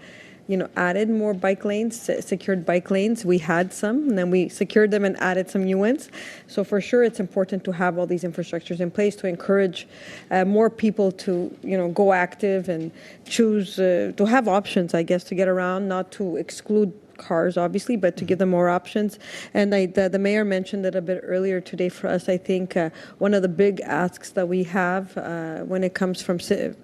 added more bike lanes, secured bike lanes. We had some, and then we secured them and added some new ones. So for sure, it's important to have all these infrastructures in place to encourage more people to, go active and choose to have options, I guess, to get around, not to exclude cars, obviously, but to give them more options. And the mayor mentioned it a bit earlier today for us. I think one of the big asks that we have when it comes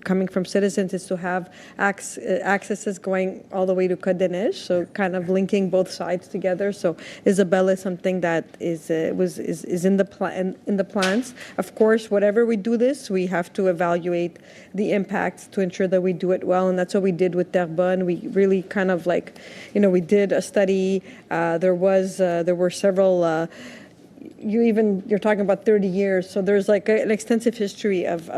coming from citizens is to have accesses going all the way to Côte des Neiges, so kind of linking both sides together. So Isabella is something that is in the plans. Of course, whatever we do this, we have to evaluate the impacts to ensure that we do it well, and that's what we did with Terrebonne. We really kind of we did a study. There were several. You're talking about 30 years, so there's an extensive history of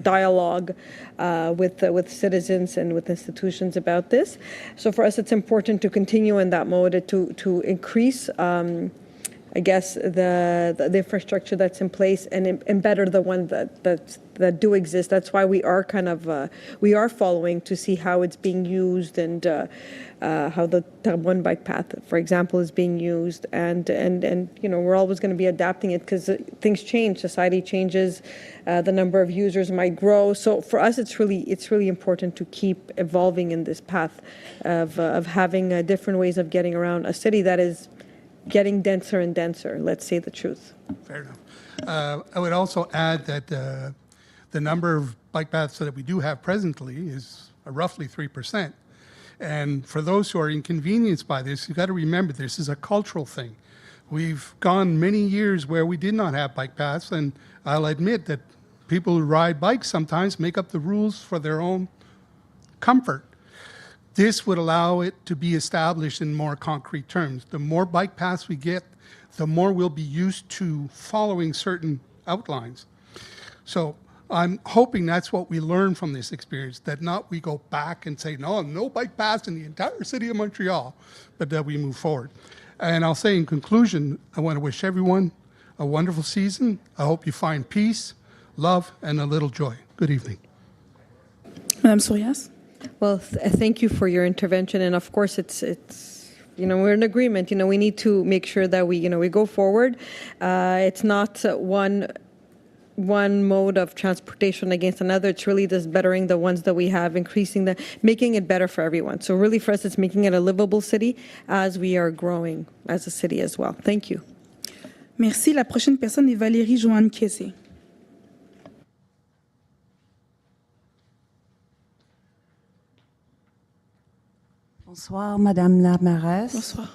dialogue with citizens and with institutions about this. So for us, it's important to continue in that mode to increase. I guess the infrastructure that's in place and better the ones that do exist. That's why we are we are following to see how it's being used and how the Terrebonne bike path, for example, is being used, and we're always going to be adapting it because things change, society changes, the number of users might grow. So for us, it's really important to keep evolving in this path of having different ways of getting around a city that is getting denser and denser, let's say the truth. Fair enough. I would also add that the number of bike paths that we do have presently is roughly 3%. And for those who are inconvenienced by this, you've got to remember this is a cultural thing. We've gone many years where we did not have bike paths, and I'll admit that people who ride bikes sometimes make up the rules for their own comfort. This would allow it to be established in more concrete terms. The more bike paths we get, the more we'll be used to following certain outlines. So I'm hoping that's what we learn from this experience, that not we go back and say, no bike paths in the entire city of Montreal, but that we move forward. And I'll say in conclusion, I want to wish everyone a wonderful season. I hope you find peace, love, and a little joy. Good evening. Madame Sourias? Well, thank you for your intervention. And of course, it's we're in agreement. We need to make sure that we go forward. It's not one mode of transportation against another. It's really just bettering the ones that we have, making it better for everyone. So really for us, it's making it a livable city as we are growing as a city as well. Thank you. Merci. La prochaine personne est Valérie Joanne Kessé. Bonsoir, Madame la Mairesse. Bonsoir.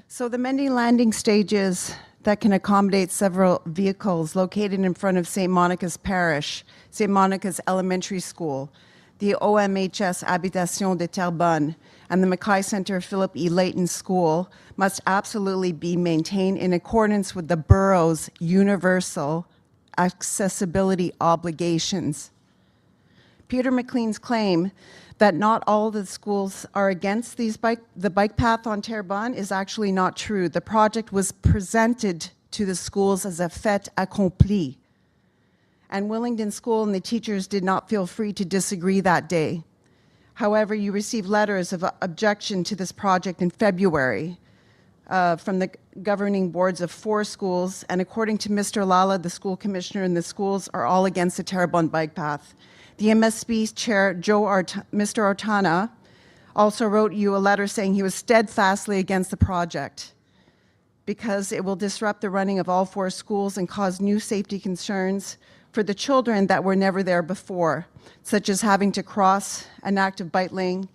So the many landing stages that can accommodate several vehicles located in front of St. Monica's Parish, St. Monica's Elementary School, the OMHS Habitation de Terrebonne, and the Mackay Centre Philip E. Layton School must absolutely be maintained in accordance with the borough's universal accessibility obligations. Peter McLean's claim that not all the schools are against the bike path on Terrebonne is actually not true. The project was presented to the schools as a fait accompli. And Willingdon School and the teachers did not feel free to disagree that day. However, you received letters of objection to this project in February from the governing boards of 4 schools, and according to Mr. Lala, the school commissioner, and the schools are all against the Terrebonne bike path. The MSB chair, Mr. Ortana, also wrote you a letter saying he was steadfastly against the project because it will disrupt the running of all 4 schools and cause new safety concerns for the children that were never there before, such as having to cross an active bike lane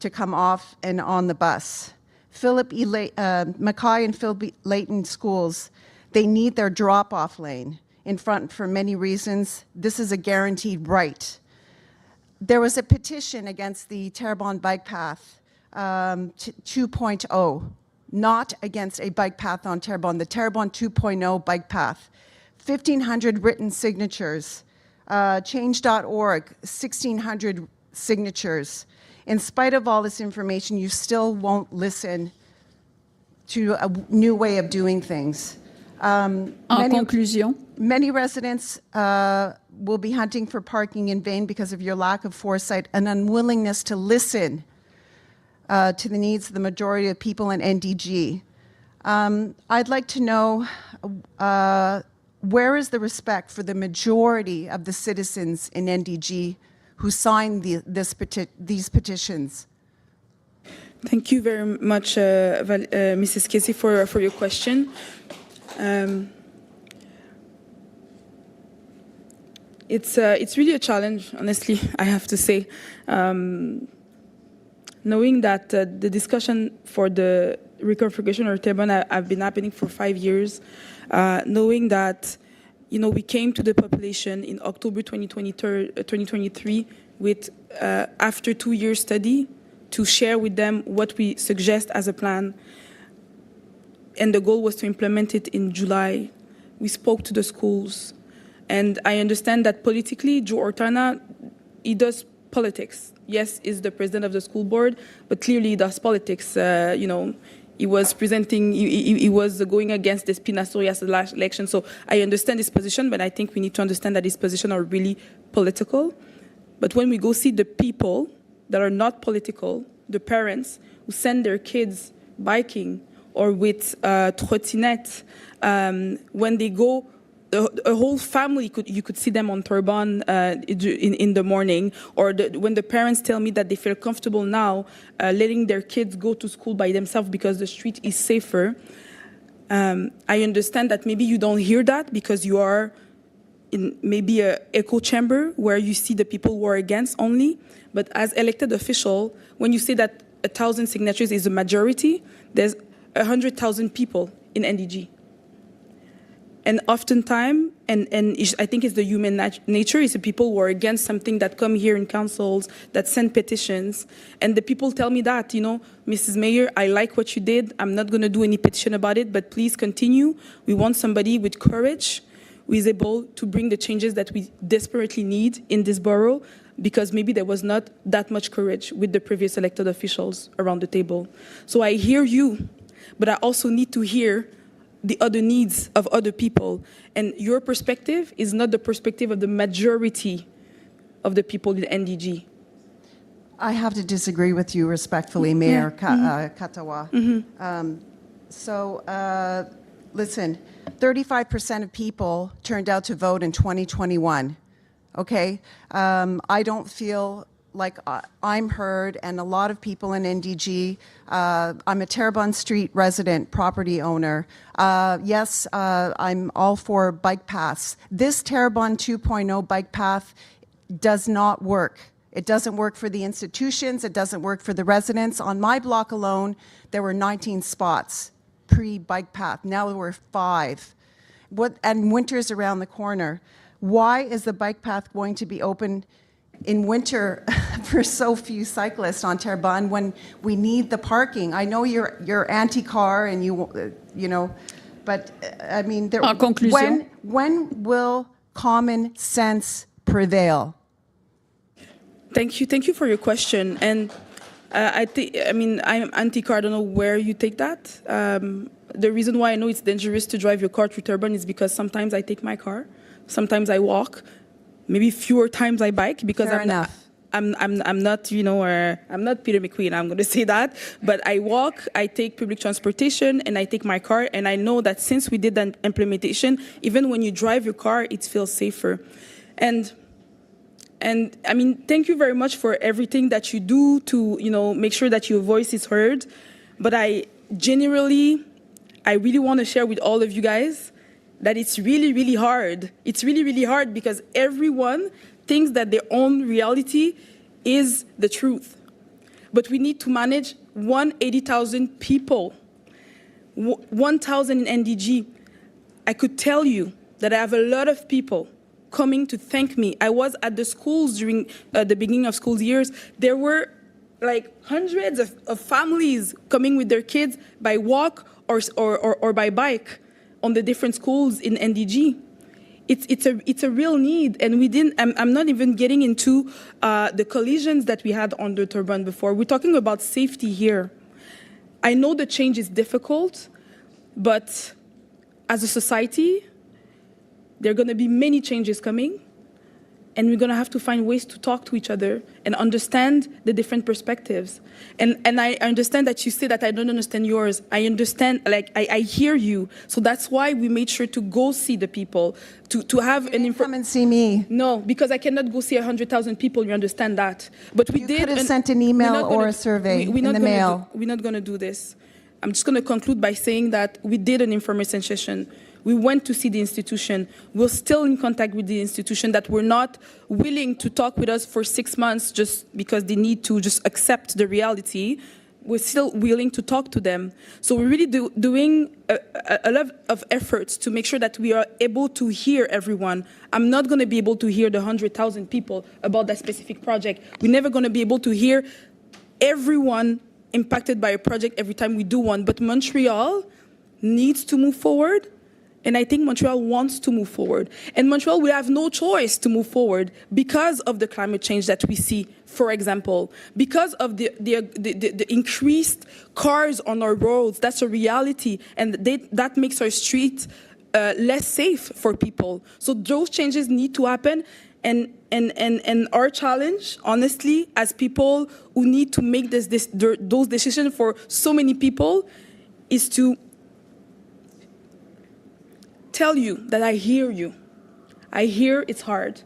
to come off and on the bus. Mackay and Philip E. Layton schools, they need their drop-off lane in front for many reasons. This is a guaranteed right. There was a petition against the Terrebonne bike path 2.0, not against a bike path on Terrebonne, the Terrebonne 2.0 bike path. 1,500 written signatures. Change.org, 1,600 signatures. In spite of all this information, you still won't listen to a new way of doing things. En conclusion. Many residents will be hunting for parking in vain because of your lack of foresight and unwillingness to listen to the needs of the majority of people in NDG. I'd like to know where is the respect for the majority of the citizens in NDG who signed these petitions? Thank you very much, Mrs. Casey, for your question. It's really a challenge, honestly, I have to say. Knowing that the discussion for the reconfiguration of Terrebonne have been happening for 5 years, knowing that we came to the population in October 2023 with after 2-year study to share with them what we suggest as a plan, and the goal was to implement it in July. We spoke to the schools. And I understand that politically, Joe Ortana, he does politics. Yes, he's the president of the school board, but clearly he does politics. He was presenting, he was going against the Spina-Sourias last election. So I understand his position, but I think we need to understand that his position are really political. But when we go see the people that are not political, the parents who send their kids biking or with trottinette, when they go, a whole family, you could see them on Terrebonne in the morning, or when the parents tell me that they feel comfortable now letting their kids go to school by themselves because the street is safer. I understand that maybe you don't hear that because you are in maybe an echo chamber where you see the people who are against only, but as elected official, when you say that 1,000 signatures is a majority, there's 100,000 people in NDG. And oftentimes, and I think it's the human nature, is the people who are against something that come here in councils, that send petitions. And the people tell me that, Mrs. Mayor, I like what you did. I'm not going to do any petition about it, but please continue. We want somebody with courage who is able to bring the changes that we desperately need in this borough, because maybe there was not that much courage with the previous elected officials around the table. So I hear you, but I also need to hear the other needs of other people. And your perspective is not the perspective of the majority of the people in NDG. I have to disagree with you respectfully, Mayor Katawa. Listen, 35% of people turned out to vote in 2021, okay? I don't feel like I'm heard, and a lot of people in NDG. I'm a Terrebonne Street resident, property owner. Yes, I'm all for bike paths. This Terrebonne 2.0 bike path does not work. It doesn't work for the institutions. It doesn't work for the residents. On my block alone, there were 19 spots pre-bike path. Now there were 5. And winter's around the corner. Why is the bike path going to be open in winter for so few cyclists on Terrebonne when we need the parking? I know you're anti-car and you know, but I mean, when will common sense prevail? Thank you for your question. And I'm anti-car. I don't know where you take that. The reason why I know it's dangerous to drive your car through Terrebonne is because sometimes I take my car, sometimes I walk, maybe fewer times I bike, because I'm not, I'm not, I'm not Peter McQueen, I'm going to say that. But I walk, I take public transportation, and I take my car. And I know that since we did that implementation, even when you drive your car, it feels safer. And I mean, thank you very much for everything that you do to, make sure that your voice is heard. But I really want to share with all of you guys that it's really, really hard. It's really, really hard because everyone thinks that their own reality is the truth. But we need to manage 180,000 people, 1,000 in NDG. I could tell you that I have a lot of people coming to thank me. I was at the schools during the beginning of school years. There were like hundreds of families coming with their kids by walk or by bike on the different schools in NDG. It's a real need, and we didn't. I'm not even getting into the collisions that we had on the Terrebonne before. We're talking about safety here. I know the change is difficult, but as a society, there are going to be many changes coming, and we're going to have to find ways to talk to each other and understand the different perspectives. And I understand that you say that I don't understand yours. I understand, I hear you. So that's why we made sure to go see the people, to have an come and see me. No, because I cannot go see 100,000 people. You understand that. But we could have sent an email or a survey in the mail. We're not going to do this. I'm just going to conclude by saying that we did an information session. We went to see the institution. We're still in contact with the institution that were not willing to talk with us for 6 months just because they need to just accept the reality. We're still willing to talk to them. So we're really doing a lot of efforts to make sure that we are able to hear everyone. I'm not going to be able to hear the 100,000 people about that specific project. We're never going to be able to hear everyone impacted by a project every time we do one. But Montreal needs to move forward. And I think Montreal wants to move forward. And Montreal will have no choice to move forward because of the climate change that we see, for example, because of the increased cars on our roads. That's a reality. And that makes our streets less safe for people. So those changes need to happen. And our challenge, honestly, as people who need to make those decisions for so many people, is to tell you that I hear you. I hear it's hard.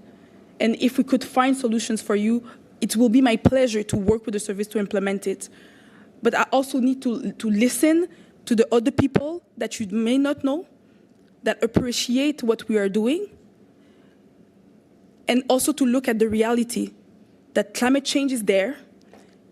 And if we could find solutions for you, it will be my pleasure to work with the service to implement it. But I also need to listen to the other people that you may not know, that appreciate what we are doing, and also to look at the reality that climate change is there.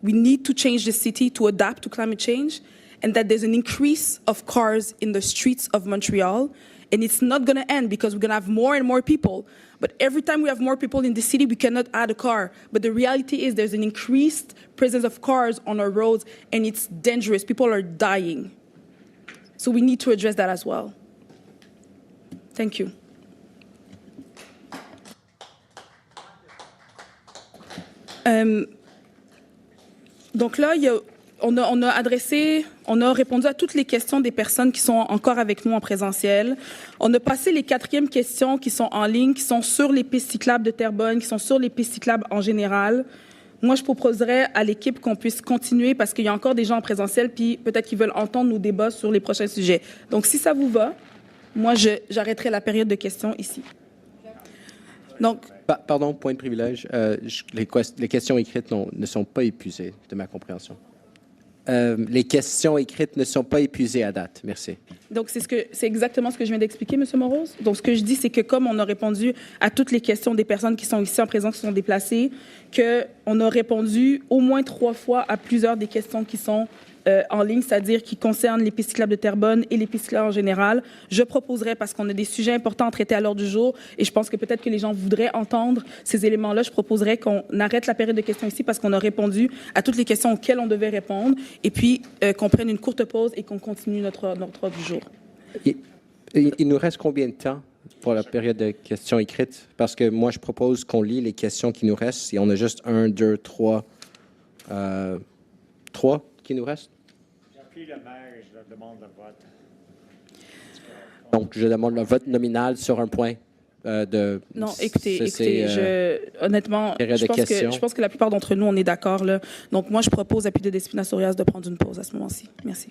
We need to change the city to adapt to climate change, and that there's an increase of cars in the streets of Montreal. And it's not going to end because we're going to have more and more people. But every time we have more people in the city, we cannot add a car. But the reality is there's an increased presence of cars on our roads, and it's dangerous. People are dying. So we need to address that as well. Thank you. Donc là, on a répondu à toutes les questions des personnes qui sont encore avec nous en présentiel. On a passé les 4e questions qui sont en ligne, qui sont sur les pistes cyclables de Terrebonne, qui sont sur les pistes cyclables en général. Moi, je proposerais à l'équipe qu'on puisse continuer parce qu'il y a encore des gens en présentiel, puis peut-être qu'ils veulent entendre nos débats sur les prochains sujets. Donc, si ça vous va, moi, j'arrêterai la période de questions ici. Donc, Pardon, point de privilège. Les questions écrites ne sont pas épuisées, de ma compréhension. Les questions écrites ne sont pas épuisées à date. Merci. Donc, c'est exactement ce que je viens d'expliquer, M. Morose. Donc, ce que je dis, c'est que comme on a répondu à toutes les questions des personnes qui sont ici en présence, qui sont déplacées, qu'on a répondu au moins 3 fois à plusieurs des questions qui sont en ligne, c'est-à-dire qui concernent les pistes cyclables de Terrebonne et les pistes cyclables en général. Je proposerais, parce qu'on a des sujets importants à traiter à l'ordre du jour, et je pense que peut-être que les gens voudraient entendre ces éléments-là, je proposerais qu'on arrête la période de questions ici parce qu'on a répondu à toutes les questions auxquelles on devait répondre, et puis qu'on prenne une courte pause et qu'on continue notre ordre du jour. Il nous reste combien de temps pour la période de questions écrites? Parce que moi, je propose qu'on lit les questions qui nous restent, et on a juste 1, 2, 3 qui nous restent. J'appuie le maire et je demande le vote. Donc, je demande le vote nominal sur un point de... Non, écoutez, honnêtement, je pense que la plupart d'entre nous, on est d'accord, là. Donc, moi, je propose à Pide Despina Sorias de prendre une pause à ce moment-ci. Merci.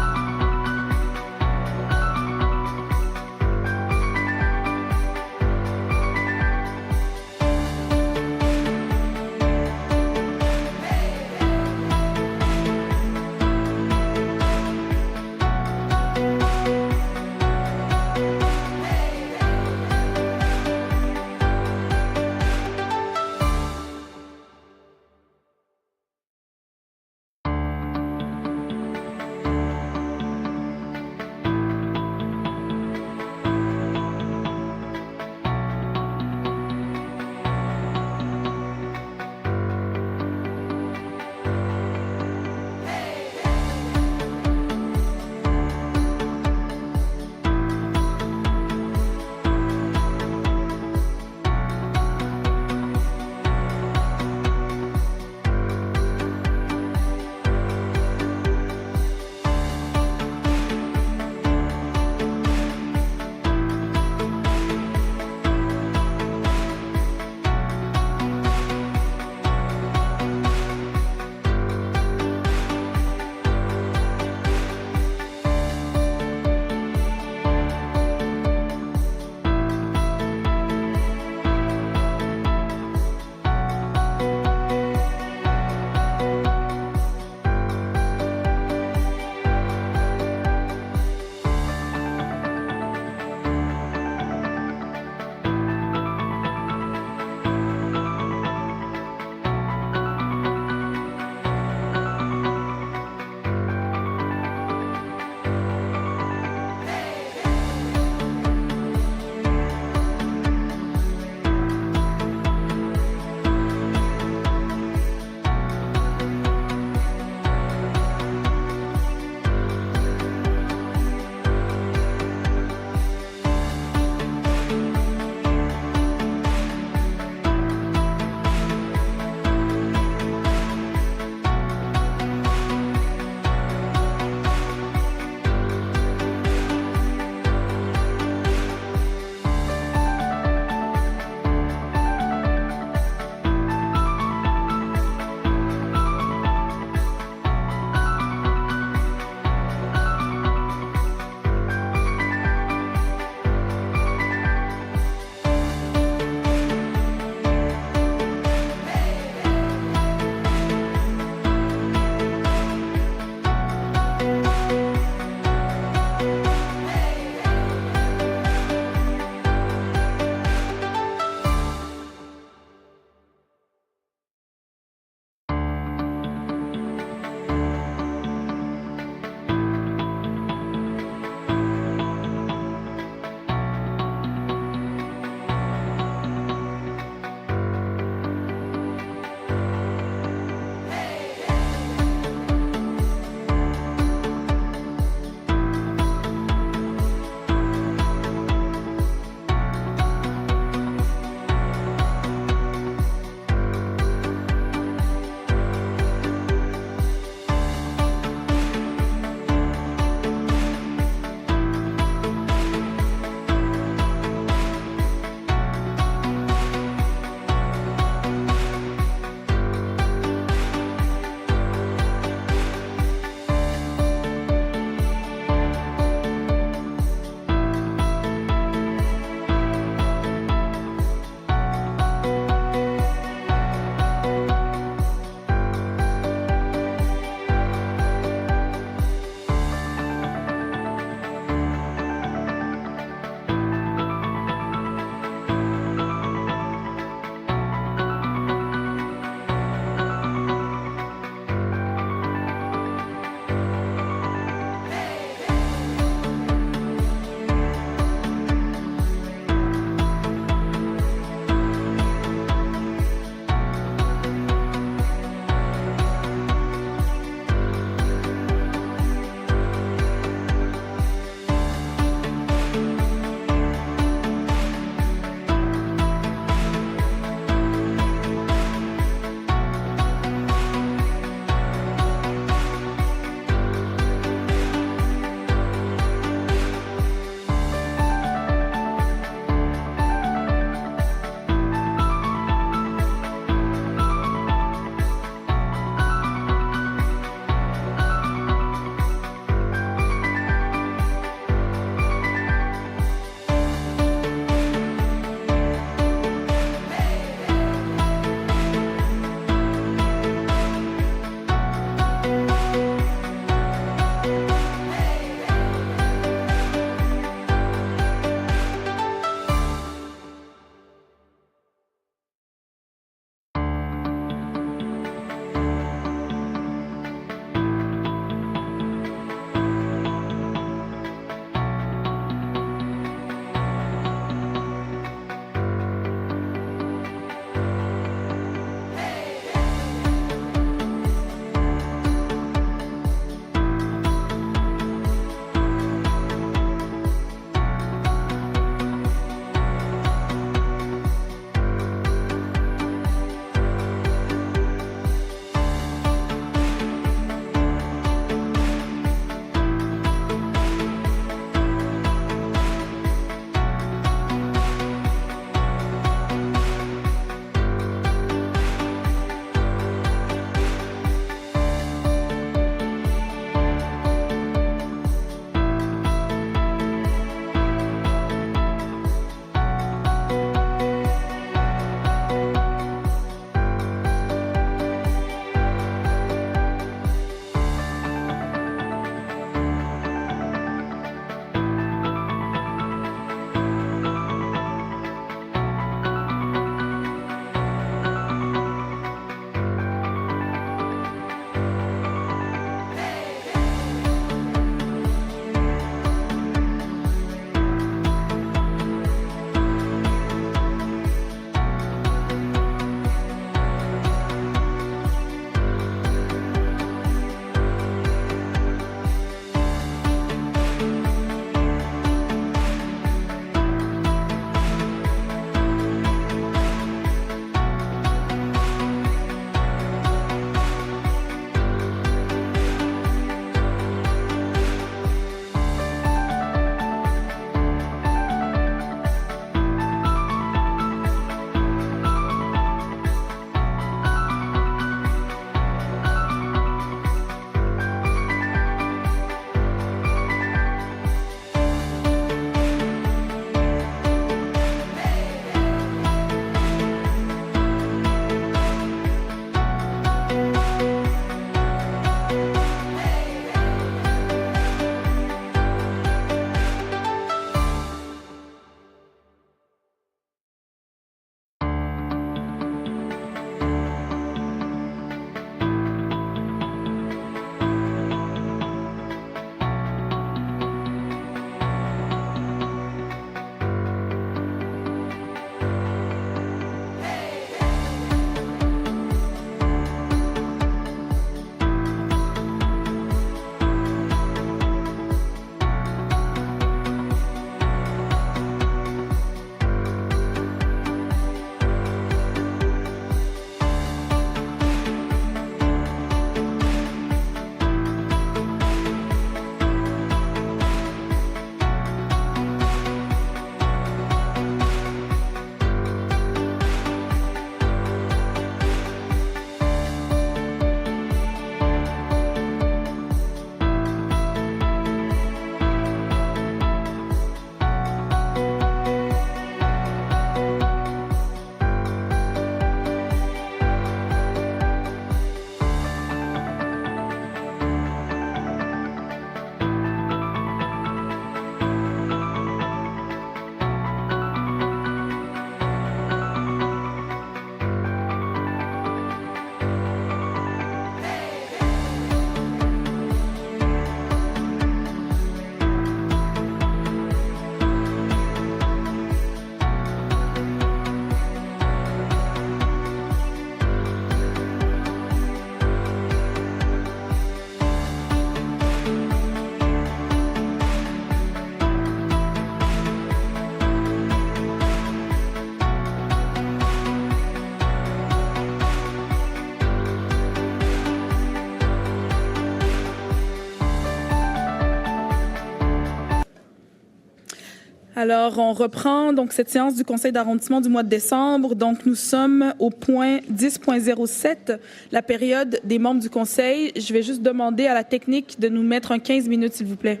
Alors, on reprend donc cette séance du conseil d'arrondissement du mois de décembre. Donc, nous sommes au point 10.07, la période des membres du conseil. Je vais juste demander à la technique de nous mettre un 15 minutes, s'il vous plaît.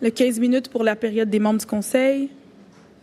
Le 15 minutes pour la période des membres du conseil.